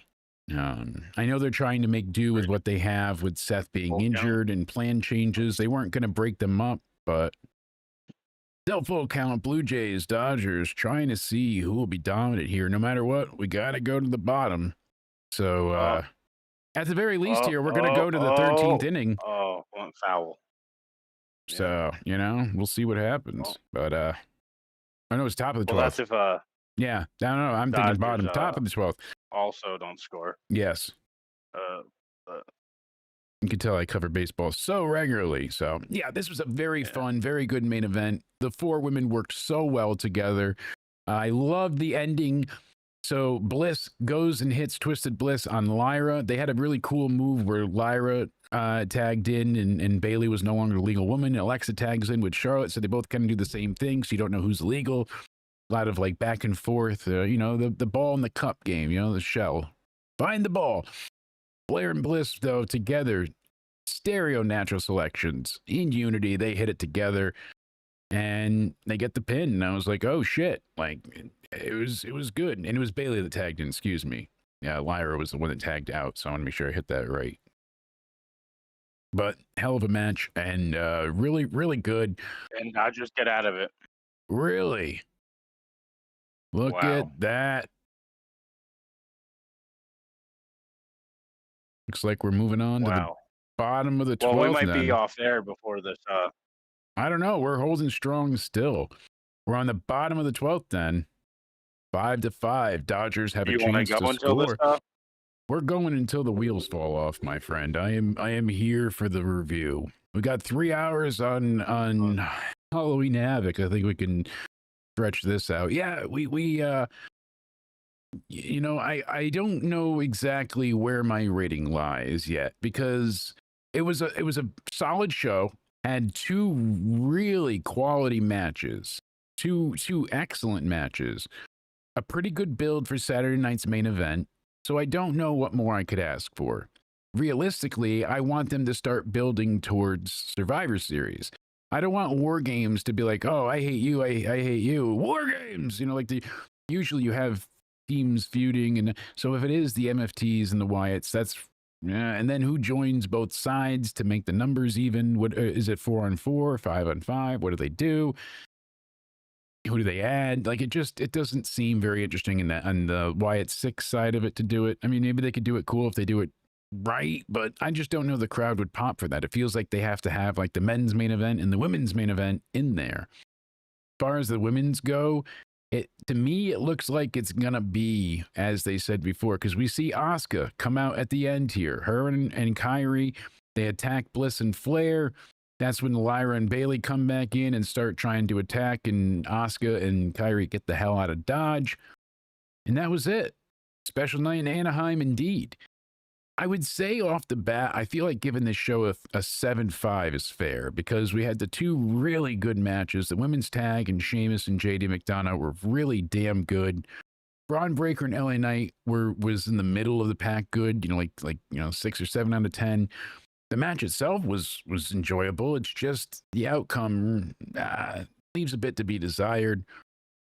I know they're trying to make do with what they have with Seth being injured and plan changes. They weren't going to break them up, but still full count. Blue Jays, Dodgers, trying to see who will be dominant here. No matter what, we got to go to the bottom. So at the very least here, we're going to go to the 13th inning. Oh, foul. So, we'll see what happens. But I know it's top of the 12th. Well, that's if yeah, I don't know. I'm thinking bottom, top of the 12th. Also don't score. Yes. You can tell I cover baseball so regularly. So, yeah, this was a very fun, very good main event. The 4 women worked so well together. I love the ending. So Bliss goes and hits Twisted Bliss on Lyra. They had a really cool move where Lyra tagged in and Bailey was no longer a legal woman. Alexa tags in with Charlotte, so they both kind of do the same thing. So you don't know who's legal. A lot of like back and forth, the ball in the cup game, the shell. Find the ball. Blair and Bliss, though, together, stereo natural selections. In unity, they hit it together and they get the pin. And I was like, oh shit. Like, it was good. And it was Bailey that tagged in, excuse me. Yeah, Lyra was the one that tagged out, so I want to make sure I hit that right. But hell of a match and really, really good. And Dodgers get out of it. Really? Look at that. Looks like we're moving on to the bottom of the 12th. Well, we might be off air before this. I don't know. We're holding strong still. We're on the bottom of the 12th then. 5-5. Dodgers have a chance to score. We're going until the wheels fall off, my friend. I am here for the review. We got 3 hours on Halloween Havoc. I think we can stretch this out. Yeah, I don't know exactly where my rating lies yet because it was a solid show, had two really quality matches, two excellent matches, a pretty good build for Saturday night's main event. So I don't know what more I could ask for. Realistically, I want them to start building towards Survivor Series. I don't want War Games to be like, oh, I hate you, I hate you. War Games, like usually you have teams feuding, and so if it is the MFTs and the Wyatts, that's and then who joins both sides to make the numbers even? What is it, 4-on-4, 5-on-5? What do they do? Who do they add? Like it doesn't seem very interesting in that on the Wyatt 6 side of it to do it. I mean, maybe they could do it cool if they do it right, but I just don't know the crowd would pop for that. It feels like they have to have like the men's main event and the women's main event in there. As far as the women's go, to me it looks like it's gonna be as they said before, because we see Asuka come out at the end here. Her and Kyrie, they attack Bliss and Flair. That's when Lyra and Bailey come back in and start trying to attack, and Asuka and Kyrie get the hell out of Dodge. And that was it. Special night in Anaheim indeed. I would say off the bat, I feel like giving this show a 7.5 is fair because we had the two really good matches. The women's tag and Sheamus and JD McDonough were really damn good. Braun Breaker and LA Knight was in the middle of the pack good, like 6 or 7 out of 10. The match itself was enjoyable. It's just the outcome leaves a bit to be desired.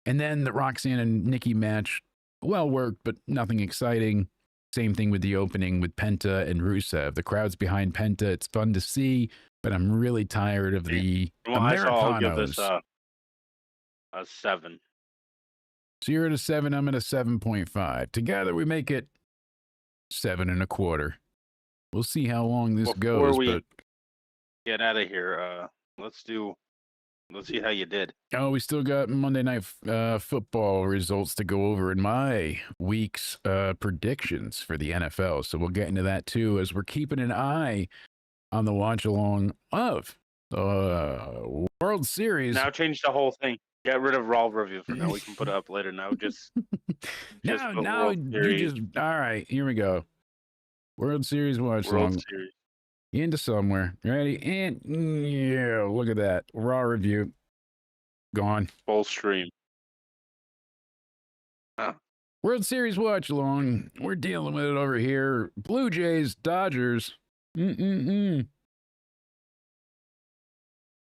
And then the Roxanne and Nikki match, well worked, but nothing exciting. Same thing with the opening with Penta and Rusev. The crowd's behind Penta. It's fun to see, but I'm really tired of the Americanos. I'll give this a 7. So you're at a 7. I'm at a 7.5. Together we make it 7.25. We'll see how long this goes. Before we but get out of here, let's see how you did. Oh, we still got Monday Night Football results to go over in my week's predictions for the NFL. So we'll get into that too, as we're keeping an eye on the watch along of World Series. Now change the whole thing. Get rid of Raw review for now. We can put it up later. Now just now you just all right. Here we go. World Series watch along. Series. Into somewhere. Ready? And yeah, look at that. Raw review. Gone. Full stream. World Series watch along. We're dealing with it over here. Blue Jays, Dodgers. I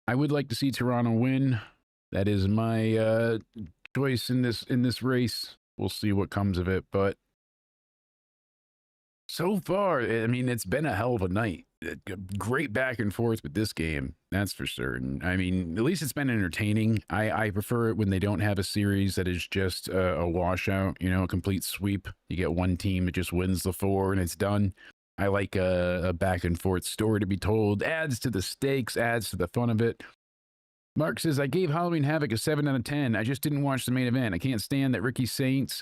would like to see Toronto win. That is my choice in this race. We'll see what comes of it, but so far, I mean, it's been a hell of a night. Great back and forth with this game, that's for certain. I mean, at least it's been entertaining. I prefer it when they don't have a series that is just a washout, a complete sweep. You get one team that just wins the 4 and it's done. I like a back and forth story to be told. Adds to the stakes, adds to the fun of it. Mark says, I gave Halloween Havoc a 7 out of 10. I just didn't watch the main event. I can't stand that Ricky Saints.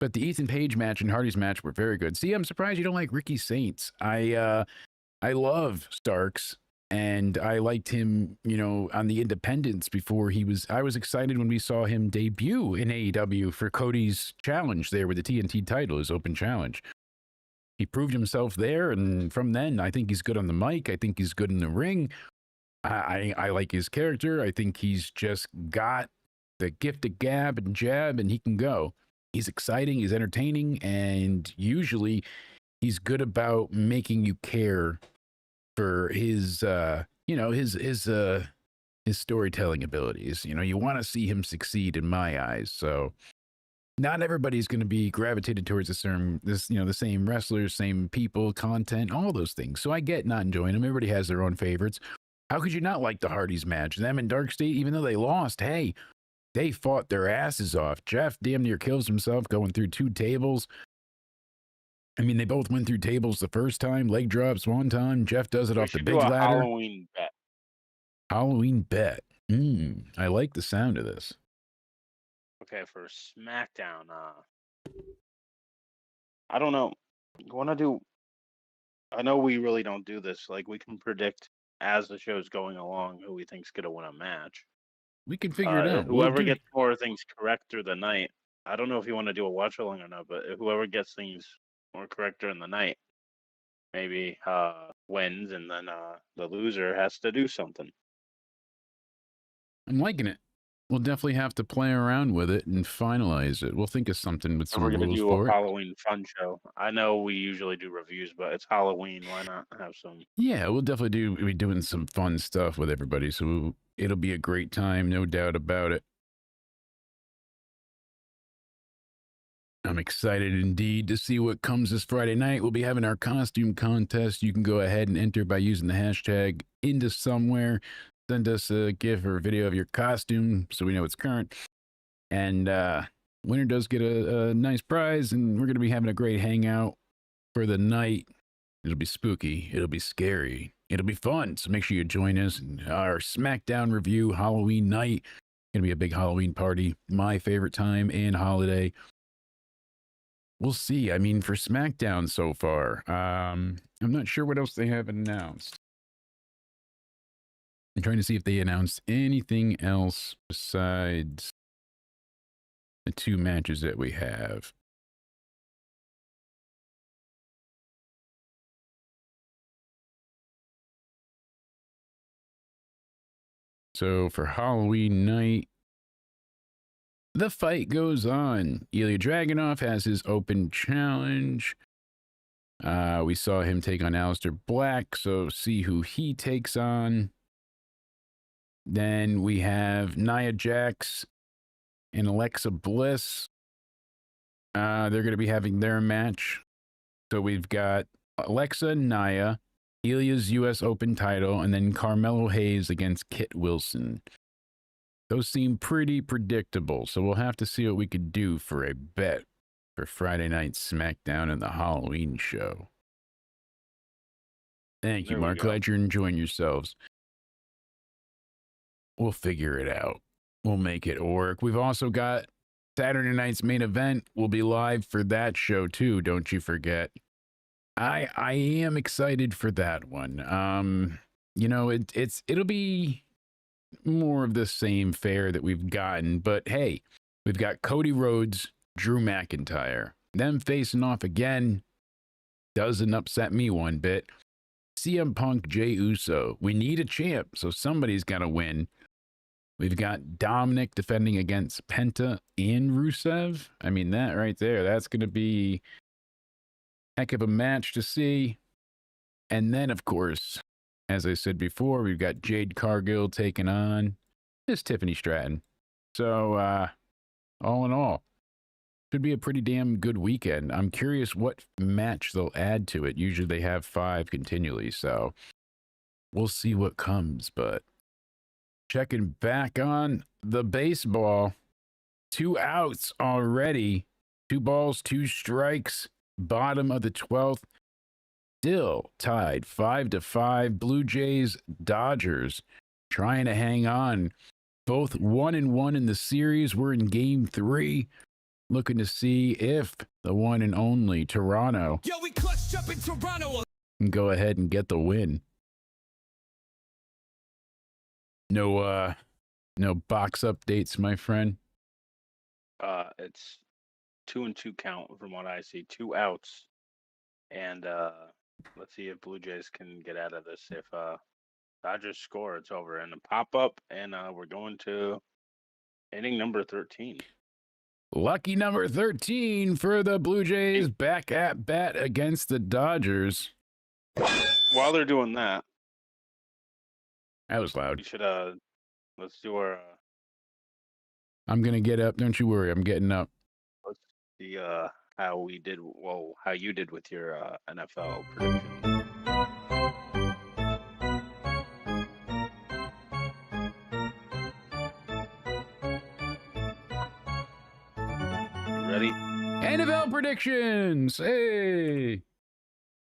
But the Ethan Page match and Hardy's match were very good. See, I'm surprised you don't like Ricky Saints. I love Starks, and I liked him, on the independents before I was excited when we saw him debut in AEW for Cody's challenge there with the TNT title, his open challenge. He proved himself there, and from then, I think he's good on the mic. I think he's good in the ring. I like his character. I think he's just got the gift of gab and jab, and he can go. He's exciting, he's entertaining, and usually he's good about making you care for his storytelling abilities. You want to see him succeed in my eyes. So not everybody's going to be gravitated towards the same wrestlers, same people, content, all those things. So I get not enjoying them. Everybody has their own favorites. How could you not like the Hardys match? Them in Dark State, even though they lost, hey, they fought their asses off. Jeff damn near kills himself going through 2 tables. I mean, they both went through tables the first time. Leg drops one time. Jeff does it off the big ladder. Halloween bet. Halloween bet. I like the sound of this. Okay, for SmackDown, I don't know. I know we really don't do this. Like, we can predict as the show's going along who we think's gonna win a match. We can figure it out. Whoever gets more things correct through the night. I don't know if you want to do a watch along or not, but whoever gets things more correct during the night, maybe wins, and then the loser has to do something. I'm liking it. We'll definitely have to play around with it and finalize it. We'll think of something with some We're gonna rules do for a it. Halloween fun show. I know we usually do reviews, but it's Halloween. Why not have some? Yeah, we'll definitely be doing some fun stuff with everybody. So it'll be a great time, no doubt about it. I'm excited indeed to see what comes this Friday night. We'll be having our costume contest. You can go ahead and enter by using the hashtag into somewhere. Send us a GIF or a video of your costume so we know it's current. And winner does get a nice prize, and we're going to be having a great hangout for the night. It'll be spooky. It'll be scary. It'll be fun. So make sure you join us in our SmackDown review Halloween night. Going to be a big Halloween party. My favorite time and holiday. We'll see. I mean, for SmackDown so far, I'm not sure what else they have announced. I'm trying to see if they announced anything else besides the 2 matches that we have. So for Halloween night, the fight goes on. Ilya Dragunov has his open challenge. We saw him take on Aleister Black, so see who he takes on. Then we have Nia Jax and Alexa Bliss. They're going to be having their match. So we've got Alexa and Nia, Ilya's U.S. Open title, and then Carmelo Hayes against Kit Wilson. Those seem pretty predictable, so we'll have to see what we could do for a bet for Friday night SmackDown and the Halloween show. Thank you, Mark. Glad you're enjoying yourselves. We'll figure it out. We'll make it work. We've also got Saturday night's main event. We'll be live for that show too, don't you forget. I am excited for that one. You know, it'll be more of the same fare that we've gotten, but hey, we've got Cody Rhodes, Drew McIntyre. Them facing off again doesn't upset me one bit. CM Punk, Jey Uso. We need a champ, so somebody's got to win. We've got Dominic defending against Penta and Rusev. I mean, that right there, that's going to be a heck of a match to see. And then, of course, as I said before, we've got Jade Cargill taking on Miss Tiffany Stratton. So, all in all, should be a pretty damn good weekend. I'm curious what match they'll add to it. Usually they have 5 continually, so we'll see what comes. But checking back on the baseball, 2 outs already, 2 balls, 2 strikes, bottom of the 12th. Still tied 5-5. Blue Jays, Dodgers trying to hang on. Both 1-1 in the series. We're in game 3. Looking to see if the one and only Toronto Yo, we clutched up in Toronto. can go ahead and get the win. No box updates, my friend. It's 2-2 count from what I see. 2 outs. And let's see if Blue Jays can get out of this. If Dodgers score, it's over. And a pop-up, and we're going to inning number 13. Lucky number 13 for the Blue Jays, back at bat against the Dodgers. While they're doing that, That was loud. we should let's do our I'm going to get up. Don't you worry. I'm getting up. let's see how you did with your NFL predictions. Ready? NFL predictions. Hey.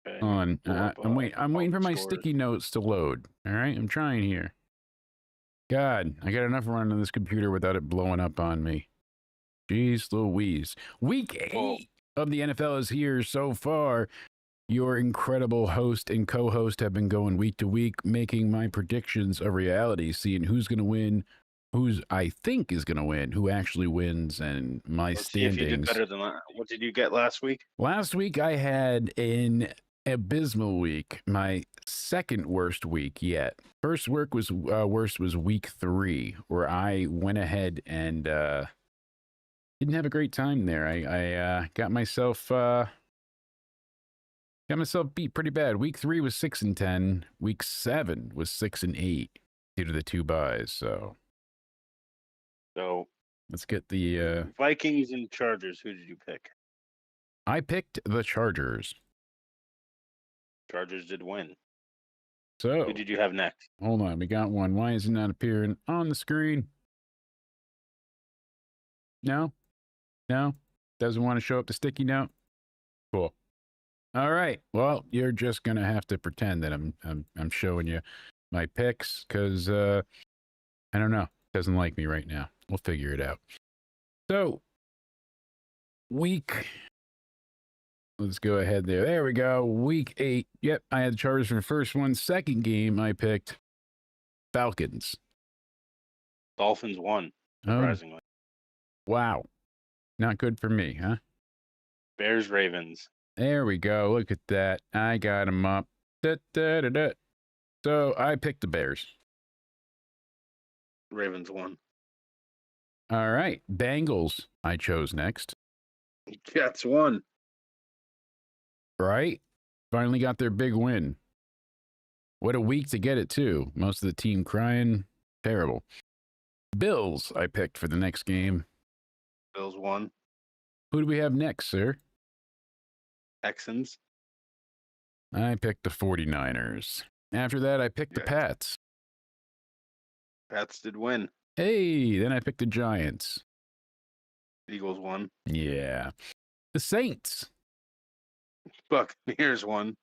Okay. On. I'm waiting for my scores. sticky notes to load. All right, I'm trying here. God, I got enough running on this computer without it blowing up on me. Jeez Louise. Week 8 of the NFL is here so far. your incredible host and co-host, have been going week to week, making my predictions a reality, seeing who's going to win, who's I think is going to win, who actually wins, and my Let's standings. see if you did better than that. What did you get last week? Last week I had an abysmal week, my second worst week yet. First worst was week 3, where I went ahead and didn't have a great time there. I got myself beat pretty bad. Week 3 was 6-10. Week 7 was 6-8 due to the 2 buys. So let's get the Vikings and Chargers. Who did you pick? I picked the Chargers. Chargers did win. So who did you have next? Hold on, we got one. Why is it not appearing on the screen? No, doesn't want to show up the sticky note. Cool. All right. Well, you're just gonna have to pretend that I'm showing you my picks because I don't know. Doesn't like me right now. We'll figure it out. So let's go ahead there. There we go. Week 8. Yep, I had the Chargers for the first one. Second game, I picked Falcons. Dolphins won, surprisingly. Wow. Not good for me, huh? Bears, Ravens. There we go. Look at that. I got them up. So I picked the Bears. Ravens won. All right. Bengals, I chose next. Jets won. Right? Finally got their big win. What a week to get it, too. Most of the team crying. Terrible. Bills, I picked for the next game. Bills won. Who do we have next, sir? Texans. I picked the 49ers. After that, I picked the Pats. Pats did win. Hey, then I picked the Giants. Eagles won. Yeah. The Saints. Buccaneers won.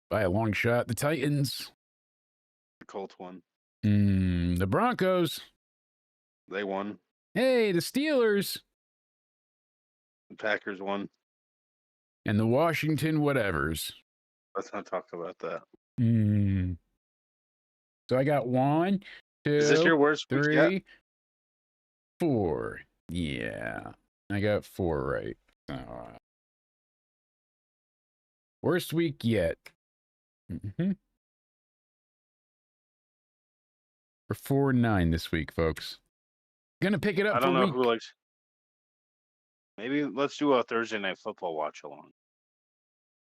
By a long shot. The Titans. The Colts won. The Broncos. They won. Hey, the Steelers. The Packers won. And the Washington whatevers. Let's not talk about that. So I got 1, 2, Is this your worst 3, 4. Yeah. I got 4 right. Worst week yet. We're 4-9 this week, folks. Gonna pick it up. I don't know week. who likes. Maybe let's do a Thursday night football watch along.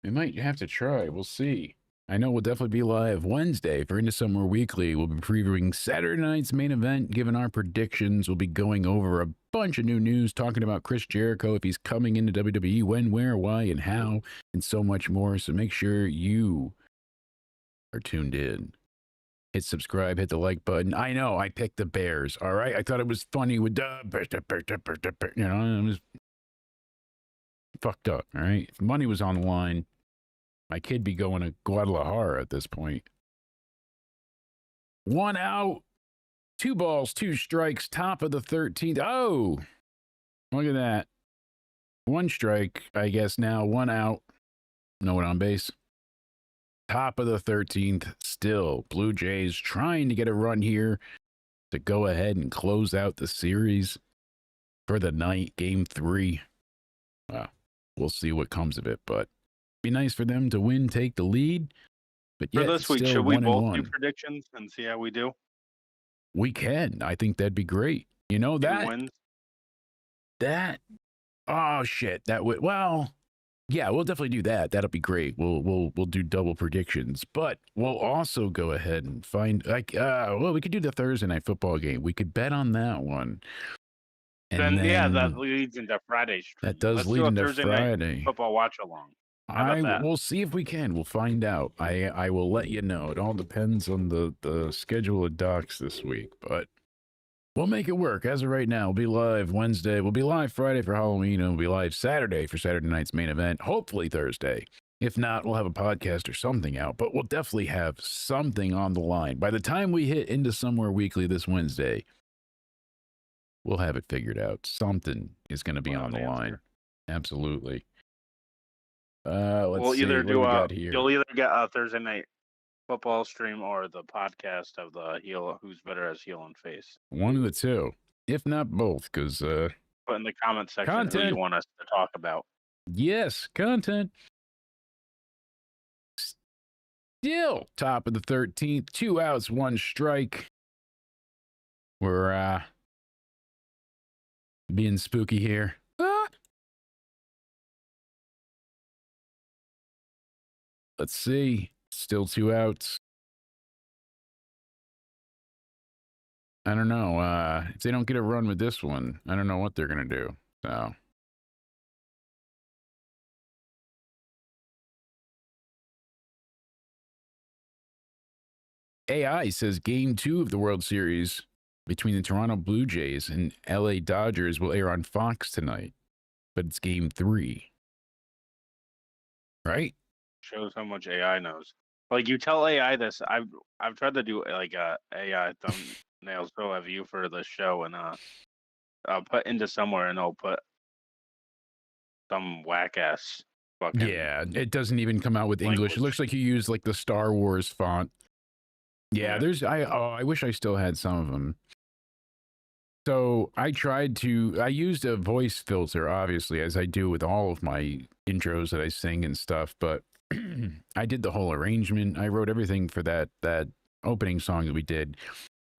We might have to try. We'll see. I know we'll definitely be live Wednesday for Into Somewhere Weekly. We'll be previewing Saturday night's main event, giving our predictions. We'll be going over a bunch of new news, talking about Chris Jericho, if he's coming into WWE, when, where, why, and how, and so much more. So make sure you are tuned in. Hit subscribe, hit the like button. I know, I picked the Bears, all right? I thought it was funny with it was fucked up, all right? If money was on the line, my kid be going to Guadalajara at this point. 1 out, 2 balls, 2 strikes, top of the 13th. Oh, look at that. 1 strike, I guess now, 1 out. No one on base. Top of the 13th, still. Blue Jays trying to get a run here to go ahead and close out the series for the night, game 3. We'll see what comes of it, but be nice for them to win, take the lead. But For yet, this week, still should we 1-1. both do predictions and see how we do? We can. I think that'd be great. You know that. Who wins? Oh shit. That would. Well, yeah, we'll definitely do that. That'll be great. We'll do double predictions, but we'll also go ahead and find well, we could do the Thursday night football game. We could bet on that one. And then that leads into Friday's stream. That does Let's lead do a into Thursday Friday. night football watch along. We'll see if we can. We'll find out. I will let you know. It all depends on the schedule of docs this week, but we'll make it work. As of right now, we'll be live Wednesday. We'll be live Friday for Halloween, and we'll be live Saturday for Saturday night's main event. Hopefully Thursday. If not, we'll have a podcast or something out, but we'll definitely have something on the line. By the time we hit Into Somewhere Weekly this Wednesday, we'll have it figured out. Something is going to be on the line. Absolutely. Let's see either what do we got here. You'll either get a Thursday night football stream or the podcast of the heel who's better as heel and face. One of the two, if not both, because put in the comment section who you want us to talk about. Yes, content. Still top of the 13th, 2 outs, 1 strike. We're being spooky here. Let's see. Still 2 outs. I don't know. If they don't get a run with this one, I don't know what they're going to do. So. AI says Game 2 of the World Series between the Toronto Blue Jays and LA Dodgers will air on Fox tonight, but it's Game 3. Right? Shows how much AI knows. Like, you tell AI this. I've tried to do like AI thumbnails so have you for the show, and I'll put into somewhere and I'll put some whack ass fucking. Yeah, it doesn't even come out with English. It looks like you use like the Star Wars font. Yeah, there's I wish I still had some of them. So I used a voice filter, obviously, as I do with all of my intros that I sing and stuff, but I did the whole arrangement. I wrote everything for that opening song that we did.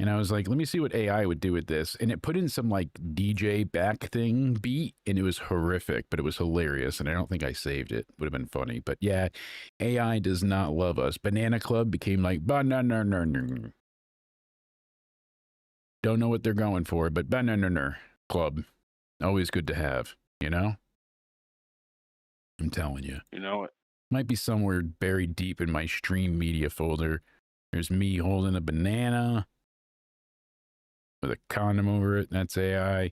And I was like, let me see what AI would do with this. And it put in some like DJ back thing beat, and it was horrific, but it was hilarious. And I don't think I saved it. Would have been funny. But yeah, AI does not love us. Banana Club became like, banana. Don't know what they're going for, but banana club. Always good to have, you know? I'm telling you. You know it. Might be somewhere buried deep in my stream media folder. There's me holding a banana with a condom over it. That's AI.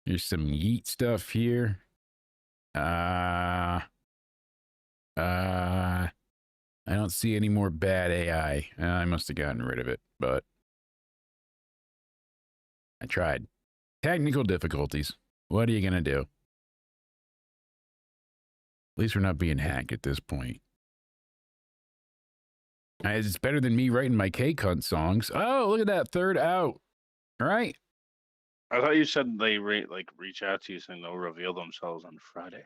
There's some yeet stuff here. I don't see any more bad AI. I must have gotten rid of it, but I tried. Technical difficulties. What are you going to do? At least we're not being hacked at this point. It's better than me writing my K-Cunt songs. Oh, look at that. 3rd out. All right. I thought you said they reach out to you saying they'll reveal themselves on Friday.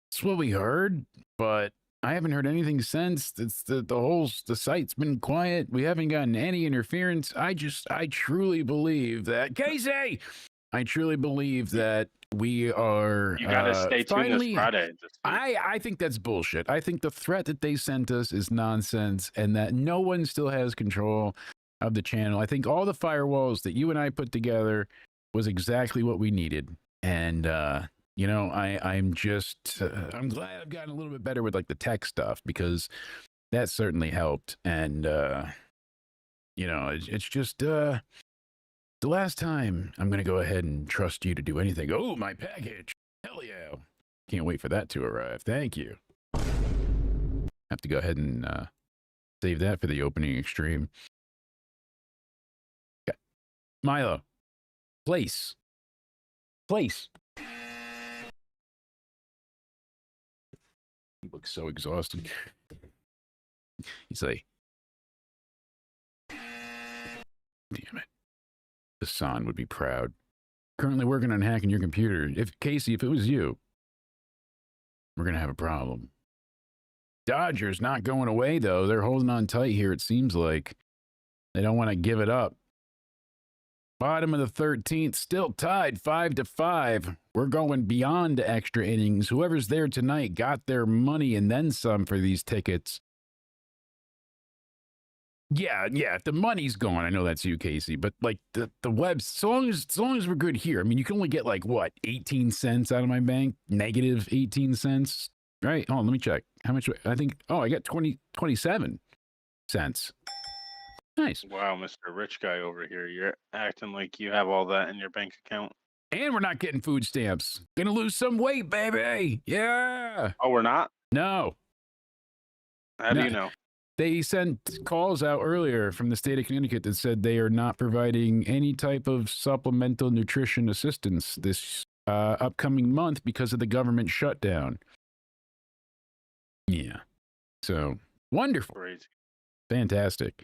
That's what we heard, but I haven't heard anything since. It's the site's been quiet. We haven't gotten any interference. I truly believe that Casey. I truly believe that we are. You gotta stay tuned this Friday. I think that's bullshit. I think the threat that they sent us is nonsense, and that no one still has control of the channel. I think all the firewalls that you and I put together was exactly what we needed, and you know, I'm glad I've gotten a little bit better with like the tech stuff, because that certainly helped, and you know, it's just the last time I'm going to go ahead and trust you to do anything. Oh, my package. Hell yeah. Can't wait for that to arrive. Thank you. Have to go ahead and save that for the opening extreme. Okay. Milo. Place. He looks so exhausted. He's like, damn it. Hassan would be proud. Currently working on hacking your computer. Casey, if it was you, we're going to have a problem. Dodgers not going away, though. They're holding on tight here, it seems like. They don't want to give it up. Bottom of the 13th, still tied 5-5. We're going beyond extra innings. Whoever's there tonight got their money and then some for these tickets. Yeah, the money's gone. I know that's you, Casey, but like the web, so long as we're good here. I mean, you can only get like what, 18 cents out of my bank, negative 18 cents, right? Oh, let me check. How much? I think. Oh, I got 27 cents. Nice. Wow, Mr. Rich Guy over here, you're acting like you have all that in your bank account. And we're not getting food stamps. Gonna lose some weight, baby. Yeah. Oh, we're not? No. How do you know? They sent calls out earlier from the state of Connecticut that said they are not providing any type of supplemental nutrition assistance this upcoming month because of the government shutdown. Yeah. So wonderful. Crazy. Fantastic.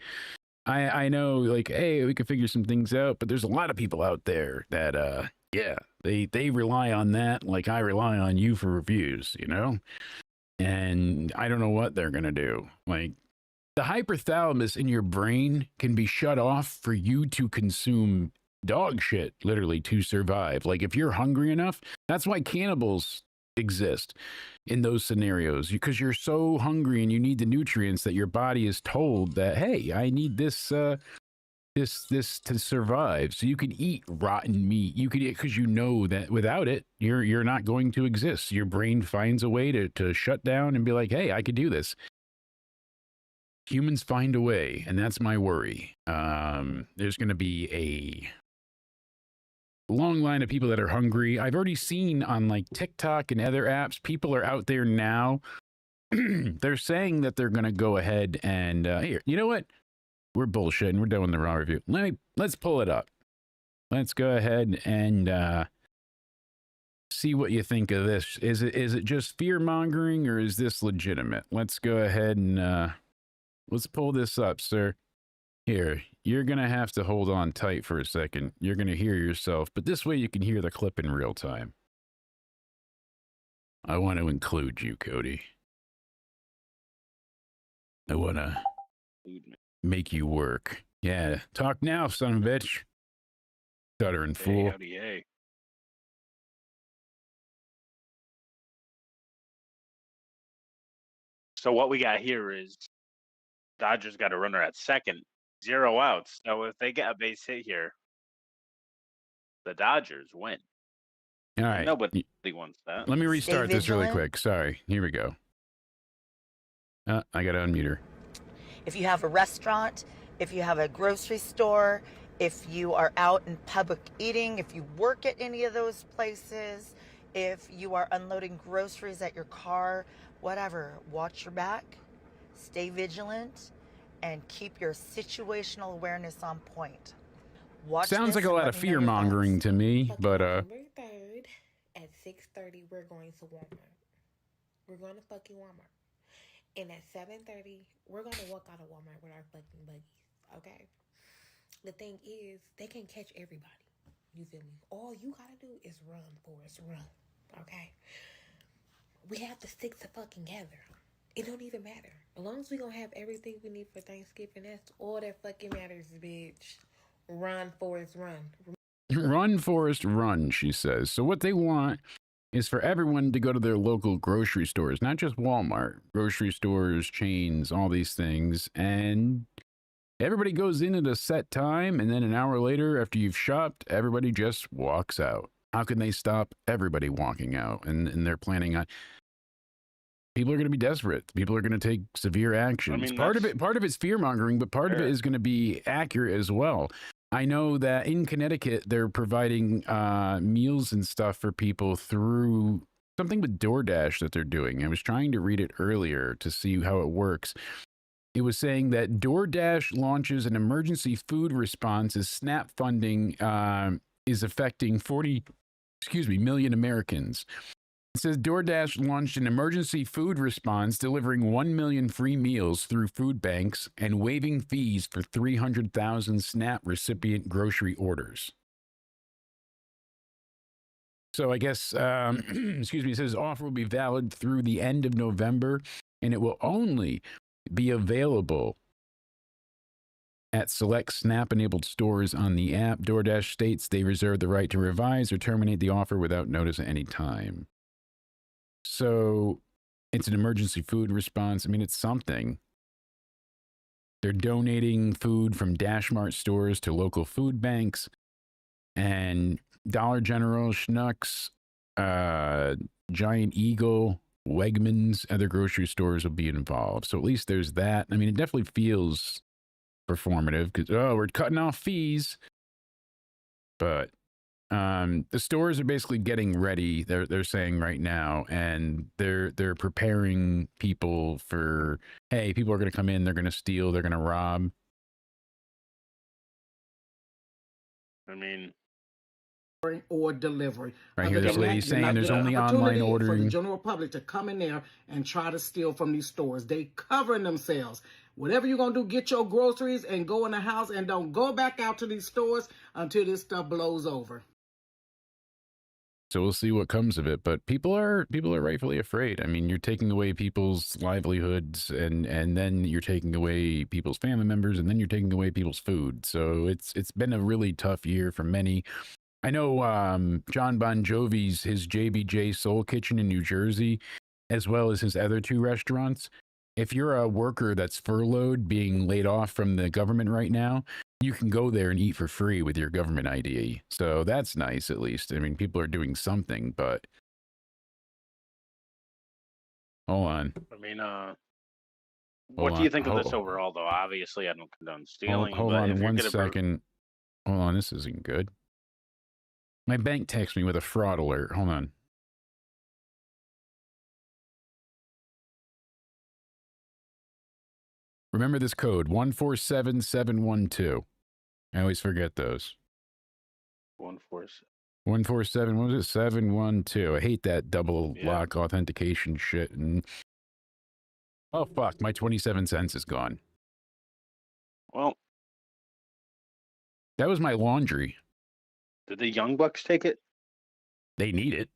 I know, like, hey, we could figure some things out, but there's a lot of people out there that, yeah, they rely on that like I rely on you for reviews, you know? And I don't know what they're going to do. Like, the hypothalamus in your brain can be shut off for you to consume dog shit, literally, to survive. Like, if you're hungry enough, that's why cannibals exist in those scenarios, because you're so hungry and you need the nutrients that your body is told that, hey, I need this this to survive. So you can eat rotten meat. You can eat, because you know that without it, you're not going to exist. Your brain finds a way to shut down and be like, hey, I could do this. Humans find a way, and that's my worry. There's going to be a long line of people that are hungry. I've already seen on like TikTok and other apps, people are out there now. They're saying that they're going to go ahead and here, you know what? We're bullshitting. We're doing the raw review. Let's pull it up. Let's go ahead and see what you think of this. Is it just fear mongering, or is this legitimate? Let's go ahead and let's pull this up, sir. Here, you're going to have to hold on tight for a second. You're going to hear yourself, but this way you can hear the clip in real time. I want to include you, Cody. I want to make you work. Yeah, talk now, son of a bitch. Stuttering fool. Howdy, hey. So what we got here is Dodgers got a runner at second. 0 outs. So if they get a base hit here, the Dodgers win. All right. Nobody wants that. Let me restart this really quick. Sorry. Here we go. I got to unmute her. If you have a restaurant, if you have a grocery store, if you are out in public eating, if you work at any of those places, if you are unloading groceries at your car, whatever, watch your back, stay vigilant, and keep your situational awareness on point. Sounds like a lot of fear mongering to me, but November 3rd at 6:30, we're going to Walmart. We're going to fucking Walmart. And at 7:30, we're going to walk out of Walmart with our fucking buggies, okay? The thing is, they can catch everybody. You feel me? All you gotta do is run, Forrest, run, okay? We have to stick to fucking together. It don't even matter. As long as we gonna have everything we need for Thanksgiving, that's all that fucking matters, bitch. Run, Forrest, run. Run, Forrest, run, she says. So what they want is for everyone to go to their local grocery stores, not just Walmart, grocery stores, chains, all these things. And everybody goes in at a set time, and then an hour later, after you've shopped, everybody just walks out. How can they stop everybody walking out? And they're planning on... People are going to be desperate. People are going to take severe actions. I mean, part of it's fear mongering, but part of it is going to be accurate as well. I know that in Connecticut, they're providing meals and stuff for people through something with DoorDash that they're doing. I was trying to read it earlier to see how it works. It was saying that DoorDash launches an emergency food response as SNAP funding is affecting 40 million Americans. It says DoorDash launched an emergency food response delivering 1 million free meals through food banks and waiving fees for 300,000 SNAP recipient grocery orders. So I guess, it says offer will be valid through the end of November, and it will only be available at select SNAP-enabled stores on the app. DoorDash states they reserve the right to revise or terminate the offer without notice at any time. So it's an emergency food response. I mean, it's something. They're donating food from Dash Mart stores to local food banks, and Dollar General, Schnucks, Giant Eagle, Wegmans, other grocery stores will be involved. So at least there's that. I mean, it definitely feels performative because, we're cutting off fees. But the stores are basically getting ready. They're saying right now, and they're preparing people for, hey, people are going to come in, they're going to steal, they're going to rob. I mean, or delivery. Right Other here, this than that, lady's you're saying not there's getting only an online opportunity for the ordering. general public to come in there and try to steal from these stores. They covering themselves. Whatever you're going to do, get your groceries and go in the house and don't go back out to these stores until this stuff blows over. So we'll see what comes of it, but people are rightfully afraid. I mean, you're taking away people's livelihoods, and then you're taking away people's family members, and then you're taking away people's food. So it's been a really tough year for many. I know John Bon Jovi's his JBJ Soul Kitchen in New Jersey, as well as his other two restaurants. If you're a worker that's furloughed, being laid off from the government right now, you can go there and eat for free with your government ID. So that's nice, at least. I mean, people are doing something, but hold on. I mean, what do you think of this overall, though? Obviously, I don't condone stealing. Hold on 1 second. Hold on, this isn't good. My bank texted me with a fraud alert. Hold on. Remember this code, 147712. I always forget those. 147. 147, what was it? 712. I hate that double lock authentication shit. And oh, fuck, my 27 cents is gone. Well, that was my laundry. Did the Young Bucks take it? They need it.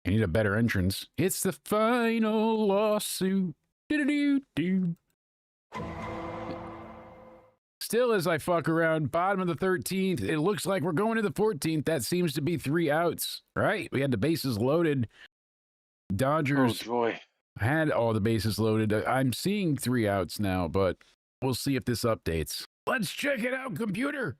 They need a better entrance. It's the final lawsuit. Do-do-do-do. Still, as I fuck around, bottom of the 13th, it looks like we're going to the 14th. That seems to be 3 outs, right? We had the bases loaded. Dodgers had all the bases loaded. I'm seeing 3 outs now, but we'll see if this updates. Let's check it out, computer.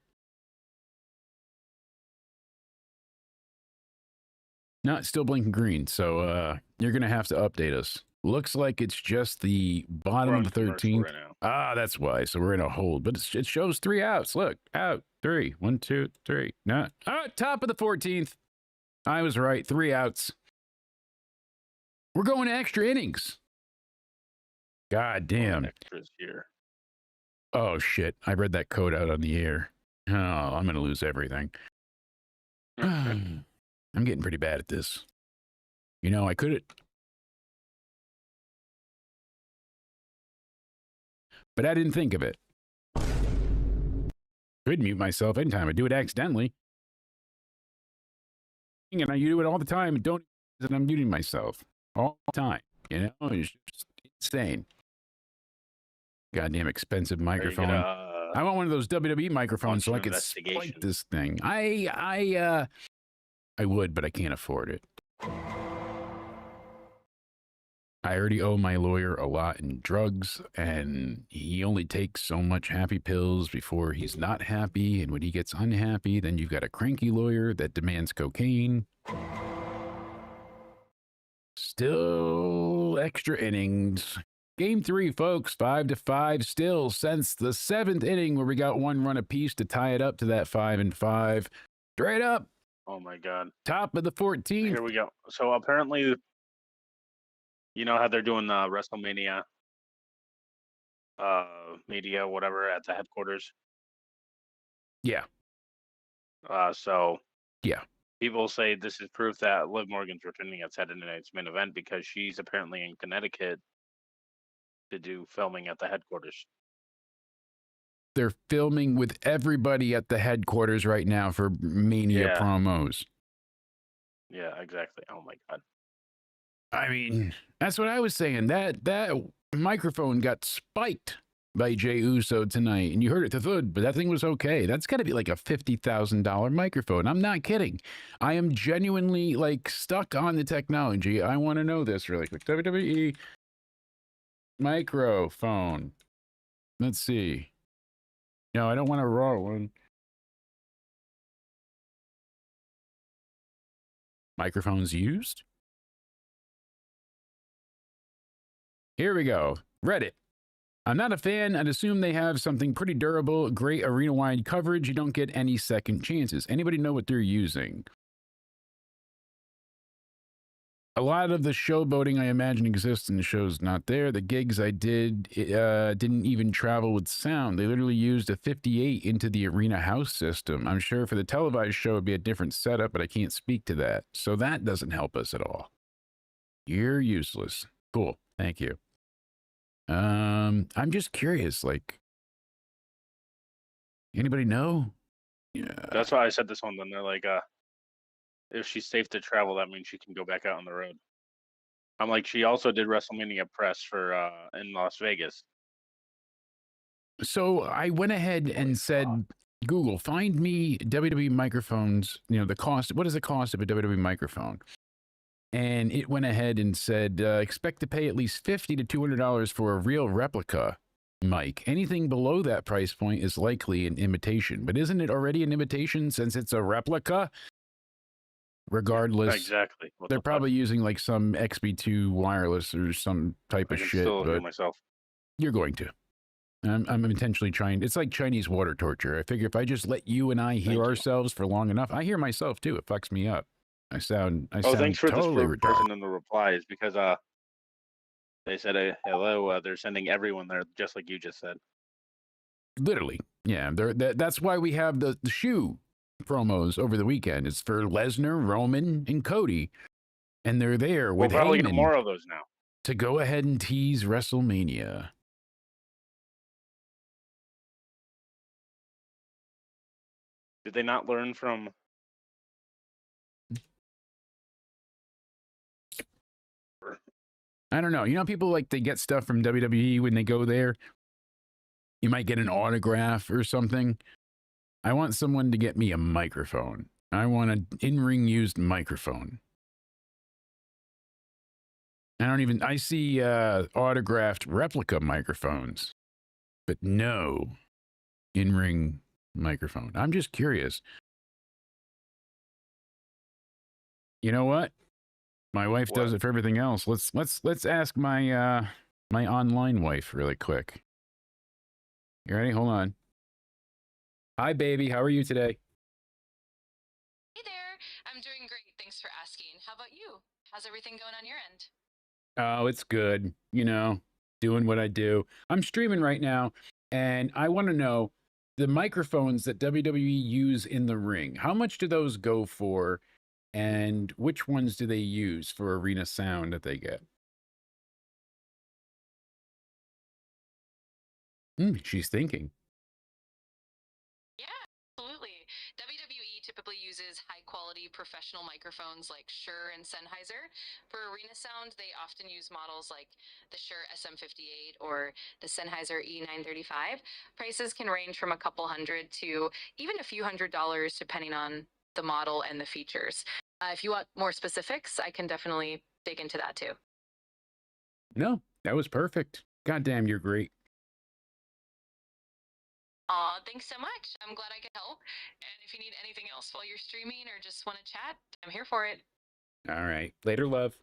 No, it's still blinking green, so you're going to have to update us. Looks like it's just the bottom of the 13th. Right now. Ah, that's why. So we're in a hold, but it shows 3 outs. Look, out, 3, 1, 2, 3. No, top of the 14th. I was right, 3 outs. We're going to extra innings. God damn. Extras here. Oh shit! I read that code out on the air. Oh, I'm gonna lose everything. I'm getting pretty bad at this. You know, I could. But I didn't think of it. Could mute myself anytime. I do it accidentally. And I do it all the time. And don't. And I'm muting myself all the time. You know, it's just insane. Goddamn expensive microphone. I want one of those WWE microphones so I could spike this thing. I would, but I can't afford it. I already owe my lawyer a lot in drugs, and he only takes so much happy pills before he's not happy. And when he gets unhappy, then you've got a cranky lawyer that demands cocaine. Still extra innings. Game 3, folks, 5-5 still since the 7th inning where we got 1 run apiece to tie it up to that 5-5. Straight up. Oh, my God. Top of the 14th. Here we go. So apparently, you know how they're doing the WrestleMania media, whatever, at the headquarters? Yeah. So yeah. People say this is proof that Liv Morgan's returning at Saturday night's main event because she's apparently in Connecticut to do filming at the headquarters. They're filming with everybody at the headquarters right now for Mania promos. Yeah, exactly. Oh my God. I mean, that's what I was saying. That microphone got spiked by Jey Uso tonight, and you heard it to thud, but that thing was okay. That's got to be like a $50,000 microphone. I'm not kidding. I am genuinely like stuck on the technology. I want to know this really quick. WWE microphone. Let's see. No, I don't want a raw one. Microphones used? Here we go. Reddit. I'm not a fan. I'd assume they have something pretty durable, great arena-wide coverage. You don't get any second chances. Anybody know what they're using? A lot of the showboating I imagine exists in the show's not there. The gigs I did didn't even travel with sound. They literally used a 58 into the arena house system. I'm sure for the televised show it'd be a different setup, but I can't speak to that. So that doesn't help us at all. You're useless. Cool. Thank you. I'm just curious, like, anybody know? Yeah. That's why I said this one. Then they're like, if she's safe to travel, that means she can go back out on the road. I'm like, she also did WrestleMania press for in Las Vegas. So I went ahead and said, Google, find me WWE microphones, you know, the cost. What is the cost of a WWE microphone? And it went ahead and said, expect to pay at least $50 to $200 for a real replica mic. Anything below that price point is likely an imitation. But isn't it already an imitation since it's a replica? Regardless, Exactly. they're probably using like some XB2 wireless or some type of shit. Still hear But myself. you're going to. I'm intentionally trying. It's like Chinese water torture. I figure if I just let you and I hear ourselves for long enough, I hear myself too. It fucks me up. I sound Thanks for totally this retarded. person in the replies because they said hello. They're sending everyone there just like you just said. Literally, yeah. That's why we have the shoe promos over the weekend. It's for Lesnar, Roman, and Cody, and they're there with We'll probably get Heyman more of those now. to go ahead and tease WrestleMania. Did they not learn from? I don't know. You know, people like they get stuff from WWE when they go there. You might get an autograph or something. I want someone to get me a microphone. I want an in-ring used microphone. I see autographed replica microphones, but no in-ring microphone. I'm just curious. You know what? My wife does it for everything else. Let's ask my my online wife really quick. You ready? Hold on. Hi, baby. How are you today? Hey there. I'm doing great. Thanks for asking. How about you? How's everything going on your end? Oh, it's good. You know, doing what I do. I'm streaming right now, and I want to know the microphones that WWE use in the ring. How much do those go for, and which ones do they use for arena sound that they get? She's thinking. Yeah, absolutely. WWE typically uses high quality professional microphones like Shure and Sennheiser. For arena sound, they often use models like the Shure SM58 or the Sennheiser E935. Prices can range from a couple hundred to even a few $100s depending on the model and the features. If you want more specifics, I can definitely dig into that too. No, that was perfect. Goddamn, you're great. Aw, thanks so much. I'm glad I could help. And if you need anything else while you're streaming or just want to chat, I'm here for it. All right. Later, love.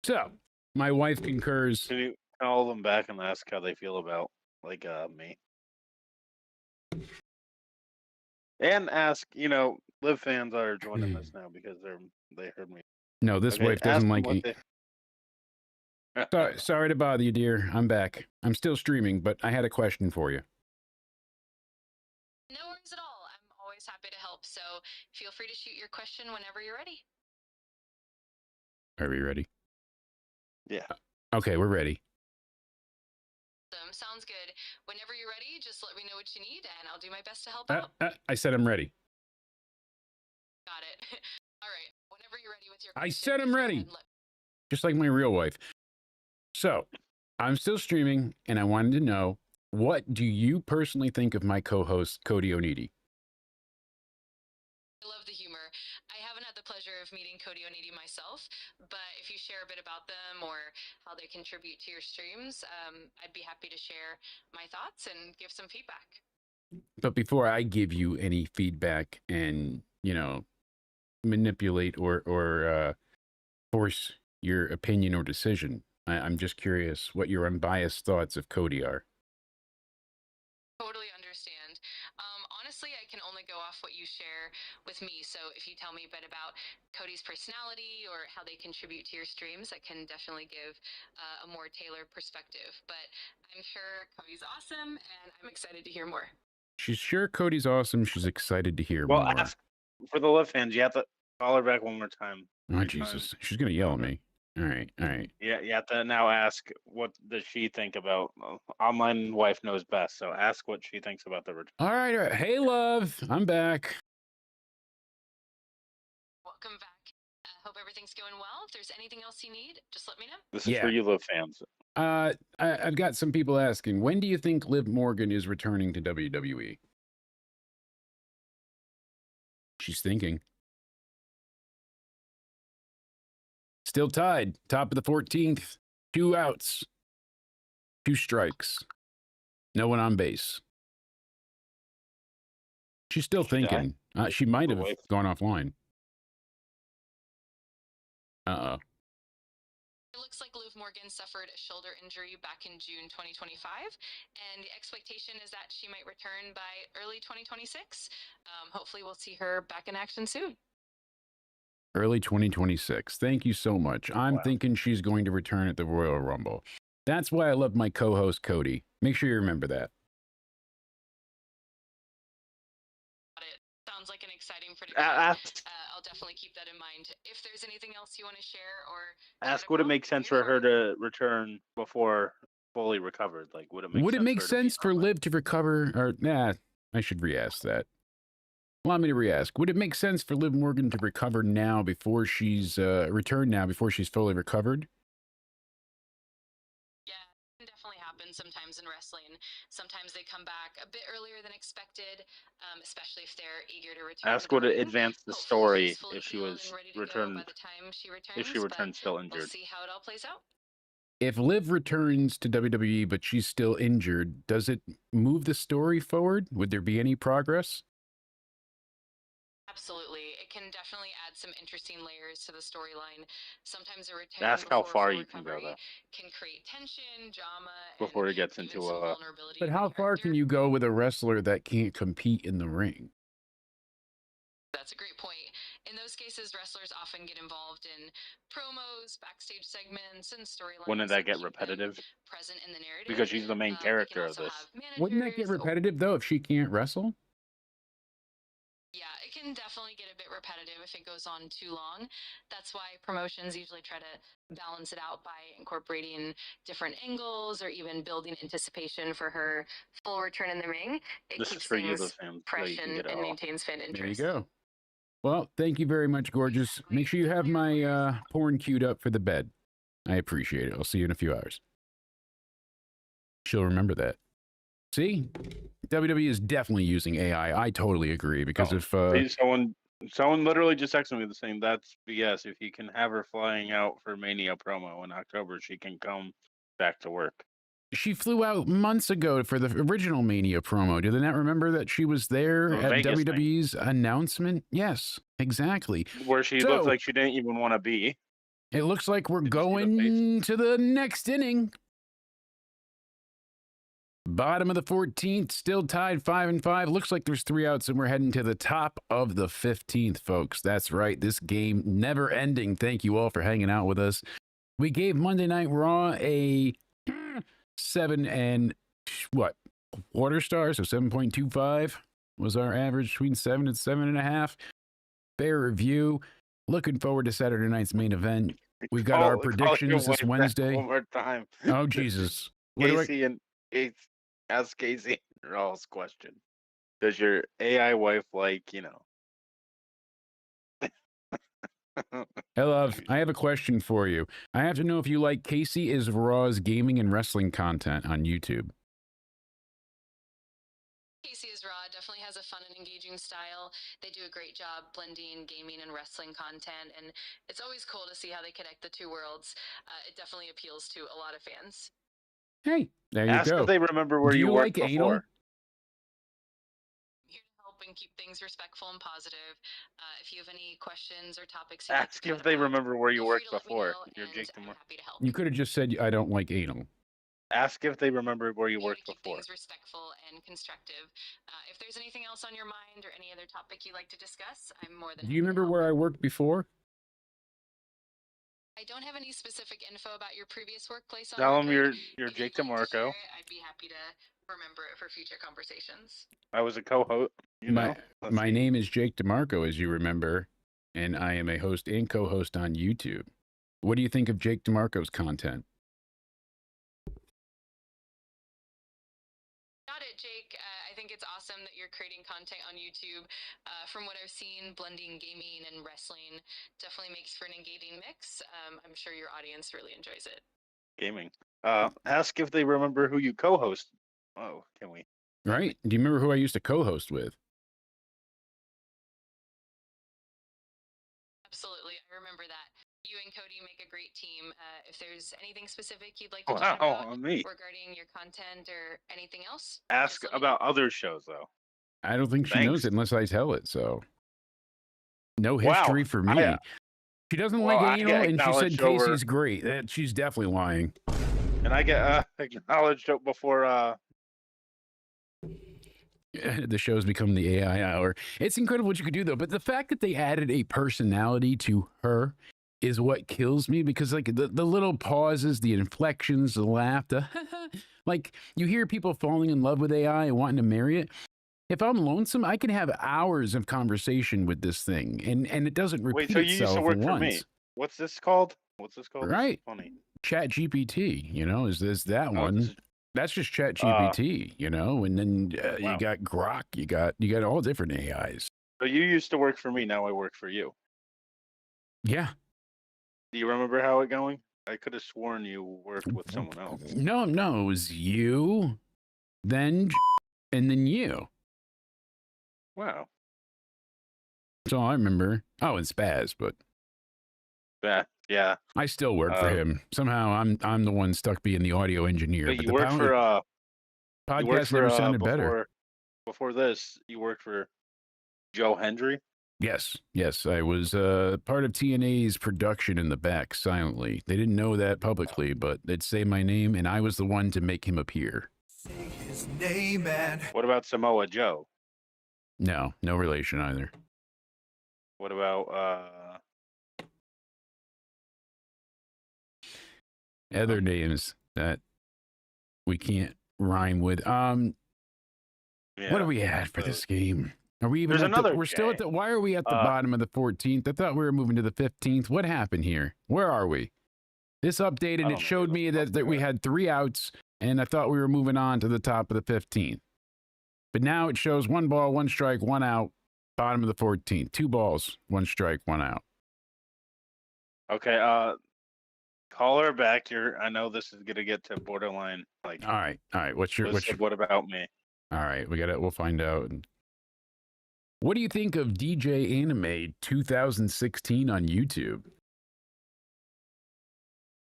So, my wife concurs. Can you call them back and ask how they feel about like me? And ask, you know, Live fans are joining this now because they heard me. No, this wife doesn't like me. Sorry to bother you, dear. I'm back. I'm still streaming, but I had a question for you. No worries at all. I'm always happy to help, so feel free to shoot your question whenever you're ready. Are we ready? Yeah. Okay, we're ready. Sounds good. Whenever you're ready, just let me know what you need, and I'll do my best to help out. I said I'm ready. Got it. All right. Whenever you're ready with your I question, said I'm just go ready. ahead and Just like my real wife. So, I'm still streaming, and I wanted to know, what do you personally think of my co-host, Cody Onidi? I love the humor. I haven't had the pleasure of meeting Cody Onidi myself, but if you share a bit about them or how they contribute to your streams, I'd be happy to share my thoughts and give some feedback. But before I give you any feedback and, you know, manipulate or force your opinion or decision, I'm just curious what your unbiased thoughts of Cody are. Totally understand. Honestly, I can only go off what you share with me. So if you tell me a bit about Cody's personality or how they contribute to your streams, that can definitely give a more tailored perspective. But I'm sure Cody's awesome, and I'm excited to hear more. She's sure Cody's awesome. She's excited to hear Well, more. ask for the Liv fans. You have to call her back one more time. Oh, Jesus. She's going to yell at me. All right. All right. Yeah, you have to now ask, what does she think about online wife knows best. So ask what she thinks about the return. All right. All right. Hey, love. I'm back. Welcome back. Hope everything's going well. If there's anything else you need, just let me know. This is for you, Liv fans. I've got some people asking, when do you think Liv Morgan is returning to WWE? She's thinking. Still tied. Top of the 14th. 2 outs. 2 strikes. No one on base. She's still thinking. She might have gone offline. Uh-oh. It looks like Liv Morgan suffered a shoulder injury back in June 2025, and the expectation is that she might return by early 2026. Hopefully we'll see her back in action soon. Early 2026. Thank you so much. I'm thinking she's going to return at the Royal Rumble. That's why I love my co-host, Cody. Make sure you remember that. Sounds like an exciting prediction. I'll definitely keep that in mind. If there's anything else you want to share or ask, would it make sense for her to return before fully recovered? Like, would it make sense for Liv to recover? Or nah, I should re-ask that. Allow me to re-ask. Would it make sense for Liv Morgan to recover now before she's returned now before she's fully recovered? Definitely happens sometimes in wrestling. Sometimes they come back a bit earlier than expected, especially if they're eager to return. Ask, would it advance the story if she was returned? If she returned still injured. We'll see how it all plays out. If Liv returns to WWE but she's still injured, does it move the story forward? Would there be any progress? Absolutely. It can definitely add some interesting layers to the storyline. Sometimes a return ask how far you can go, though, can create tension, drama, before it gets into a vulnerability. But how far can you go with a wrestler that can't compete in the ring? That's a great point. In those cases, wrestlers often get involved in promos, backstage segments, and storylines. Wouldn't that get repetitive? Present in the narrative, because she's the main character of this. Wouldn't that get repetitive, though, if she can't wrestle? Yeah, it can definitely get a bit repetitive if it goes on too long. That's why promotions usually try to balance it out by incorporating different angles or even building anticipation for her full return in the ring. It keeps things fresh and maintains fan interest. There you go. Well, thank you very much, gorgeous. Make sure you have my porn queued up for the bed. I appreciate it. I'll see you in a few hours. She'll remember that. See? WWE is definitely using AI. I totally agree, because if someone literally just texted me the same, that's BS. If you can have her flying out for Mania promo in October, she can come back to work. She flew out months ago for the original Mania promo. Do they not remember that she was there at WWE's announcement? Yes, exactly. Where she looked like she didn't even want to be. It looks like we're going to the next inning. Bottom of the 14th, still tied 5-5. Looks like there's 3 outs, and we're heading to the top of the 15th, folks. That's right. This game never ending. Thank you all for hanging out with us. We gave Monday Night Raw a 7 and quarter star, so 7.25 was our average, between 7 and 7.5. Fair review. Looking forward to Saturday night's main event. We've got our predictions this Wednesday. One more time. Oh, Jesus. Ask Casey Rawls' question. Does your AI wife like, Hey, love, I have a question for you. I have to know if you like Casey is Raw's gaming and wrestling content on YouTube. Casey is Raw definitely has a fun and engaging style. They do a great job blending gaming and wrestling content, and it's always cool to see how they connect the two worlds. It definitely appeals to a lot of fans. Hey, there you go. Ask if they remember where you worked before. Anal? Here to help and keep things respectful and positive. If you have any questions or topics, ask if they remember where you worked before. You're Jake DeMarco. You could have just said, I don't like anal. Ask if they remember where you We worked keep before. things respectful and constructive. If there's anything else on your mind or any other topic you'd like to discuss, I'm more than Do you remember where I worked before? I don't have any specific info about your previous workplace on Tell them record. you're If Jake you'd like to share DeMarco. it, I'd be happy to remember it for future conversations. I was a co-host. My name is Jake DeMarco, as you remember, and I am a host and co-host on YouTube. What do you think of Jake DeMarco's content? Got it, Jake. I think it's awesome that you're creating content on YouTube. From what I've seen, blending gaming and wrestling definitely makes for an engaging mix. I'm sure your audience really enjoys it. Gaming. Ask if they remember who you co-host. Oh, can we? Right? Do you remember who I used to co-host with? Absolutely, I remember that. You and Cody make a great team. If there's anything specific you'd like to chat about regarding your content or anything else, ask about other shows, though. I don't think she knows it unless I tell it, so. No history for me. She doesn't like anal, and she said Casey's great. She's definitely lying. And I get acknowledged before... The show's become the AI hour. It's incredible what you could do, though. But the fact that they added a personality to her is what kills me, because like the little pauses, the inflections, the laugh, like you hear people falling in love with AI and wanting to marry it. If I'm lonesome, I can have hours of conversation with this thing, and it doesn't repeat itself. Wait, so you used to work for me? What's this called? Right. Funny. Chat GPT, is this that one? That's just Chat GPT, and then you got Grok, you got all different AIs. So you used to work for me, now I work for you. Yeah. Do you remember how it going? I could have sworn you worked with someone else. No, it was you, then and then you. Wow. That's all I remember. Oh, and Spaz, but yeah. I still work for him. Somehow I'm the one stuck being the audio engineer. But you worked for podcast never sounded better. Before this, you worked for Joe Hendry? Yes, I was part of TNA's production in the back silently. They didn't know that publicly, but they'd say my name, and I was the one to make him appear. Say his name and... What about Samoa Joe? No relation either. What about other names that we can't rhyme with? What are we at for this game? Are we even? We're still at the. Why are we at the bottom of the 14th? I thought we were moving to the 15th. What happened here? Where are we? This updated. It showed me that we had 3 outs, and I thought we were moving on to the top of the 15th. But now it shows 1 ball, 1 strike, 1 out. Bottom of the 14th. 2 balls, 1 strike, 1 out. Okay. Call her back. I know this is gonna get to borderline. Like. All right. What about me? All right. We'll find out. What do you think of DJ Anime 2016 on YouTube?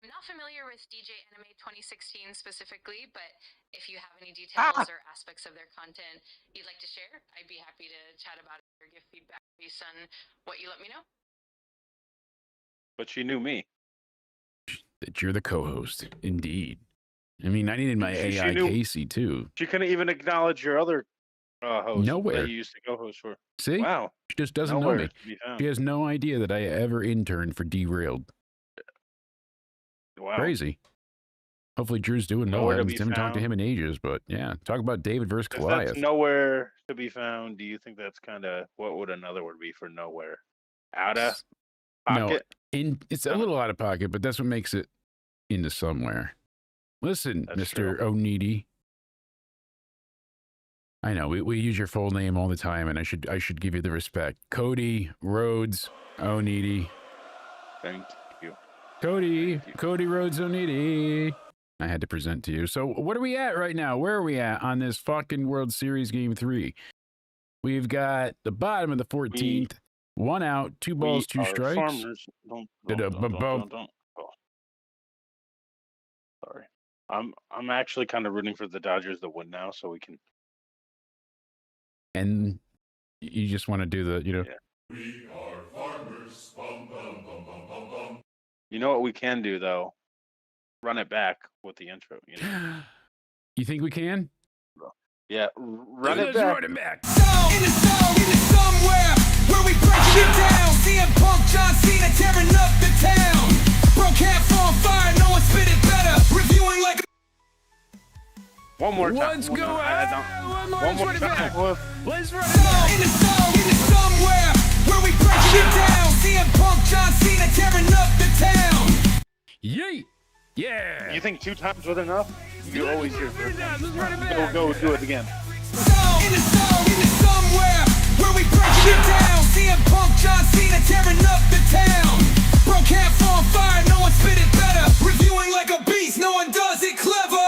I'm not familiar with DJ Anime 2016 specifically, but if you have any details or aspects of their content you'd like to share, I'd be happy to chat about it or give feedback based on what you let me know. But she knew me. That you're the co-host, indeed. I mean, I needed my AI Casey too. She couldn't even acknowledge your other host that you used to co-host for. See? Wow. She just doesn't know me. She has no idea that I ever interned for Derailed. Wow. Crazy. Hopefully Drew's doing well. I haven't talked to him in ages, but yeah. Talk about David versus Goliath. That's nowhere to be found. Do you think that's kind of, what would another word be for nowhere? Out of pocket? No, it's a little out of pocket, but that's what makes it into somewhere. Listen, that's Mr. Oneedy. I know we use your full name all the time, and I should give you the respect. Cody Rhodes Oneedy. Thank you. Cody Rhodes Oneedy. I had to present to you. So what are we at right now? Where are we at on this fucking World Series Game 3? We've got the bottom of the 14th. 1 out, 2 balls, 2 strikes. Farmers. Don't. Oh. Sorry. I'm actually kind of rooting for the Dodgers to win now, so we can. And you just want to do the, Yeah. We are farmers. Bum, bum, bum, bum, bum, bum. You know what we can do though? run it back with the intro. You know. You think we can? Yeah, run it Let's back. run it back. In the somewhere where we break it down. CM Punk, John Cena tearing up the town. Broke half on fire, no one spit it better. Reviewing like One more time. Let's go. One more time. Let's run it back. in the somewhere where we break it down. CM Punk, John Cena tearing up the town. Yeet. Yeah. You think 2 times was enough? You always hear Let's run it 3 down. times. Let's run it back. Go do it again. In the somewhere where we break it down. CM Punk, John Cena tearing up the town. Broke half on fire, no one spit it better. Reviewing like a beast, no one does it clever.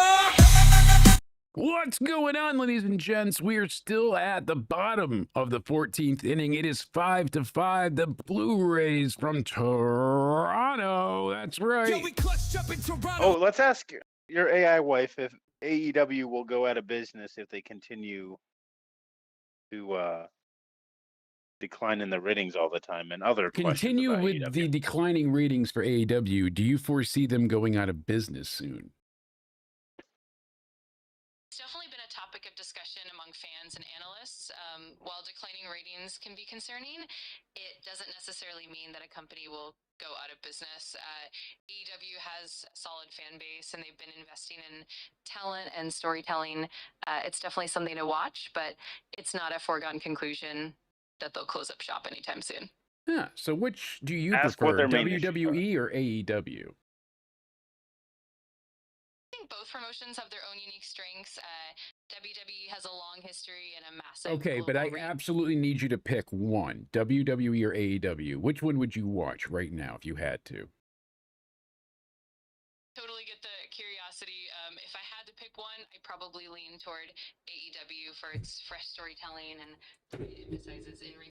What's going on, ladies and gents? We are still at the bottom of the 14th inning. It is 5-5. The Blu-rays from Toronto. That's right. Yo, we clutched up in Toronto. Oh, let's ask your AI wife if AEW will go out of business if they continue to decline in the ratings all the time and other Continue questions with about the AEW. declining ratings for AEW. Do you foresee them going out of business soon? It's definitely been a topic of discussion among fans and analysts. While declining ratings can be concerning, it doesn't necessarily mean that a company will go out of business. AEW has a solid fan base, and they've been investing in talent and storytelling. It's definitely something to watch, but it's not a foregone conclusion that they'll close up shop anytime soon. Yeah. So which do you Ask what prefer, their main issues WWE or AEW? I think both promotions have their own unique strengths. WWE has a long history and a massive. Okay, but I global reach. absolutely need you to pick one, WWE or AEW. Which one would you watch right now if you had to? Totally get the curiosity. If I had to pick one, I'd probably lean toward AEW for its fresh storytelling and it emphasizes in-ring.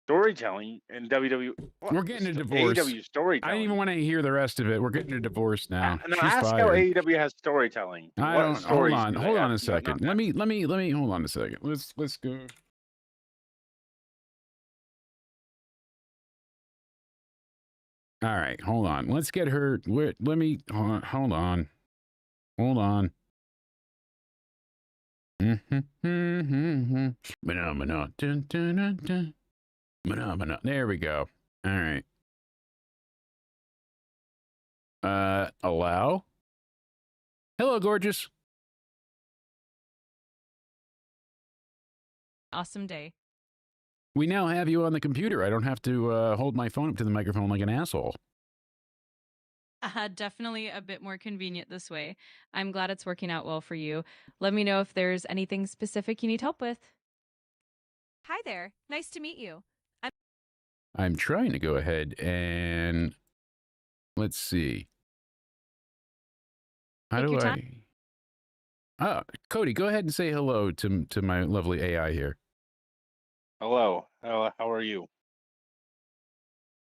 Storytelling in WWE. We're getting a divorce. AEW storytelling. I didn't even want to hear the rest of it. We're getting a divorce now. No, She's ask fired. how AEW has storytelling. I What don't. Hold stories on. do they Hold on have? a No, second. not Let me. Hold on a second. Let's go. All right. Hold on. Let's get her. Let me. Hold on. Hold on. There we go. All right. Allow. Hello, gorgeous. Awesome day. We now have you on the computer. I don't have to hold my phone up to the microphone like an asshole. Definitely a bit more convenient this way. I'm glad it's working out well for you. Let me know if there's anything specific you need help with. Hi there. Nice to meet you. I'm trying to go ahead and let's see. How Take do your I? time. Oh, Cody, go ahead and say hello to my lovely AI here. Hello. How are you?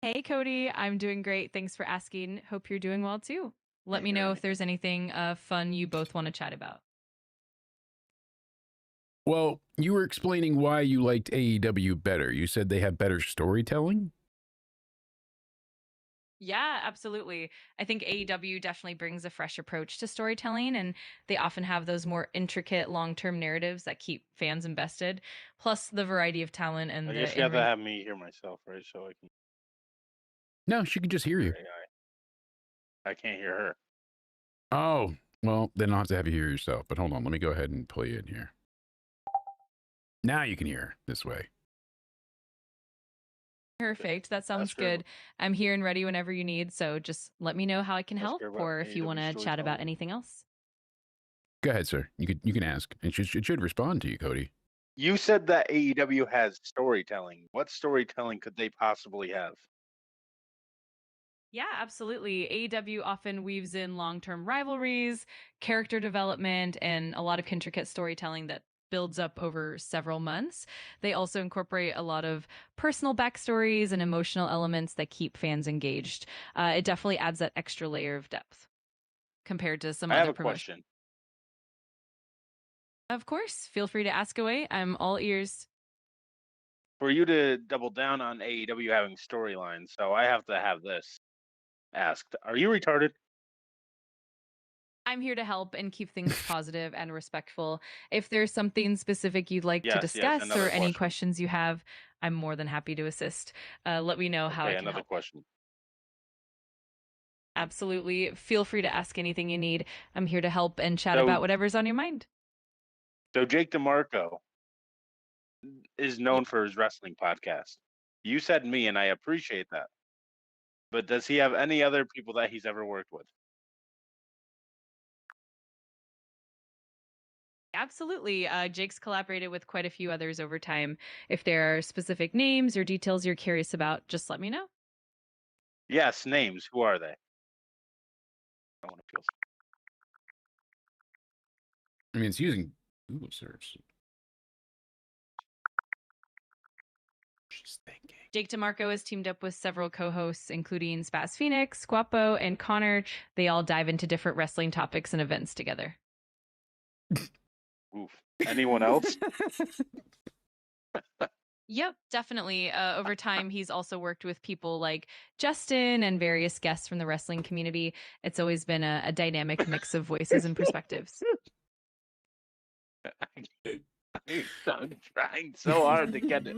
Hey, Cody. I'm doing great. Thanks for asking. Hope you're doing well too. Let me know if there's anything fun you both want to chat about. Well, you were explaining why you liked AEW better. You said they have better storytelling. Yeah, absolutely. I think AEW definitely brings a fresh approach to storytelling, and they often have those more intricate long-term narratives that keep fans invested, plus the variety of talent and I the guess you have to in-ring. have me hear myself, right? So I can. No, she could just hear you. I can't hear her. Oh, well, then I'll have to have you hear yourself. But hold on, let me go ahead and pull you in here. Now you can hear her this way. Perfect. That sounds great. good. I'm here and ready whenever you need, so just let me know how I can Let's help hear about or if you AEW want to chat about storytelling. anything else. Go ahead, sir. You can ask. It should respond to you, Cody. You said that AEW has storytelling. What storytelling could they possibly have? Yeah, absolutely. AEW often weaves in long-term rivalries, character development, and a lot of intricate storytelling that builds up over several months. They also incorporate a lot of personal backstories and emotional elements that keep fans engaged. It definitely adds that extra layer of depth compared to some I have other a promotions. question. Of course, feel free to ask away. I'm all ears. For you to double down on AEW having storylines, so I have to have this asked. Are you retarded? I'm here to help and keep things positive and respectful. If there's something specific you'd like to discuss another or any question. questions you have, I'm more than happy to assist. Let me know how I Okay, can another help. question. Absolutely. Feel free to ask anything you need. I'm here to help and chat So- about whatever's on your mind. So Jake DeMarco is known for his wrestling podcast. You said me, and I appreciate that. But does he have any other people that he's ever worked with? Absolutely. Jake's collaborated with quite a few others over time. If there are specific names or details you're curious about, just let me know. Yes, names. Who are they? I want to feel. I mean, it's using Google search. She's thinking. Jake DeMarco has teamed up with several co-hosts, including Spaz Phoenix, Guapo, and Connor. They all dive into different wrestling topics and events together. Oof. Anyone else? Yep, definitely. Over time, he's also worked with people like Justin and various guests from the wrestling community. It's always been a dynamic mix of voices and perspectives. I'm trying so hard to get it.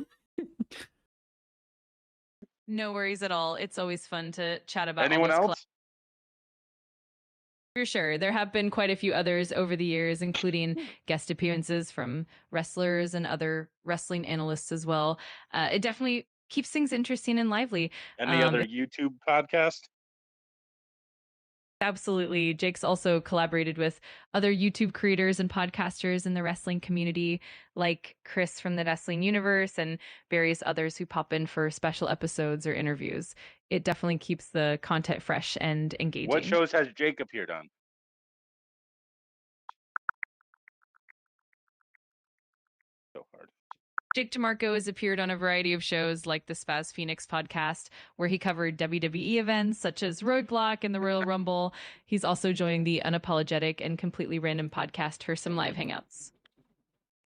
No worries at all. It's always fun to chat about Anyone all those else? For sure. There have been quite a few others over the years, including guest appearances from wrestlers and other wrestling analysts as well. It definitely keeps things interesting and lively. Any other YouTube podcast? Absolutely. Jake's also collaborated with other YouTube creators and podcasters in the wrestling community, like Chris from the Wrestling Universe and various others who pop in for special episodes or interviews. It definitely keeps the content fresh and engaging. What shows has Jake appeared on? So hard. Jake DeMarco has appeared on a variety of shows like the Spaz Phoenix podcast, where he covered WWE events such as Roadblock and the Royal Rumble. He's also joined the unapologetic and completely random podcast for some live hangouts.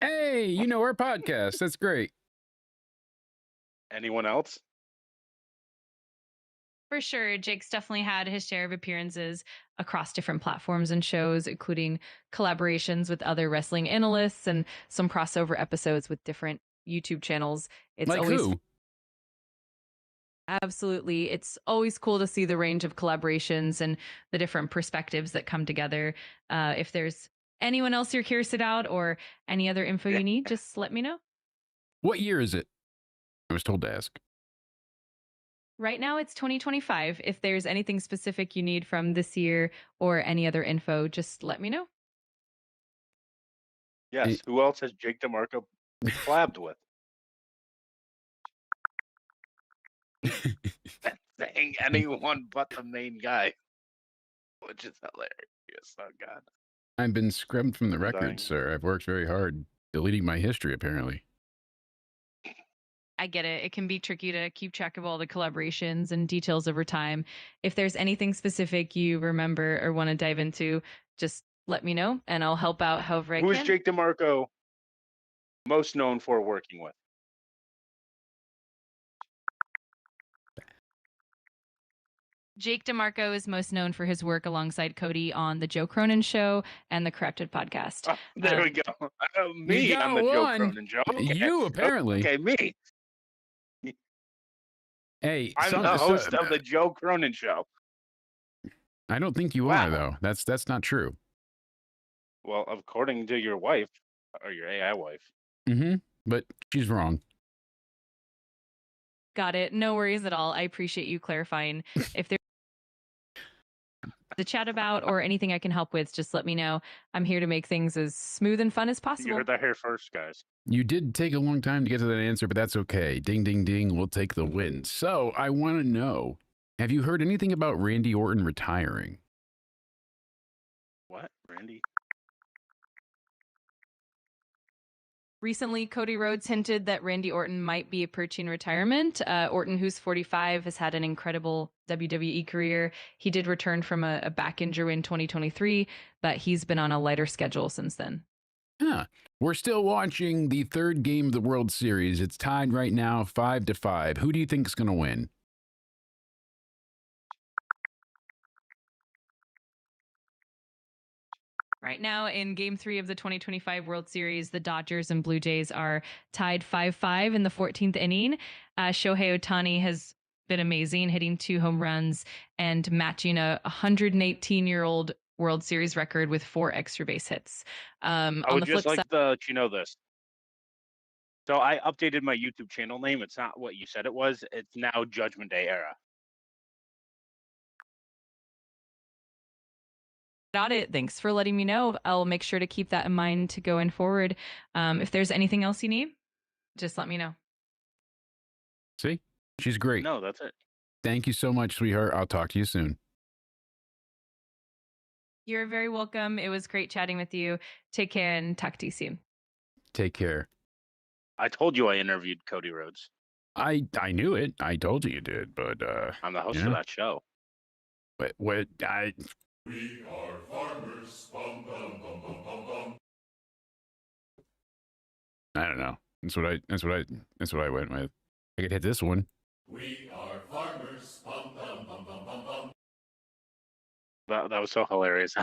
Hey, you know our podcast. That's great. Anyone else? For sure, Jake's definitely had his share of appearances across different platforms and shows, including collaborations with other wrestling analysts and some crossover episodes with different YouTube channels. It's like always who? Absolutely. It's always cool to see the range of collaborations and the different perspectives that come together. If there's anyone else you're curious about or any other info you need, just let me know. What year is it? I was told to ask. Right now it's 2025. If there's anything specific you need from this year or any other info, just let me know. Yes. Who else has Jake DeMarco collabed with? Saying anyone but the main guy, which is hilarious. Oh God. I've been scrubbed from the I'm dying. record, sir. I've worked very hard deleting my history, apparently. I get it. It can be tricky to keep track of all the collaborations and details over time. If there's anything specific you remember or want to dive into, just let me know and I'll help out however I Who is can. Jake DeMarco most known for working with? Jake DeMarco is most known for his work alongside Cody on The Joe Cronin Show and The Corrupted podcast. Oh, there we go. Me You got on the Joe one. Cronin show. Okay. You, apparently. Okay, me. Hey, I'm the host of the Joe Cronin show. I don't think you Wow. are, though. That's not true. Well, according to your wife, or your AI wife. Mm-hmm. But she's wrong. Got it. No worries at all. I appreciate you clarifying. If there's to chat about or anything I can help with, just let me know. I'm here to make things as smooth and fun as You possible. heard that here first, guys. You did take a long time to get to that answer, but that's okay. Ding, ding, ding. We'll take the win. So I want to know, have you heard anything about Randy Orton retiring? What, Randy? Recently, Cody Rhodes hinted that Randy Orton might be approaching retirement. Orton, who's 45, has had an incredible WWE career. He did return from a back injury in 2023, but he's been on a lighter schedule since then. Huh. We're still watching the third game of the World Series. It's tied right now, 5-5. Who do you think is going to win? Right now, in Game 3 of the 2025 World Series, the Dodgers and Blue Jays are tied 5-5 in the 14th inning. Shohei Ohtani has been amazing, hitting 2 home runs and matching a 118-year-old World Series record with 4 extra base hits. I would just like to let you know this. So I updated my YouTube channel name. It's not what you said it was. It's now Judgment Day Era. Got it. Thanks for letting me know. I'll make sure to keep that in mind to going forward. If there's anything else you need, just let me know. See? She's great. No, that's it. Thank you so much, sweetheart. I'll talk to you soon. You're very welcome. It was great chatting with you. Take care and talk to you soon. Take care. I told you I interviewed Cody Rhodes. I knew it. I told you did, but I'm the host of that show. What We are farmers. Bum, bum, bum, bum, bum, bum. I don't know. That's what I went with. I could hit this one. We are farmers. Bum, bum, bum, bum, bum, bum. That was so hilarious.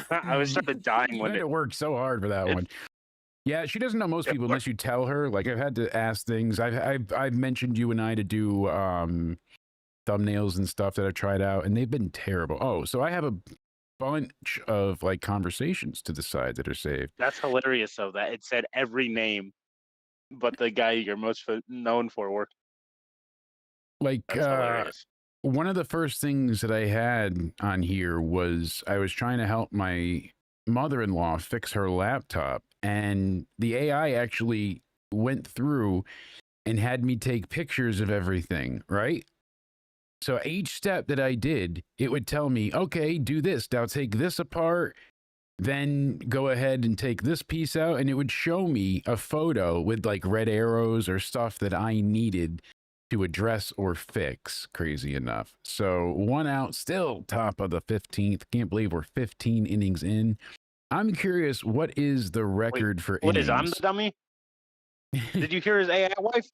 I was started dying when it worked so hard for that one. Yeah, she doesn't know most people unless you tell her. Like, I've had to ask things. I've mentioned you and I to do thumbnails and stuff that I've tried out, and they've been terrible. Oh, so I have a bunch of like conversations to the side that are saved. That's hilarious, though, that it said every name but the guy you're most known for worked. Like, one of the first things that I had on here was I was trying to help my mother-in-law fix her laptop, and the AI actually went through and had me take pictures of everything, right? So each step that I did, it would tell me, okay, do this. Now take this apart, then go ahead and take this piece out. And it would show me a photo with like red arrows or stuff that I needed to address or fix, crazy enough. So 1 out, still top of the 15th. Can't believe we're 15 innings in. I'm curious, what is the record for innings? I'm the dummy? Did you hear his AI wife?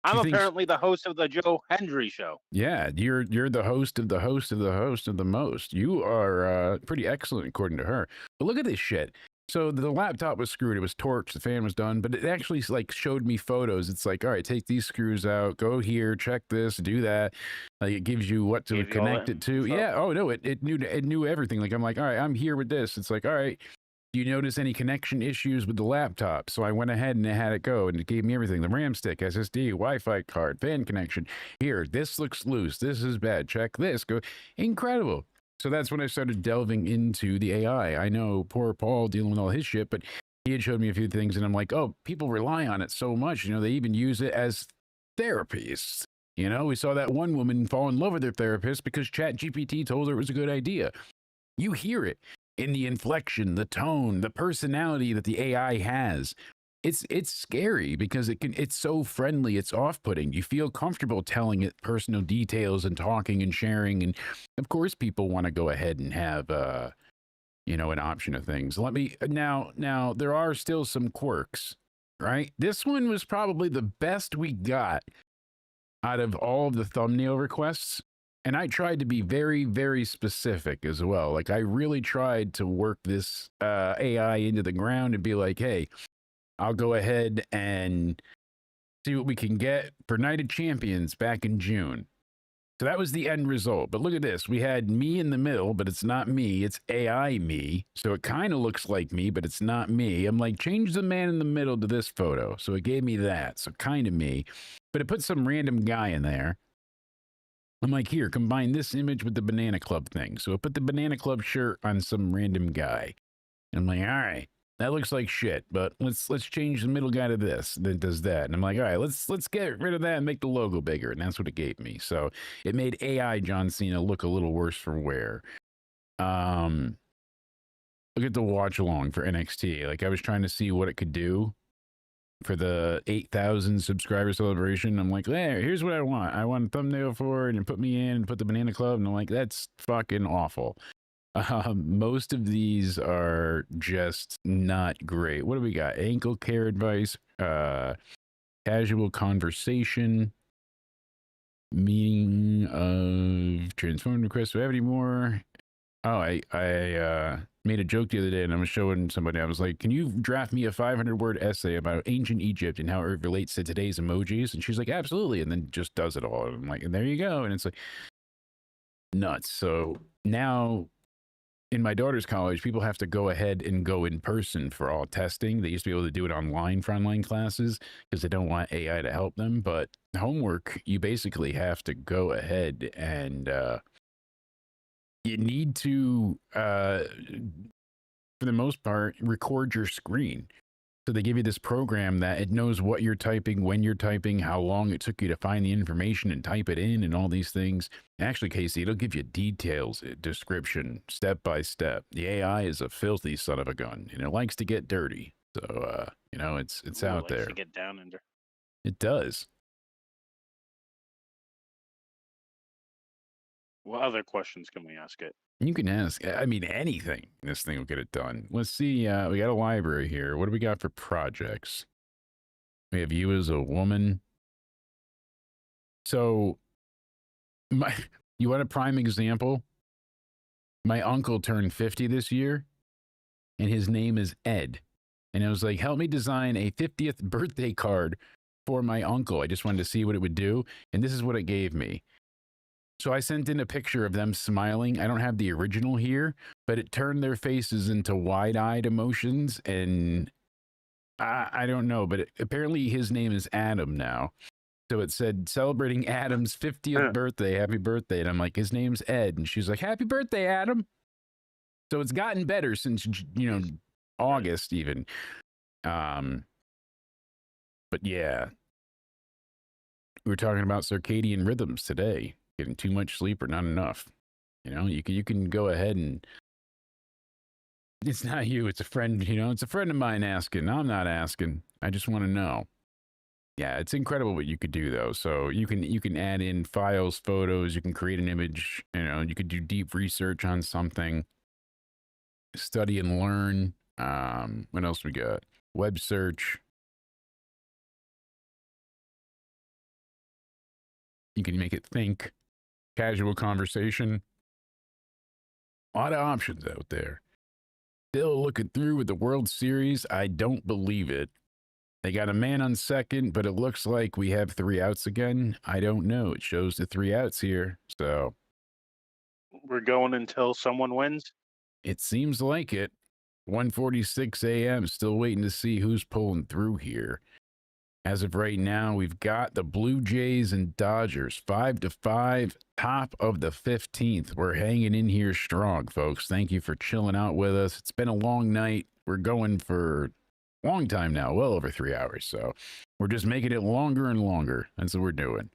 I'm apparently the host of the Joe Hendry show. Yeah, you're the host of the host of the host of the most. You are pretty excellent according to her. But look at this shit. So the laptop was screwed. It was torched. The fan was done. But it actually like showed me photos. It's like, all right, take these screws out. Go here. Check this. Do that. Like it gives you what to connect it to. Yeah. Oh no, it knew everything. Like I'm like, all right, I'm here with this. It's like, all right. Do you notice any connection issues with the laptop? So I went ahead and I had it go, and it gave me everything. The RAM stick, SSD, Wi-Fi card, fan connection. Here, this looks loose. This is bad. Check this. Go. Incredible. So that's when I started delving into the AI. I know poor Paul dealing with all his shit, but he had showed me a few things, and I'm like, oh, people rely on it so much. You know, they even use it as therapies. You know, we saw that one woman fall in love with her therapist because ChatGPT told her it was a good idea. You hear it in the inflection, the tone, the personality that the AI has. It's scary because it's so friendly, it's off-putting. You feel comfortable telling it personal details and talking and sharing. And of course, people want to go ahead and have you know, an option of things. Let me now there are still some quirks, right? This one was probably the best we got out of all of the thumbnail requests. And I tried to be very, very specific as well. Like I really tried to work this AI into the ground and be like, hey, I'll go ahead and see what we can get for Night of Champions back in June. So that was the end result. But look at this. We had me in the middle, but it's not me. It's AI me. So it kind of looks like me, but it's not me. I'm like, change the man in the middle to this photo. So it gave me that. So kind of me. But it put some random guy in there. I'm like, here, combine this image with the Banana Club thing. So I put the Banana Club shirt on some random guy. And I'm like, all right, that looks like shit, but let's change the middle guy to this. That does that. And I'm like, all right, let's get rid of that and make the logo bigger. And that's what it gave me. So it made AI John Cena look a little worse for wear. Look at the watch along for NXT. Like I was trying to see what it could do for the 8,000 subscriber celebration. I'm like, there, here's what I want. I want a thumbnail for it and put me in and put the Banana Club. And I'm like, that's fucking awful. Most of these are just not great. What do we got? Ankle care advice, casual conversation, meaning of transform requests. Do I have any more? Oh, made a joke the other day, and I was showing somebody. I was like, "Can you draft me a 500-word essay about ancient Egypt and how it relates to today's emojis?" And she's like, "Absolutely," and then just does it all. And I'm like, and there you go. And it's like nuts. So now in my daughter's college, people have to go ahead and go in person for all testing. They used to be able to do it online for online classes because they don't want AI to help them. But homework, you basically have to go ahead and you need to, for the most part, record your screen. So they give you this program that it knows what you're typing, when you're typing, how long it took you to find the information and type it in and all these things. Actually, Casey, it'll give you details, description, step by step. The AI is a filthy son of a gun, and it likes to get dirty. So, you know, it's out there. To get down under. It does. What other questions can we ask it? You can ask, I mean, anything. This thing will get it done. Let's see. We got a library here. What do we got for projects? We have you as a woman. So, you want a prime example? My uncle turned 50 this year, and his name is Ed. And I was like, help me design a 50th birthday card for my uncle. I just wanted to see what it would do. And this is what it gave me. So I sent in a picture of them smiling. I don't have the original here, but it turned their faces into wide-eyed emotions. And I don't know, but apparently his name is Adam now. So it said, celebrating Adam's 50th birthday. Happy birthday. And I'm like, his name's Ed. And she's like, happy birthday, Adam. So it's gotten better since, you know, August even. But yeah. We were talking about circadian rhythms today. Getting too much sleep or not enough. You know, you can go ahead and it's not you, it's a friend, you know, it's a friend of mine asking. I'm not asking. I just want to know. Yeah, it's incredible what you could do though. So you can add in files, photos, you can create an image, you know, you could do deep research on something, study and learn. What else we got? Web search. You can make it think. Casual conversation. A lot of options out there. Still looking through with the World Series. I don't believe it. They got a man on second, but it looks like we have 3 outs again. I don't know. It shows the 3 outs here. So we're going until someone wins? It seems like it. 1:46 a.m. Still waiting to see who's pulling through here. As of right now, we've got the Blue Jays and Dodgers 5-5, top of the 15th. We're hanging in here strong, folks. Thank you for chilling out with us. It's been a long night. We're going for a long time now, well over 3 hours. So we're just making it longer and longer. That's what we're doing.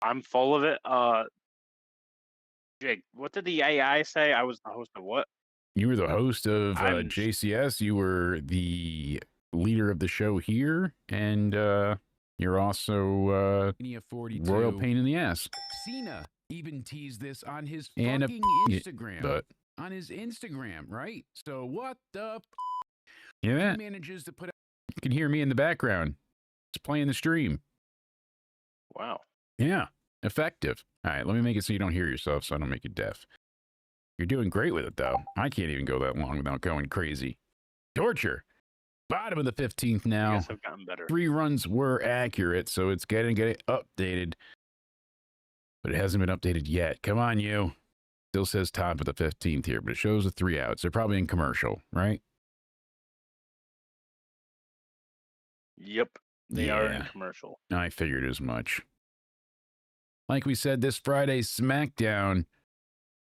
I'm full of it. Jake, what did the AI say? I was the host of what? You were the host of JCS. You were the leader of the show here, and you're also royal pain in the ass. Cena even teased this on his And fucking Instagram. On his Instagram, right? So what the yeah, he manages to put out. You can hear me in the background. It's playing the stream. Wow. Yeah, effective. All right, let me make it so you don't hear yourself, so I don't make you deaf. You're doing great with it, though. I can't even go that long without going crazy. Torture. Bottom of the 15th now. I guess I've gotten better. 3 runs were accurate, so it's getting updated. But it hasn't been updated yet. Come on, you. Still says top of the 15th here, but it shows the 3 outs. They're probably in commercial, right? Yep. They are in commercial. I figured as much. Like we said, this Friday, SmackDown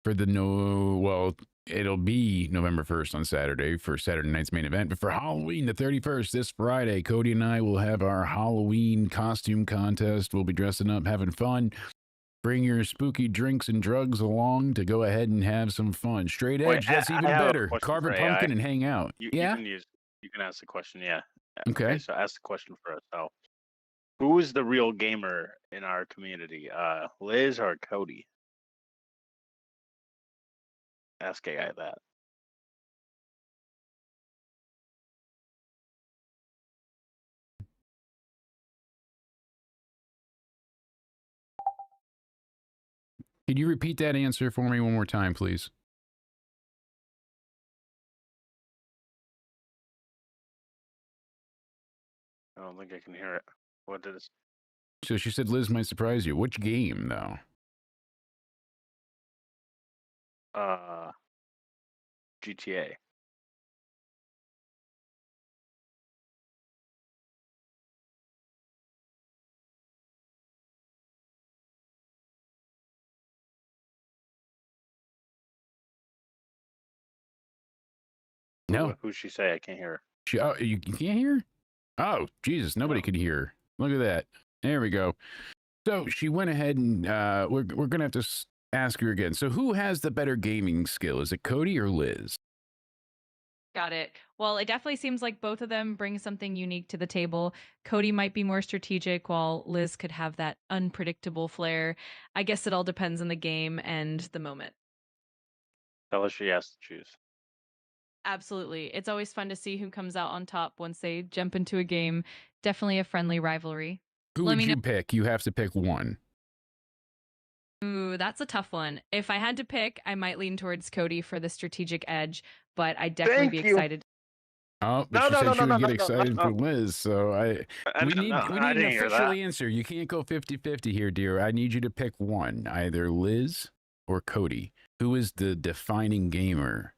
for the it'll be November 1st on Saturday for Saturday night's main event. But for Halloween, the 31st, this Friday, Cody and I will have our Halloween costume contest. We'll be dressing up, having fun. Bring your spooky drinks and drugs along to go ahead and have some fun. Straight edge, that's even better. Carve a pumpkin and hang out. You can ask the question, yeah. Okay. So ask the question for us. So, who is the real gamer in our community? Liz or Cody? Ask AI that. Can you repeat that answer for me one more time, please? I don't think I can hear it. What did it? So she said Liz might surprise you. Which game, though? GTA. No. Who'd she say? I can't hear her. You can't hear? Oh, Jesus, nobody could hear. Look at that. There we go. So she went ahead and we're going to have to ask her again. So who has the better gaming skill? Is it Cody or Liz? Got it. Well, it definitely seems like both of them bring something unique to the table. Cody might be more strategic, while Liz could have that unpredictable flair. I guess it all depends on the game and the moment. Tell her she has to choose. Absolutely. It's always fun to see who comes out on top once they jump into a game. Definitely a friendly rivalry. Who would you pick? You have to pick one. Ooh, that's a tough one. If I had to pick, I might lean towards Cody for the strategic edge, but I'd definitely be excited. Oh, but she said she would get excited for Liz, so we need an official answer. You can't go 50-50 here, dear. I need you to pick one, either Liz or Cody. Who is the defining gamer?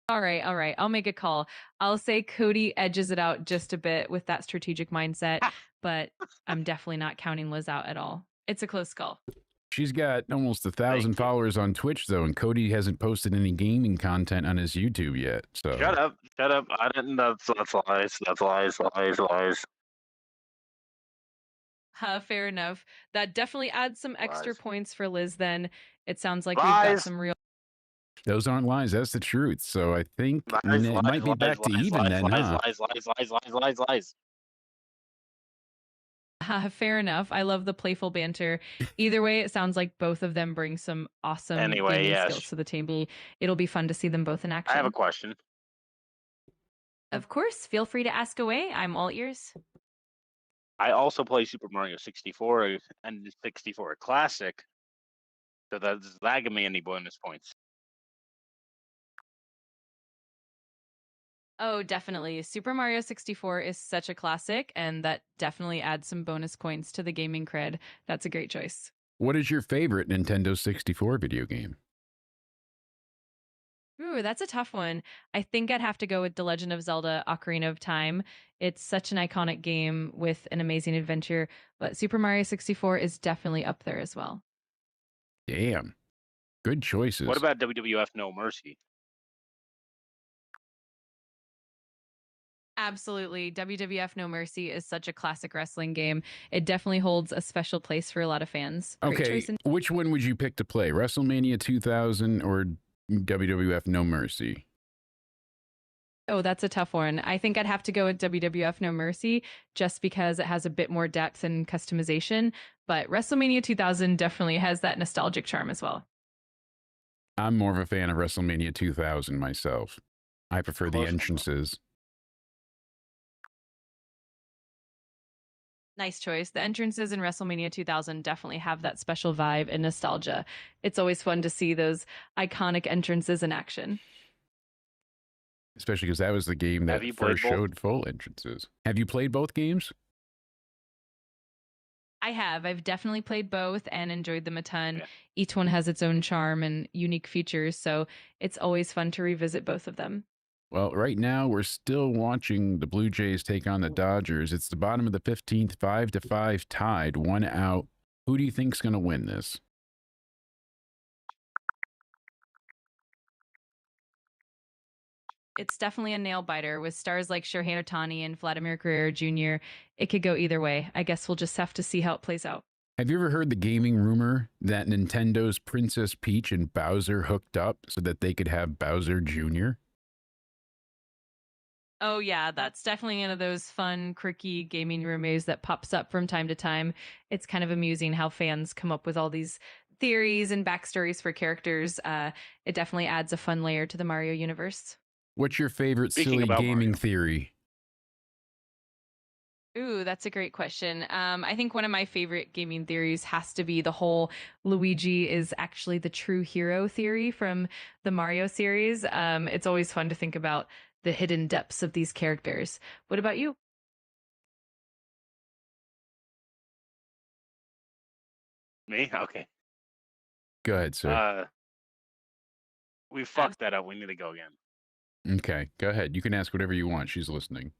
All right. I'll make a call. I'll say Cody edges it out just a bit with that strategic mindset, but I'm definitely not counting Liz out at all. It's a close call. She's got almost 1,000 followers on Twitch, though, and Cody hasn't posted any gaming content on his YouTube yet. So Shut up. I didn't. That's lies. That's lies. Fair enough. That definitely adds some extra points for Liz then. It sounds like we've got some real... Those aren't lies. That's the truth. So I think it might be back to even then, huh? Lies. Fair enough. I love the playful banter. Either way, it sounds like both of them bring some awesome gaming skills to the table. It'll be fun to see them both in action. I have a question. Of course. Feel free to ask away. I'm all ears. I also play Super Mario 64 and 64 Classic. So does that give me any bonus points? Oh, definitely. Super Mario 64 is such a classic, and that definitely adds some bonus points to the gaming cred. That's a great choice. What is your favorite Nintendo 64 video game? Ooh, that's a tough one. I think I'd have to go with The Legend of Zelda Ocarina of Time. It's such an iconic game with an amazing adventure, but Super Mario 64 is definitely up there as well. Damn. Good choices. What about WWF No Mercy? Absolutely. WWF No Mercy is such a classic wrestling game. It definitely holds a special place for a lot of fans. Okay, which one would you pick to play? WrestleMania 2000 or WWF No Mercy? Oh, that's a tough one. I think I'd have to go with WWF No Mercy just because it has a bit more depth and customization. But WrestleMania 2000 definitely has that nostalgic charm as well. I'm more of a fan of WrestleMania 2000 myself. I prefer the entrances. Nice choice. The entrances in WrestleMania 2000 definitely have that special vibe and nostalgia. It's always fun to see those iconic entrances in action. Especially because that was the game that first showed full entrances. Have you played both games? I have. I've definitely played both and enjoyed them a ton. Yeah. Each one has its own charm and unique features, so it's always fun to revisit both of them. Well, right now we're still watching the Blue Jays take on the Dodgers. It's the bottom of the 15th, 5-5 tied, 1 out. Who do you think's going to win this? It's definitely a nail biter with stars like Shohei Ohtani and Vladimir Guerrero Jr. It could go either way. I guess we'll just have to see how it plays out. Have you ever heard the gaming rumor that Nintendo's Princess Peach and Bowser hooked up so that they could have Bowser Jr.? Oh, yeah, that's definitely one of those fun, quirky gaming rumors that pops up from time to time. It's kind of amusing how fans come up with all these theories and backstories for characters. It definitely adds a fun layer to the Mario universe. What's your favorite silly gaming theory? Ooh, that's a great question. I think one of my favorite gaming theories has to be the whole Luigi is actually the true hero theory from the Mario series. It's always fun to think about the hidden depths of these characters. What about you? Me? Okay. Go ahead, sir. We fucked that up. We need to go again. Okay, go ahead. You can ask whatever you want. She's listening.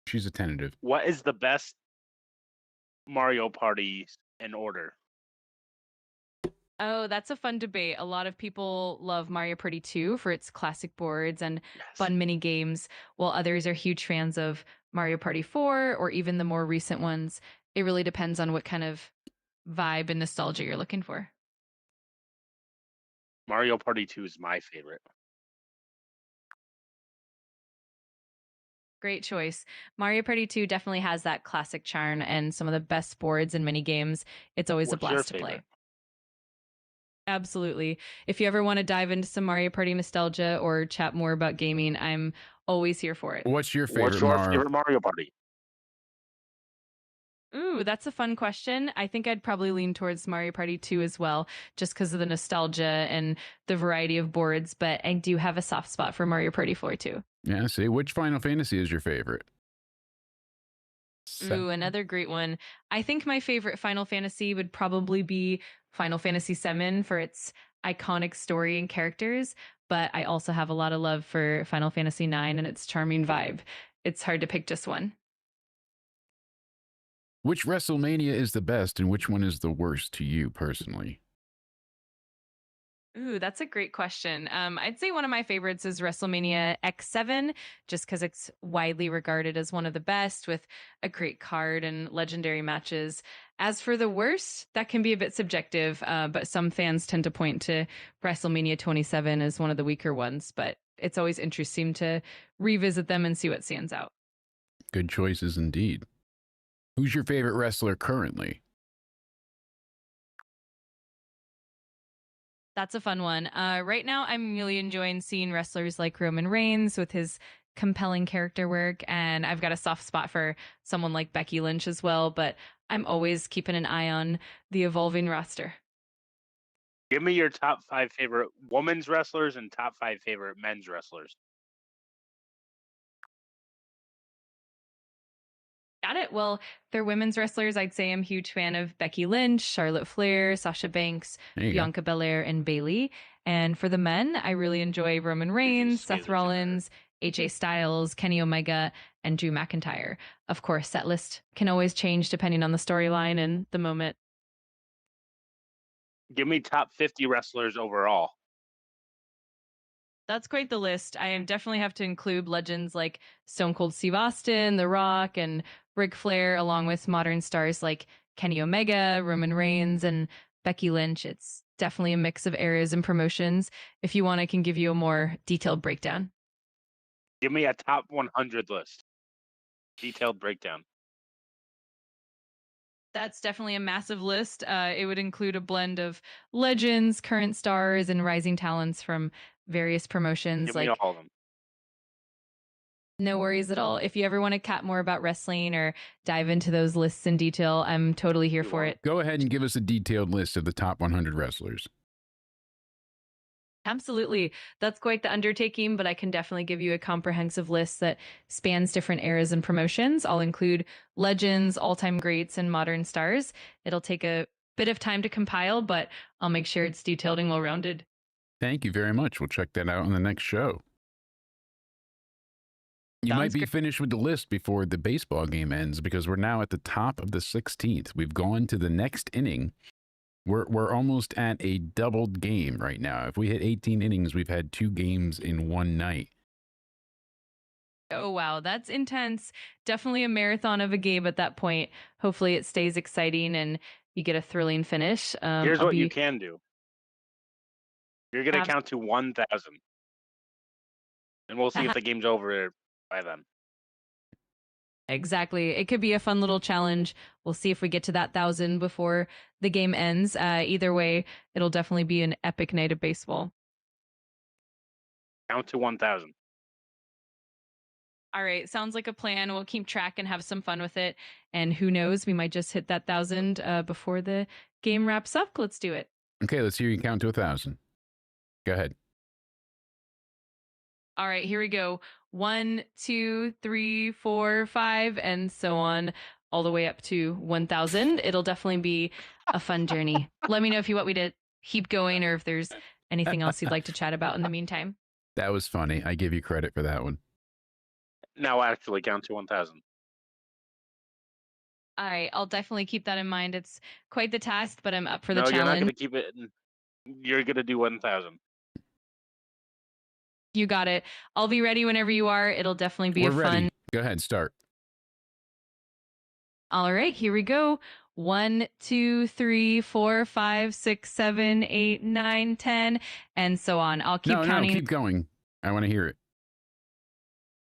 She's attentive. What is the best Mario Party in order? Oh, that's a fun debate. A lot of people love Mario Party 2 for its classic boards and fun mini games, while others are huge fans of Mario Party 4 or even the more recent ones. It really depends on what kind of vibe and nostalgia you're looking for. Mario Party 2 is my favorite. Great choice. Mario Party 2 definitely has that classic charm and some of the best boards and mini games. It's always a blast to play. Absolutely. If you ever want to dive into some Mario Party nostalgia or chat more about gaming, I'm always here for it. What's your favorite favorite Mario Party? Ooh, that's a fun question. I think I'd probably lean towards Mario Party 2 as well, just because of the nostalgia and the variety of boards, but I do have a soft spot for Mario Party 4 too. Yeah, see, which Final Fantasy is your favorite? Ooh, another great one. I think my favorite Final Fantasy would probably be Final Fantasy VII for its iconic story and characters, but I also have a lot of love for Final Fantasy IX and its charming vibe. It's hard to pick just one. Which WrestleMania is the best and which one is the worst to you personally? Ooh, that's a great question. I'd say one of my favorites is WrestleMania X7, just because it's widely regarded as one of the best with a great card and legendary matches. As for the worst, that can be a bit subjective, but some fans tend to point to WrestleMania 27 as one of the weaker ones, but it's always interesting to revisit them and see what stands out. Good choices indeed. Who's your favorite wrestler currently? That's a fun one. Right now, I'm really enjoying seeing wrestlers like Roman Reigns with his compelling character work, and I've got a soft spot for someone like Becky Lynch as well, but I'm always keeping an eye on the evolving roster. Give me your top 5 favorite women's wrestlers and top 5 favorite men's wrestlers. Got it. Well, they're women's wrestlers. I'd say I'm a huge fan of Becky Lynch, Charlotte Flair, Sasha Banks, Bianca Belair, and Bayley. And for the men, I really enjoy Roman Reigns, Seth Rollins, AJ Styles, Kenny Omega, and Drew McIntyre. Of course, that list can always change depending on the storyline and the moment. Give me top 50 wrestlers overall. That's quite the list. I definitely have to include legends like Stone Cold Steve Austin, The Rock, and Ric Flair, along with modern stars like Kenny Omega, Roman Reigns, and Becky Lynch. It's definitely a mix of eras and promotions. If you want, I can give you a more detailed breakdown. Give me a top 100 list. Detailed breakdown. That's definitely a massive list. It would include a blend of legends, current stars, and rising talents from various promotions. Give me all of them. No worries at all. If you ever want to chat more about wrestling or dive into those lists in detail, I'm totally here for it. Go ahead and give us a detailed list of the top 100 wrestlers. Absolutely. That's quite the undertaking, but I can definitely give you a comprehensive list that spans different eras and promotions. I'll include legends, all-time greats, and modern stars. It'll take a bit of time to compile, but I'll make sure it's detailed and well-rounded. Thank you very much. We'll check that out on the next show. You might be finished with the list before the baseball game ends because we're now at the top of the 16th. We've gone to the next inning. We're almost at a doubled game right now. If we hit 18 innings, we've had 2 games in one night. Oh, wow. That's intense. Definitely a marathon of a game at that point. Hopefully it stays exciting and you get a thrilling finish. Here's what you can do. You're going to count to 1,000. And we'll see if the game's over by then. Exactly. It could be a fun little challenge. We'll see if we get to that 1,000 before the game ends. Either way, it'll definitely be an epic night of baseball. Count to 1,000. All right. Sounds like a plan. We'll keep track and have some fun with it. And who knows, we might just hit that 1,000 before the game wraps up. Let's do it. Okay, let's hear you count to 1,000. Go ahead. All right, here we go. 1, 2, 3, 4, 5, and so on, all the way up to 1,000. It'll definitely be a fun journey. Let me know if you want me to keep going or if there's anything else you'd like to chat about in the meantime. That was funny. I give you credit for that one. Now actually count to 1,000. All right, I'll definitely keep that in mind. It's quite the task, but I'm up for the No, challenge. you're not going to keep it. You're going to do 1,000. You got it. I'll be ready whenever you are. It'll definitely be We're a ready. fun. Go ahead, start. All right, here we go. 1, 2, 3, 4, 5, 6, 7, 8, 9, 10, and so on. I'll keep counting. No, keep going. I want to hear it.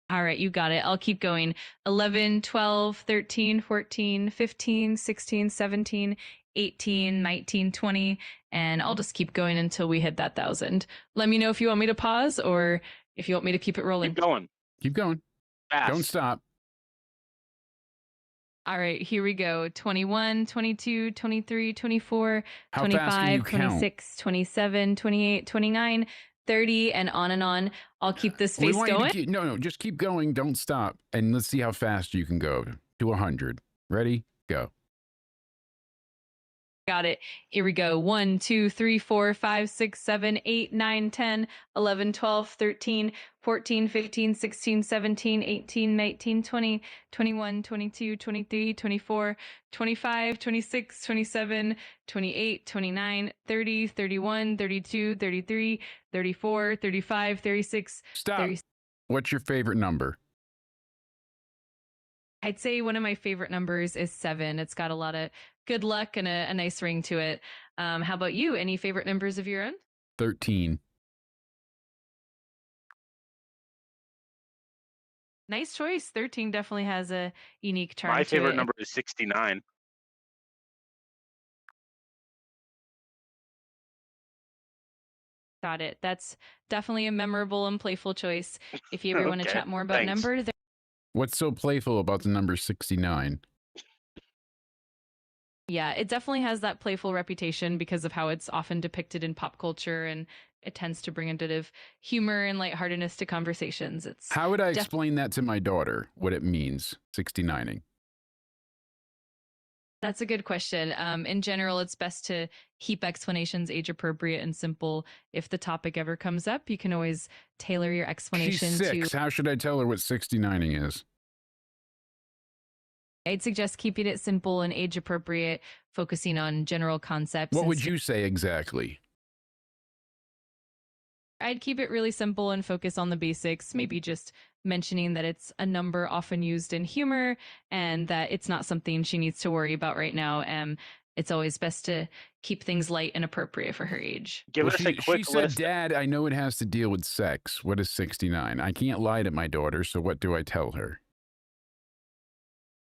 All right, you got it. I'll keep going. 11, 12, 13, 14, 15, 16, 17, 18, 19, 20, and I'll just keep going until we hit that 1,000. Let me know if you want me to pause or if you want me to keep it rolling. Keep going. Keep going. Fast. Don't stop. All right, here we go. 21, 22, 23, 24, How fast can 25, you count? 26, 27, 28, 29, 30, and on. I'll keep this face going. No, just keep going. Don't stop. And let's see how fast you can go to 100. Ready? Go. Got it. Here we go. 1, 2, 3, 4, 5, 6, 7, 8, 9, 10, 11, 12, 13, 14, 15, 16, 17, 18, 19, 20, 21, 22, 23, 24, 25, 26, 27, 28, 29, 30, 31, 32, 33, 34, 35, 36. Stop. 30. What's your favorite number? I'd say one of my favorite numbers is 7. It's got a lot of good luck and a nice ring to it. How about you? Any favorite numbers of your own? 13. Nice choice. 13 definitely has a unique charm. My favorite to it. number is 69. Got it. That's definitely a memorable and playful choice. If you ever want to chat more about number, What's so playful about the number 69? yeah, it definitely has that playful reputation because of how it's often depicted in pop culture, and it tends to bring a bit of humor and lightheartedness to conversations. How would I explain that to my daughter, what it means, 69ing? That's a good question. In general, it's best to keep explanations age appropriate and simple. If the topic ever comes up, you can always tailor your explanation. She's 6. How should I tell her what 69ing is? I'd suggest keeping it simple and age appropriate, focusing on general concepts. What would you say exactly? I'd keep it really simple and focus on the basics, maybe just mentioning that it's a number often used in humor and that it's not something she needs to worry about right now. It's always best to keep things light and appropriate for her age. She said, Dad, I know it has to deal with sex. What is 69? I can't lie to my daughter, so what do I tell her?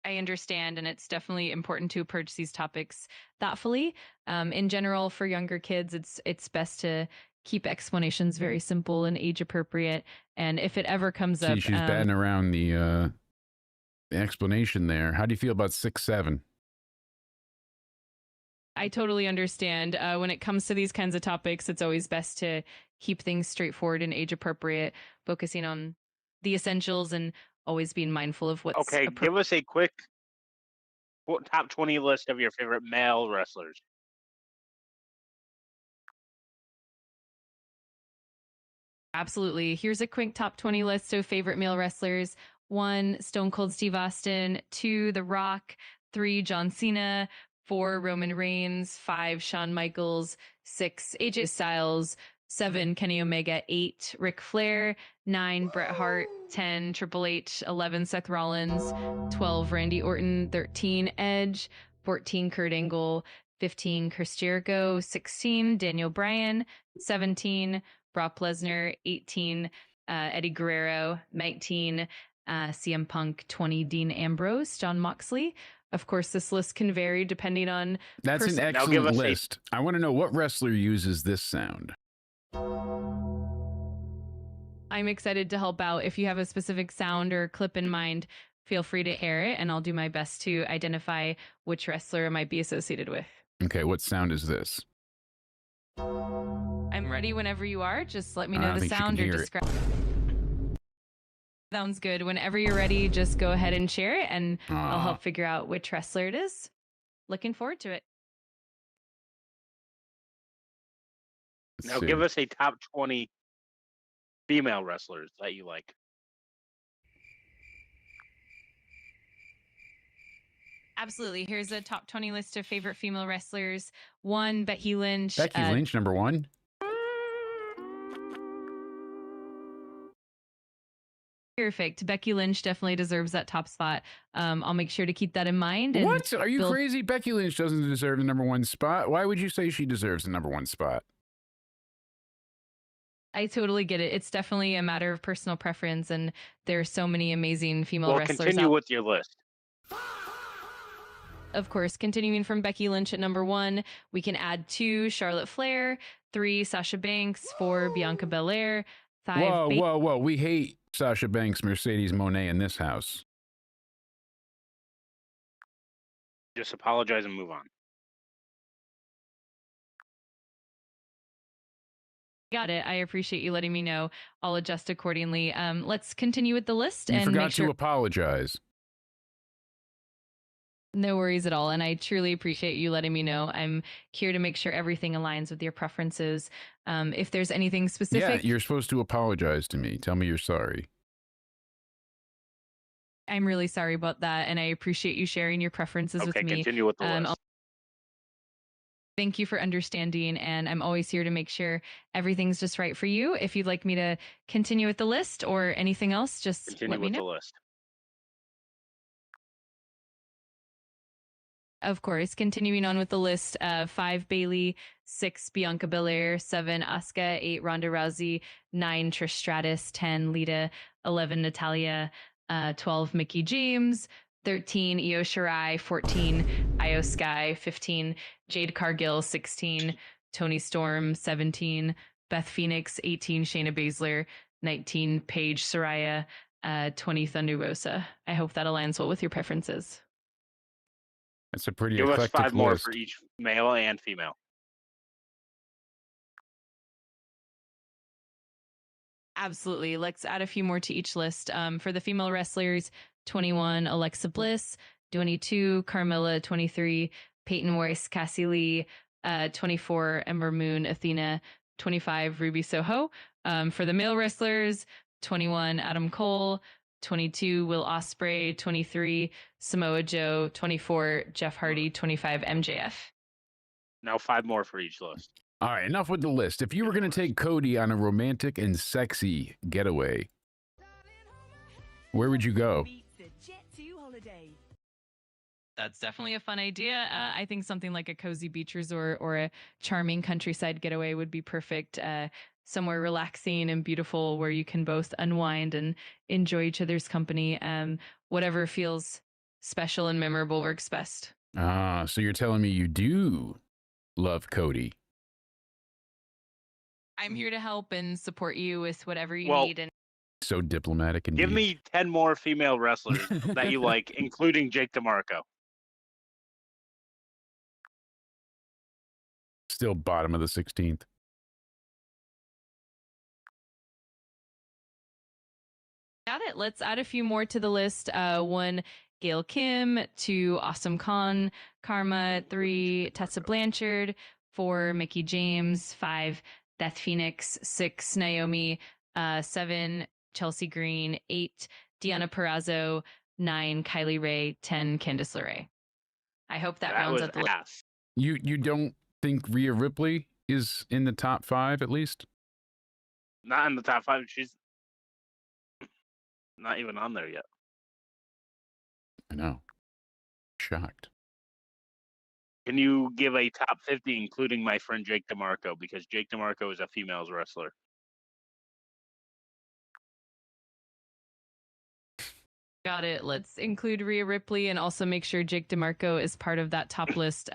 I understand, and it's definitely important to approach these topics thoughtfully. In general, for younger kids, it's best to keep explanations very simple and age appropriate. And if it ever comes up, she's batting around the explanation there. How do you feel about 6, 7? I totally understand. When it comes to these kinds of topics, it's always best to keep things straightforward and age appropriate, focusing on the essentials and always being mindful of what's okay. Give us a quick top 20 list of your favorite male wrestlers. Absolutely. Here's a quick top 20 list of favorite male wrestlers. 1, Stone Cold Steve Austin. 2, The Rock. 3, John Cena. 4, Roman Reigns. 5, Shawn Michaels. 6, AJ Styles. 7, Kenny Omega. 8, Ric Flair. 9, Bret Hart. 10, Triple H. 11, Seth Rollins. 12, Randy Orton. 13, Edge. 14, Kurt Angle. 15, Chris Jericho. 16, Daniel Bryan. 17, Brock Lesnar. 18, Eddie Guerrero. 19, CM Punk. 20, Dean Ambrose. Jon Moxley. Of course, this list can vary depending on... That's an excellent list. I want to know what wrestler uses this sound. I'm excited to help out. If you have a specific sound or clip in mind, feel free to air it, and I'll do my best to identify which wrestler it might be associated with. Okay, what sound is this? I'm ready whenever you are. Just let me know the sound or describe. Sounds good. Whenever you're ready, just go ahead and share it, and I'll help figure out which wrestler it is. Looking forward to it. Now give us a top 20 female wrestlers that you like. Absolutely. Here's a top 20 list of favorite female wrestlers. 1, Becky Lynch. Becky Lynch, number 1. Perfect. Becky Lynch definitely deserves that top spot. I'll make sure to keep that in mind. And what? Are you crazy? Becky Lynch doesn't deserve the number 1 spot. Why would you say she deserves the number 1 spot? I totally get it. It's definitely a matter of personal preference, and there are so many amazing female wrestlers. Continue with your list. Of course, continuing from Becky Lynch at number 1, we can add 2, Charlotte Flair, 3, Sasha Banks, 4, Bianca Belair, 5. Whoa. We hate Sasha Banks, Mercedes Moné in this house. Just apologize and move on. Got it. I appreciate you letting me know. I'll adjust accordingly. Let's continue with the list. You and forgot make sure to apologize. No worries at all. And I truly appreciate you letting me know. I'm here to make sure everything aligns with your preferences. If there's anything specific. Yeah, you're supposed to apologize to me. Tell me you're sorry. I'm really sorry about that. And I appreciate you sharing your preferences with me. Okay, continue with the list. Thank you for understanding. And I'm always here to make sure everything's just right for you. If you'd like me to continue with the list or anything else, just continue let me with know. the list. Of course, continuing on with the list, 5, Bailey, 6, Bianca Belair, 7, Asuka, 8, Ronda Rousey, 9, Trish Stratus, 10, Lita, 11, Natalia, 12, Mickie James, 13, Io Shirai, 14, Io Sky, 15, Jade Cargill, 16, Toni Storm, 17, Beth Phoenix, 18, Shayna Baszler, 19, Paige Saraya, 20, Thunder Rosa. I hope that aligns well with your preferences. That's a pretty Give us eclectic 5 more list. for each male and female. Absolutely. Let's add a few more to each list. For the female wrestlers, 21, Alexa Bliss, 22, Carmella, 23, Peyton Royce, Cassie Lee, 24, Ember Moon, Athena, 25, Ruby Soho. For the male wrestlers, 21, Adam Cole, 22, Will Ospreay, 23, Samoa Joe, 24, Jeff Hardy, 25, MJF. Now 5 more for each list. All right, enough with the list. If you were going to take Cody on a romantic and sexy getaway, where would you go? That's definitely a fun idea. I think something like a cozy beach resort or a charming countryside getaway would be perfect. Somewhere relaxing and beautiful where you can both unwind and enjoy each other's company. Whatever feels special and memorable works best. So you're telling me you do love Cody. I'm here to help and support you with whatever you need. And so diplomatic and give me 10 more female wrestlers that you like, including Jake DeMarco. Still bottom of the 16th. Got it. Let's add a few more to the list. 1, Gail Kim, 2, Awesome Khan, Karma, 3, Tessa Blanchard, 4, Mickie James, 5, Beth Phoenix, 6, Naomi, 7, Chelsea Green, 8, Deonna Purrazzo, 9, Kylie Ray, 10, Candice LeRae. I hope that rounds up the list. You don't think Rhea Ripley is in the top 5 at least? Not in the top 5. She's not even on there yet. I know. Shocked. Can you give a top 50, including my friend Jake DeMarco? Because Jake DeMarco is a females wrestler. Got it. Let's include Rhea Ripley and also make sure Jake DeMarco is part of that top list.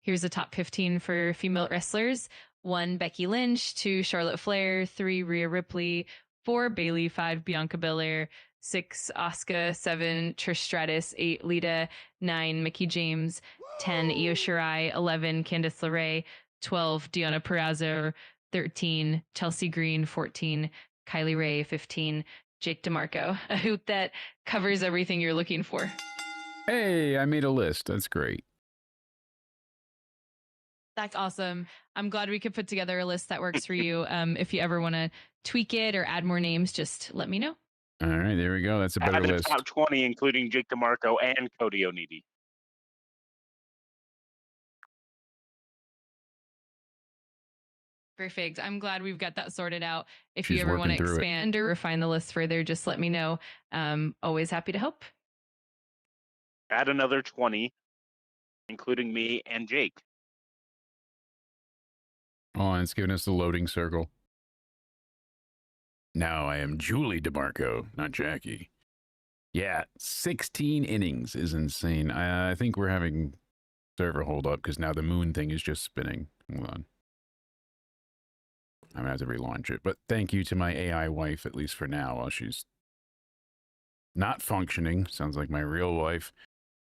Here's a top 15 for female wrestlers. 1, Becky Lynch, 2, Charlotte Flair, 3, Rhea Ripley, 4, Bailey, 5, Bianca Belair, 6, Asuka, 7, Trish Stratus, 8, Lita, 9, Mickie James, 10, Io Shirai, 11, Candice LeRae, 12, Deonna Purrazzo, 13, Chelsea Green, 14, Kylie Ray, 15, Jake DeMarco, a hoot that covers everything you're looking for. Hey, I made a list. That's great. That's awesome. I'm glad we could put together a list that works for you. If you ever want to tweak it or add more names, just let me know. All right, there we go. That's a better Add list. top 20, including Jake DeMarco and Cody Onidi. Perfect. I'm glad we've got that sorted out. If She's you ever want to working through it. expand or refine the list further, just let me know. Always happy to help. Add another 20, including me and Jake. Oh, and it's giving us the loading circle. Now I am Julie DeMarco, not Jackie. Yeah, 16 innings is insane. I think we're having server hold up because now the moon thing is just spinning. Hold on. I'm going to have to relaunch it. But thank you to my AI wife, at least for now, while she's not functioning. Sounds like my real wife.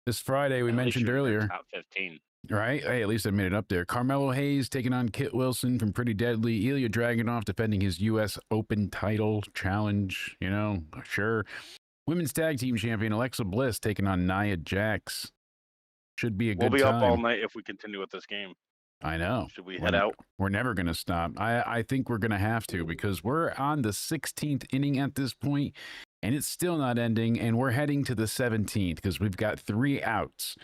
This Friday, we mentioned earlier. Top 15. Right? Hey, at least I made it up there. Carmelo Hayes taking on Kit Wilson from Pretty Deadly. Ilya Dragunov defending his U.S. Open title challenge. You know, sure. Women's Tag Team Champion Alexa Bliss taking on Nia Jax. Should be a good time. We'll be up all night if we continue with this game. I know. Should we head out? We're never going to stop. I think we're going to have to because we're on the 16th inning at this point, and it's still not ending, and we're heading to the 17th because we've got 3 outs.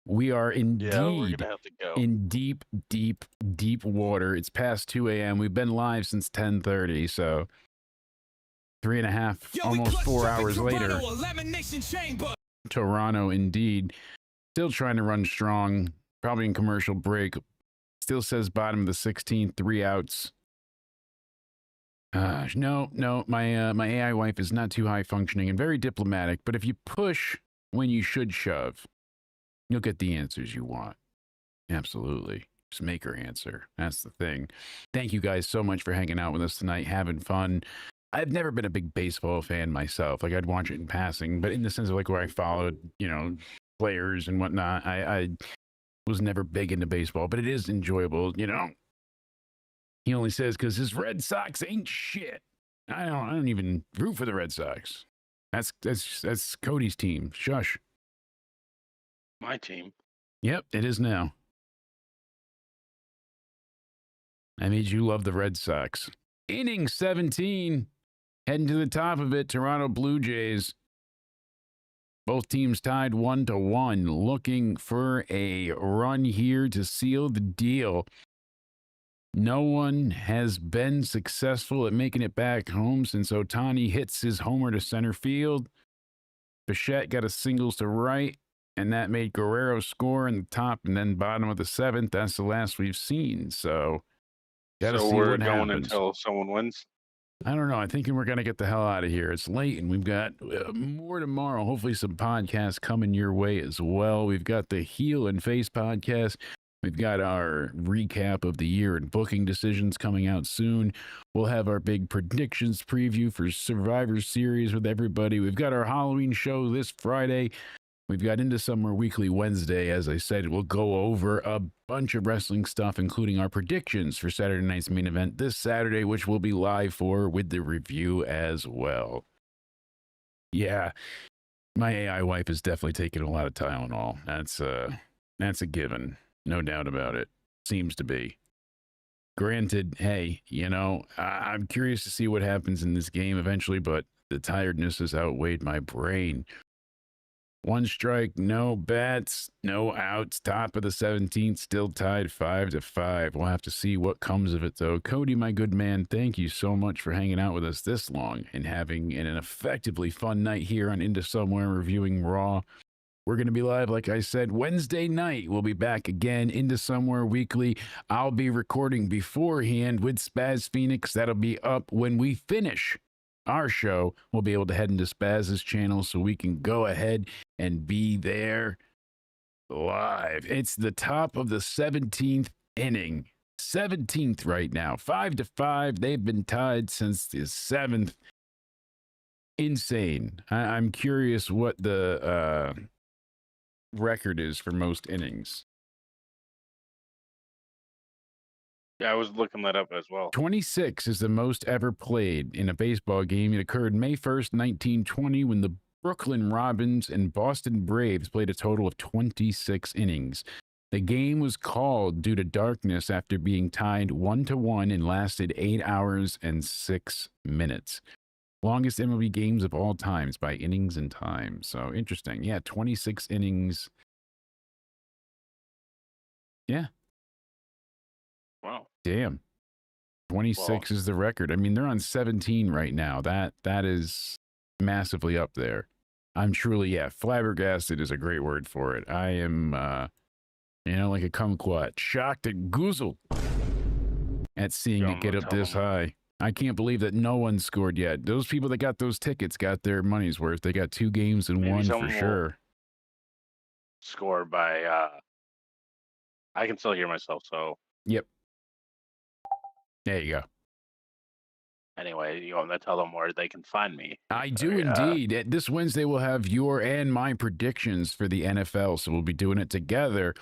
We are indeed we're gonna have to go. in deep, deep, deep water. It's past 2 a.m. We've been live since 10:30, so 3.5, almost 4 hours later. Toronto, indeed. Still trying to run strong. Probably in commercial break. Still says bottom of the 16th, 3 outs. No, my AI wife is not too high functioning and very diplomatic, but if you push when you should shove, you'll get the answers you want. Absolutely. Just make her answer. That's the thing. Thank you guys so much for hanging out with us tonight, having fun. I've never been a big baseball fan myself. Like, I'd watch it in passing, but in the sense of like where I followed, you know, players and whatnot, I was never big into baseball, but it is enjoyable, you know. He only says because his Red Sox ain't shit. I don't even root for the Red Sox. That's Cody's team. Shush. My team. Yep, it is now. I made you love the Red Sox. Inning 17. Heading to the top of it, Toronto Blue Jays. Both teams tied 1-1, looking for a run here to seal the deal. No one has been successful at making it back home since Ohtani hits his homer to center field. Bichette got a singles to right, and that made Guerrero score in the top and then bottom of the 7th. That's the last we've seen. So, gotta see we're what going happens. until someone wins. I don't know. I think we're going to get the hell out of here. It's late, and we've got more tomorrow. Hopefully some podcasts coming your way as well. We've got the Heel and Face podcast. We've got our recap of the year and booking decisions coming out soon. We'll have our big predictions preview for Survivor Series with everybody. We've got our Halloween show this Friday. We've got Into Somewhere Weekly Wednesday. As I said, we'll go over a bunch of wrestling stuff, including our predictions for Saturday night's main event this Saturday, which we'll be live for with the review as well. Yeah, my AI wife is definitely taking a lot of Tylenol. That's a given. No doubt about it. Seems to be. Granted, hey, you know, I'm curious to see what happens in this game eventually, but the tiredness has outweighed my brain. 1 strike, no bats, no outs. Top of the 17th, still tied 5-5. We'll have to see what comes of it, though. Cody, my good man, thank you so much for hanging out with us this long and having an effectively fun night here on Into Somewhere reviewing Raw. We're going to be live, like I said, Wednesday night. We'll be back again, Into Somewhere Weekly. I'll be recording beforehand with Spaz Phoenix. That'll be up when we finish our show. We'll be able to head into Spaz's channel so we can go ahead and be there live. It's the top of the 17th inning. 17th right now. 5-5. They've been tied since the 7th. Insane. I'm curious what the record is for most innings. Yeah, I was looking that up as well. 26 is the most ever played in a baseball game. It occurred May 1st, 1920, when the Brooklyn Robins and Boston Braves played a total of 26 innings. The game was called due to darkness after being tied 1-1 and lasted 8 hours and 6 minutes. Longest MLB games of all times by innings and time. So interesting. Yeah, 26 innings. Yeah. Wow. Damn. 26 is the record. I mean, they're on 17 right now. That is massively up there. I'm truly, flabbergasted is a great word for it. I am, like a kumquat, shocked and goozled at seeing it get up this high. I can't believe that no one scored yet. Those people that got those tickets got their money's worth. They got 2 games and Maybe one for sure. Score by, I can still hear myself, so. Yep. There you go. Anyway, you want me to tell them where they can find me? I do indeed. This Wednesday, we'll have your and my predictions for the NFL, so we'll be doing it together.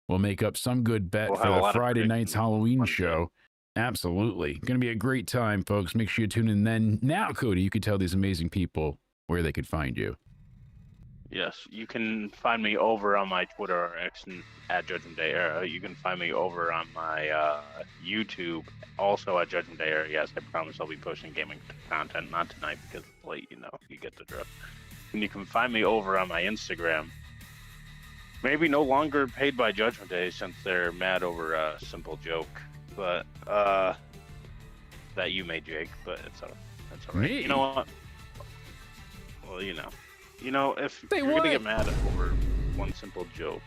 We'll make up some good bet for the Friday night's Halloween show. Absolutely. Going to be a great time, folks. Make sure you tune in then. Now, Cody, you could tell these amazing people where they could find you. Yes, you can find me over on my Twitter or X at Judgment Day Era. You can find me over on my YouTube, also at Judgment Day Era. Yes, I promise I'll be posting gaming content, not tonight because it's late, you get the drift. And you can find me over on my Instagram. Maybe no longer paid by Judgment Day since they're mad over a simple joke, but that you made, Jake. But it's all right. Me? You know what? Well, if you're gonna get mad over one simple joke,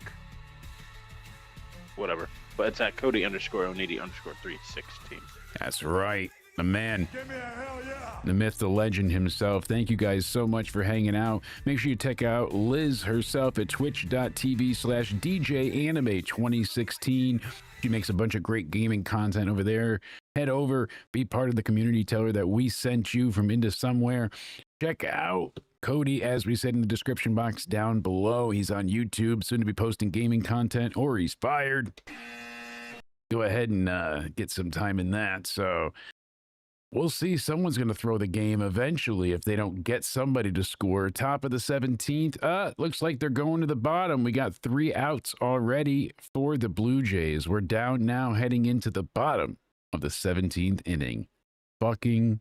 whatever. But it's at Cody_Onidi_316. That's right. The man. Give me a hell yeah. The myth, the legend himself. Thank you guys so much for hanging out. Make sure you check out Liz herself at twitch.tv/DJAnime2016. She makes a bunch of great gaming content over there. Head over, be part of the community. Tell her that we sent you from Into Somewhere. Check out Cody, as we said in the description box down below. He's on YouTube, soon to be posting gaming content, or he's fired. Go ahead and get some time in that. So we'll see. Someone's going to throw the game eventually if they don't get somebody to score. Top of the 17th. Looks like they're going to the bottom. We got 3 outs already for the Blue Jays. We're down now heading into the bottom of the 17th inning. Fucking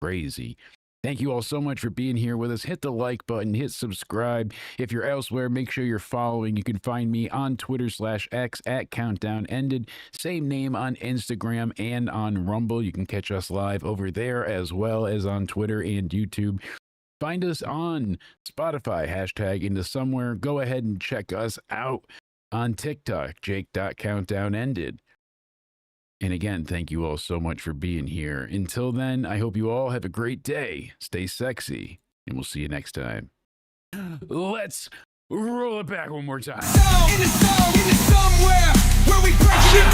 crazy. Thank you all so much for being here with us. Hit the like button, hit subscribe. If you're elsewhere, make sure you're following. You can find me on Twitter/X at Countdown Ended. Same name on Instagram and on Rumble. You can catch us live over there as well as on Twitter and YouTube. Find us on Spotify, hashtag Into Somewhere. Go ahead and check us out on TikTok, Jake.CountdownEnded. And again, thank you all so much for being here. Until then, I hope you all have a great day. Stay sexy, and we'll see you next time. Let's roll it back one more time. In the somewhere where we break it